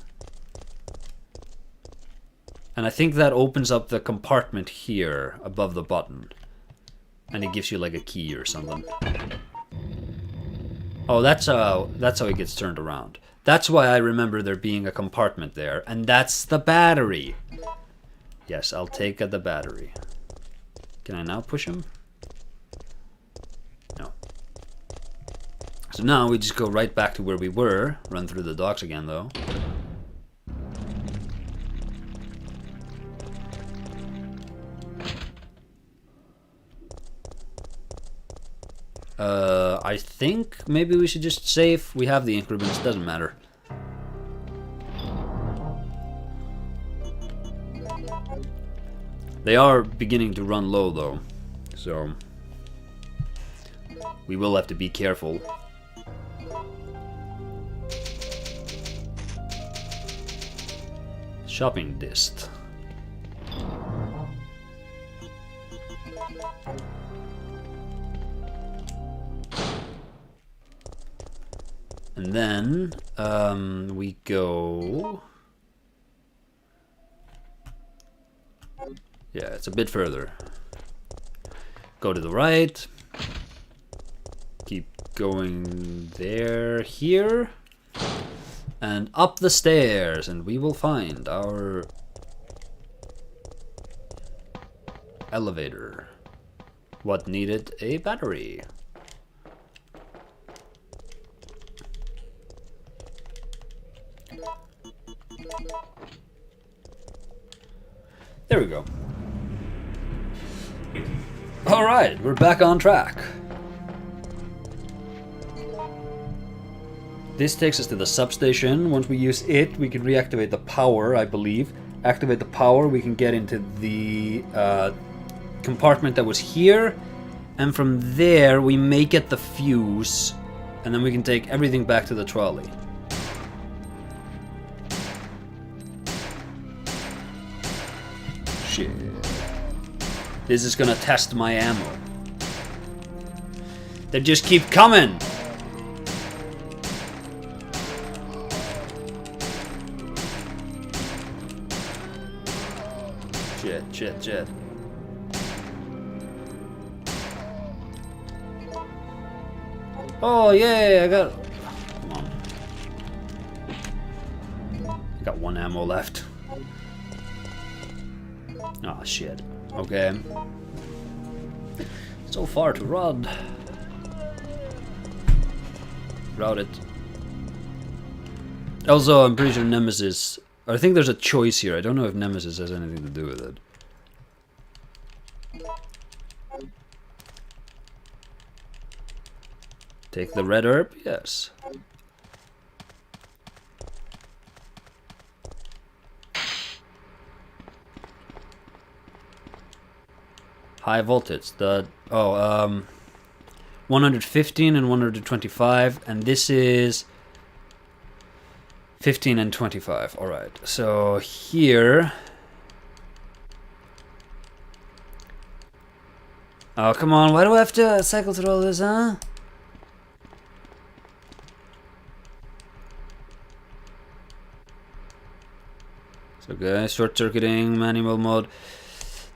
And I think that opens up the compartment here above the button. And it gives you like a key or something. Oh, that's how it gets turned around. That's why I remember there being a compartment there. And that's the battery. Yes, I'll take the battery. Can I now push him? No. So now we just go right back to where we were. Run through the docks again, though. I think maybe we should just save. We have the increments, doesn't matter. They are beginning to run low though, so we will have to be careful. Shopping list. And then we go. Yeah, it's a bit further. Go to the right. Keep going there, here. And up the stairs, and we will find our elevator. What needed a battery? There we go. Alright, we're back on track. This takes us to the substation. Once we use it, we can reactivate the power, I believe. Activate the power, we can get into the compartment that was here. And from there, we may get the fuse. And then we can take everything back to the trolley. Shit. This is gonna test my ammo. They just keep coming! Shit. Oh, yay, I got... Come on. I got one ammo left. Oh, shit. Okay. So far to run. Route it. Also, I'm pretty sure Nemesis... I think there's a choice here. I don't know if Nemesis has anything to do with it. Take the red herb? Yes. High voltage. 115 and 125, and this is 15 and 25. All right. So here. Oh, come on. Why do I have to cycle through all this, huh? Okay, short-circuiting, manual mode.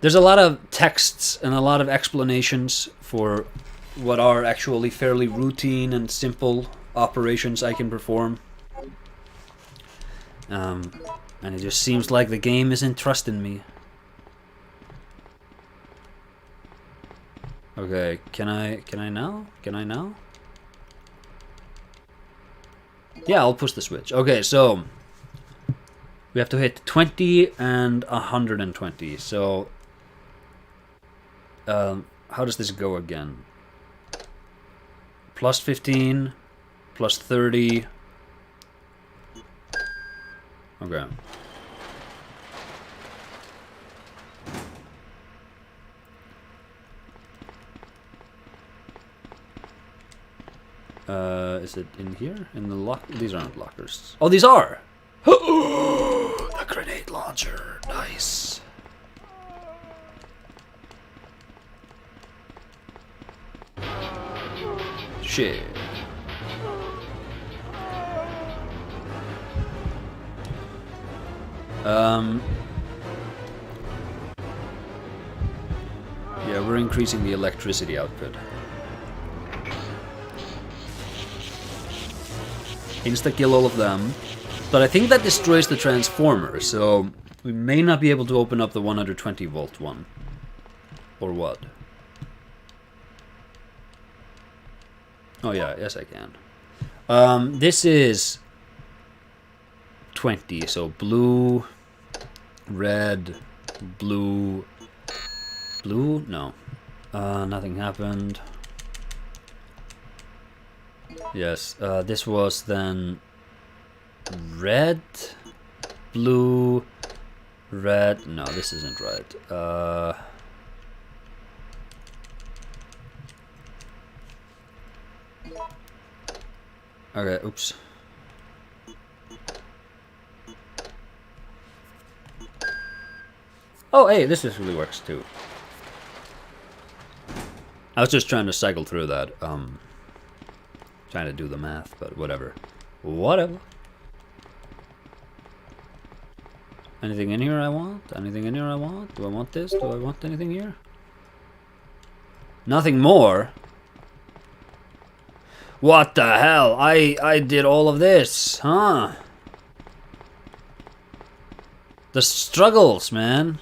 There's a lot of texts and a lot of explanations for what are actually fairly routine and simple operations I can perform. And it just seems like the game isn't trusting me. Okay, can I now? Can I now? Yeah, I'll push the switch. Okay, so we have to hit 20 and 120. So how does this go again? Plus 15, plus 30. Okay. Is it in here? In the lock? These aren't lockers. Oh, these are! The grenade launcher. Nice. Shit. Yeah, we're increasing the electricity output. Insta-kill all of them. But I think that destroys the transformer, so we may not be able to open up the 120 volt one. Or what? Oh yeah, yes I can. This is 20, so blue, red, blue, blue? No. Nothing happened. Yes, this was then red, blue, red. No, this isn't right. Okay, oops. Oh, hey, this really works too. I was just trying to cycle through that. Trying to do the math, but whatever. Whatever. Anything in here I want? Anything in here I want? Do I want this? Do I want anything here? Nothing more? What the hell? I did all of this, huh? The struggles, man.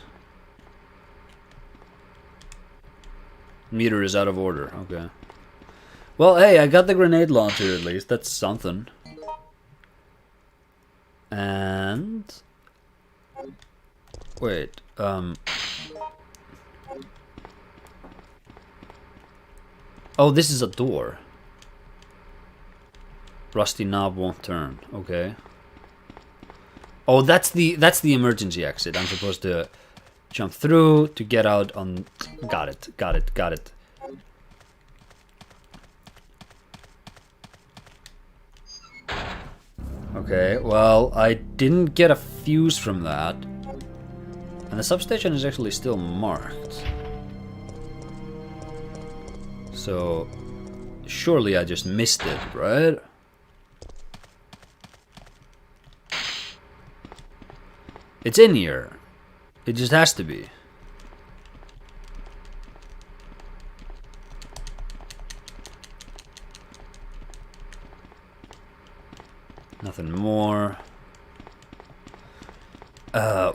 Meter is out of order. Okay. Well, hey, I got the grenade launcher at least. That's something. And wait, oh, this is a door. Rusty knob won't turn. Okay. Oh, that's the emergency exit. I'm supposed to jump through to get out on. Got it. Got it. Got it. Okay, well, I didn't get a fuse from that. And the substation is actually still marked. So, surely I just missed it, right? It's in here. It just has to be. Nothing more.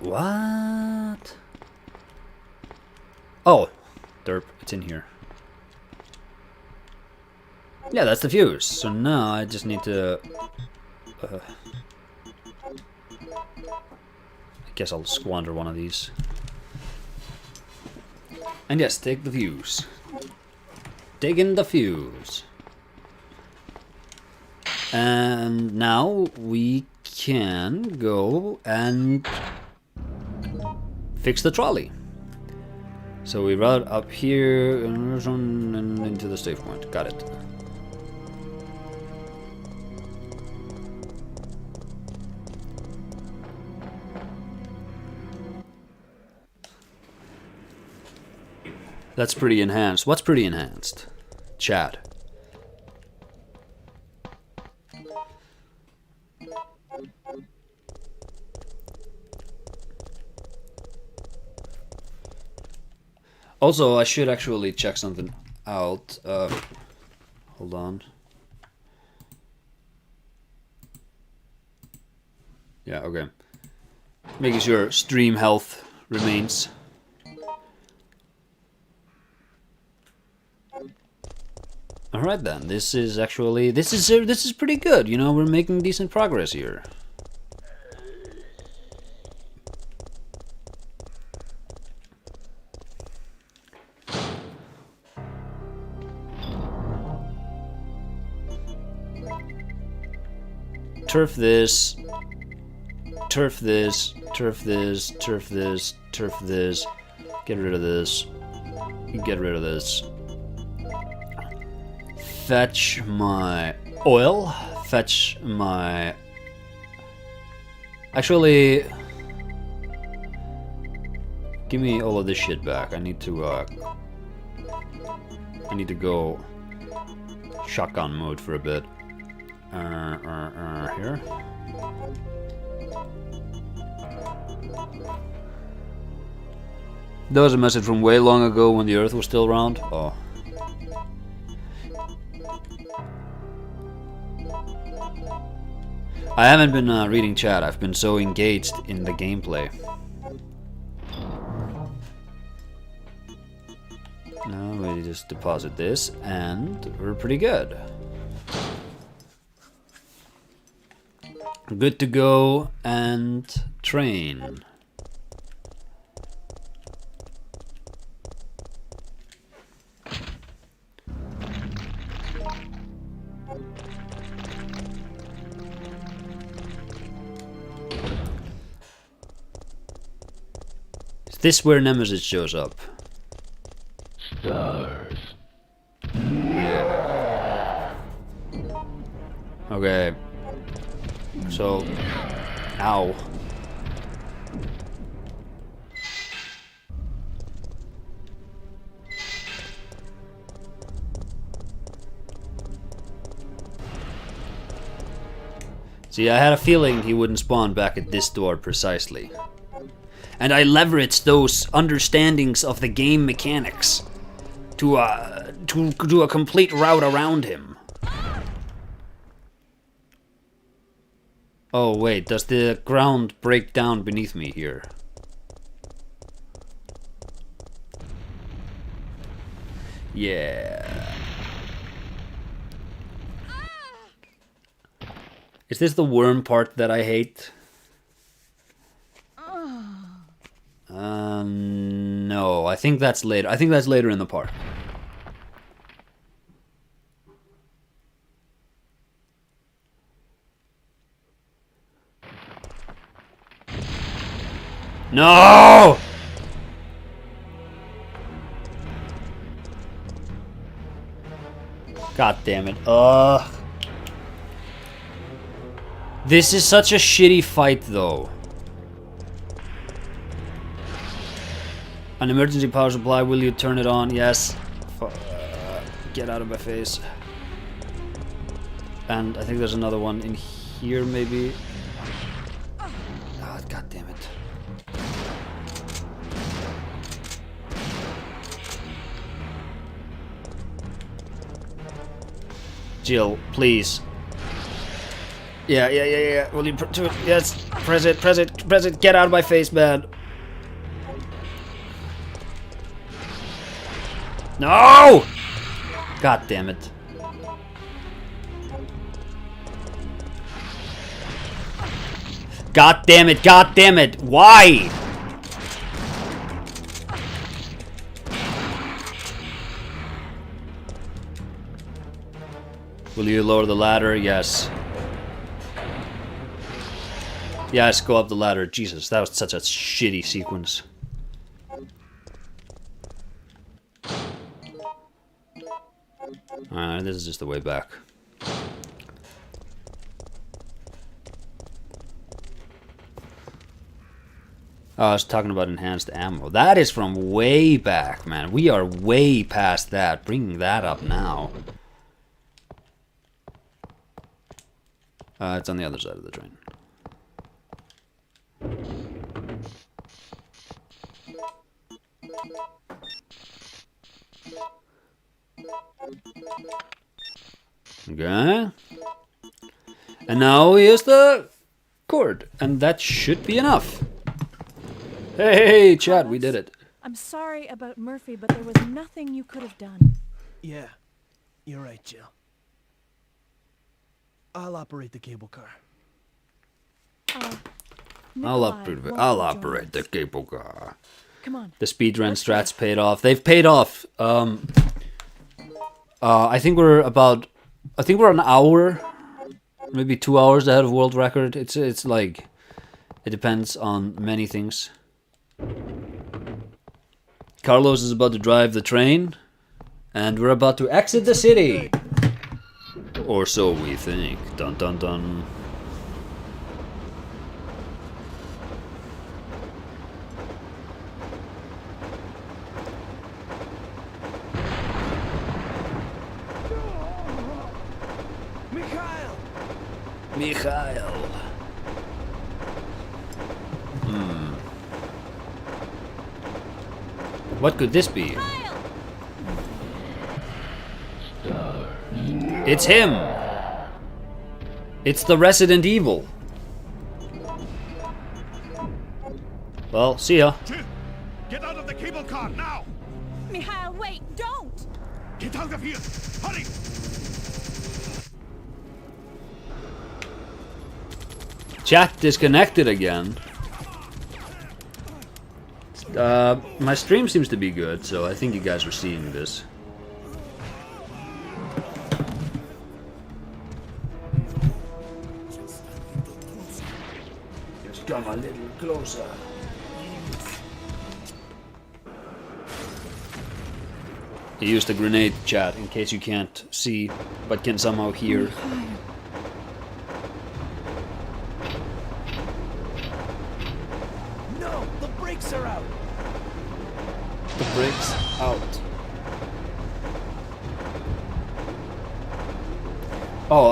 What? Oh, derp, it's in here. Yeah, that's the fuse. So now I just need to Guess I'll squander one of these. And yes, take the fuse. Dig in the fuse. And now we can go and fix the trolley. So we route up here and into the save point. Got it. That's pretty enhanced. What's pretty enhanced? Chat. Also, I should actually check something out. Hold on. Yeah, okay. Making sure stream health remains. Alright then, this is actually, this is pretty good, you know, we're making decent progress here. Turf this, turf this, turf this, turf this, turf this, get rid of this, get rid of this. Fetch my oil, fetch my... Actually, give me all of this shit back. I need to go shotgun mode for a bit. Here. That was a message from way long ago when the Earth was still round. Oh. I haven't been reading chat, I've been so engaged in the gameplay. Now we just deposit this and we're pretty good. Good to go and train. Is this where Nemesis shows up? Stars. Yeah. Okay. So, ow. See, I had a feeling he wouldn't spawn back at this door precisely. And I leveraged those understandings of the game mechanics to do a complete route around him. Oh wait, does the ground break down beneath me here? Yeah. Is this the worm part that I hate? No, I think that's later. I think that's later in the park. No! God damn it. Ugh. This is such a shitty fight, though. An emergency power supply, will you turn it on? Yes. Get out of my face. And I think there's another one in here, maybe. Oh, God damn it. Jill, please. Yeah. Will you do it? Yes. Press it. Get out of my face, man. No! God damn it. God damn it, god damn it! Why? Will you lower the ladder? Yes. Yes, go up the ladder. Jesus, that was such a shitty sequence. Alright, this is just the way back. Oh, I was talking about enhanced ammo. That is from way back, man. We are way past that. Bringing that up now. It's on the other side of the train. Okay. And now here's the cord. And that should be enough. Hey, chat, we did it. I'm sorry about Murphy, but there was nothing you could have done. Yeah, you're right, Jill. I'll operate the cable car. I'll operate the cable car. Come on. The speedrun strats paid off. They've paid off. I think we're an hour, maybe 2 hours ahead of world record. It's like, it depends on many things. Carlos is about to drive the train, and we're about to exit the city. Or so we think. Dun dun dun. Mikhail. What could this be? It's him. It's the Resident Evil. Well, see ya. Jill, get out of the cable car now! Mikhail, wait, don't! Get out of here! Hurry! Chat disconnected again. My stream seems to be good, so I think you guys are seeing this. Just come a little closer. He used a grenade, chat, in case you can't see, but can somehow hear. No, the brakes are out. The brakes out. Oh,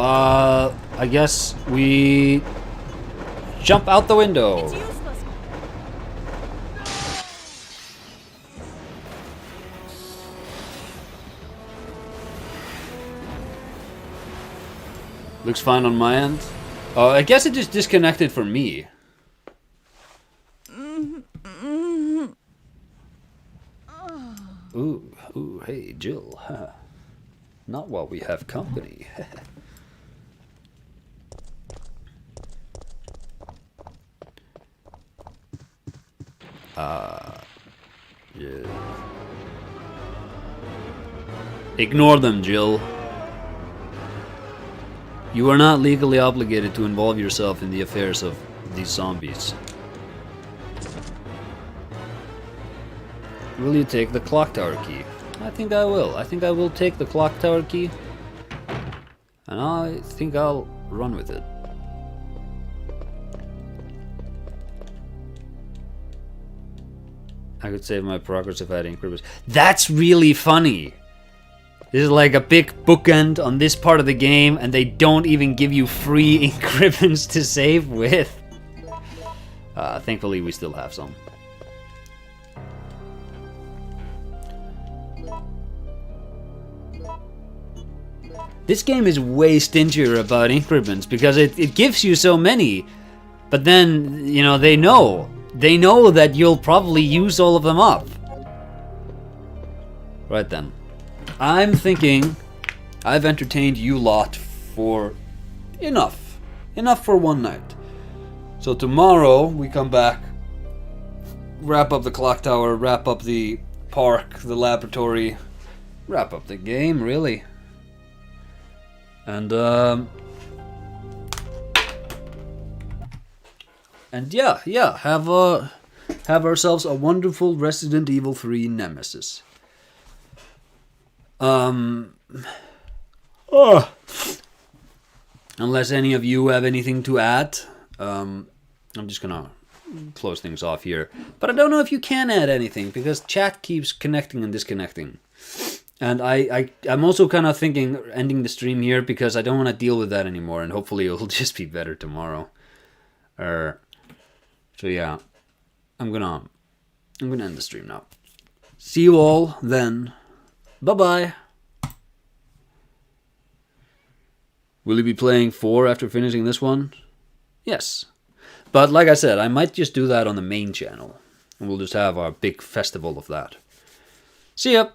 I guess we jump out the window. It's useless. Looks fine on my end. Oh, I guess it just disconnected for me. Ooh, hey, Jill. Not while we have company. Yeah. Ignore them, Jill. You are not legally obligated to involve yourself in the affairs of these zombies. Will you take the clock tower key? I think I will. I think I will take the clock tower key. And I think I'll run with it. I could save my progress if I had increments. That's really funny! This is like a big bookend on this part of the game, and they don't even give you free increments to save with. Thankfully, we still have some. This game is way stingier about increments because it gives you so many. But then, you know, they know that you'll probably use all of them up. Right then. I'm thinking I've entertained you lot for enough. Enough for one night. So tomorrow we come back, wrap up the clock tower, wrap up the park, the laboratory, wrap up the game, really. And yeah, have ourselves a wonderful Resident Evil 3 Nemesis. Unless any of you have anything to add, I'm just gonna close things off here. But I don't know if you can add anything, because chat keeps connecting and disconnecting. And I'm also kind of thinking ending the stream here, because I don't want to deal with that anymore, and hopefully it'll just be better tomorrow. So yeah, I'm gonna end the stream now. See you all then. Bye-bye. Will you be playing 4 after finishing this one? Yes. But like I said, I might just do that on the main channel. And we'll just have our big festival of that. See ya!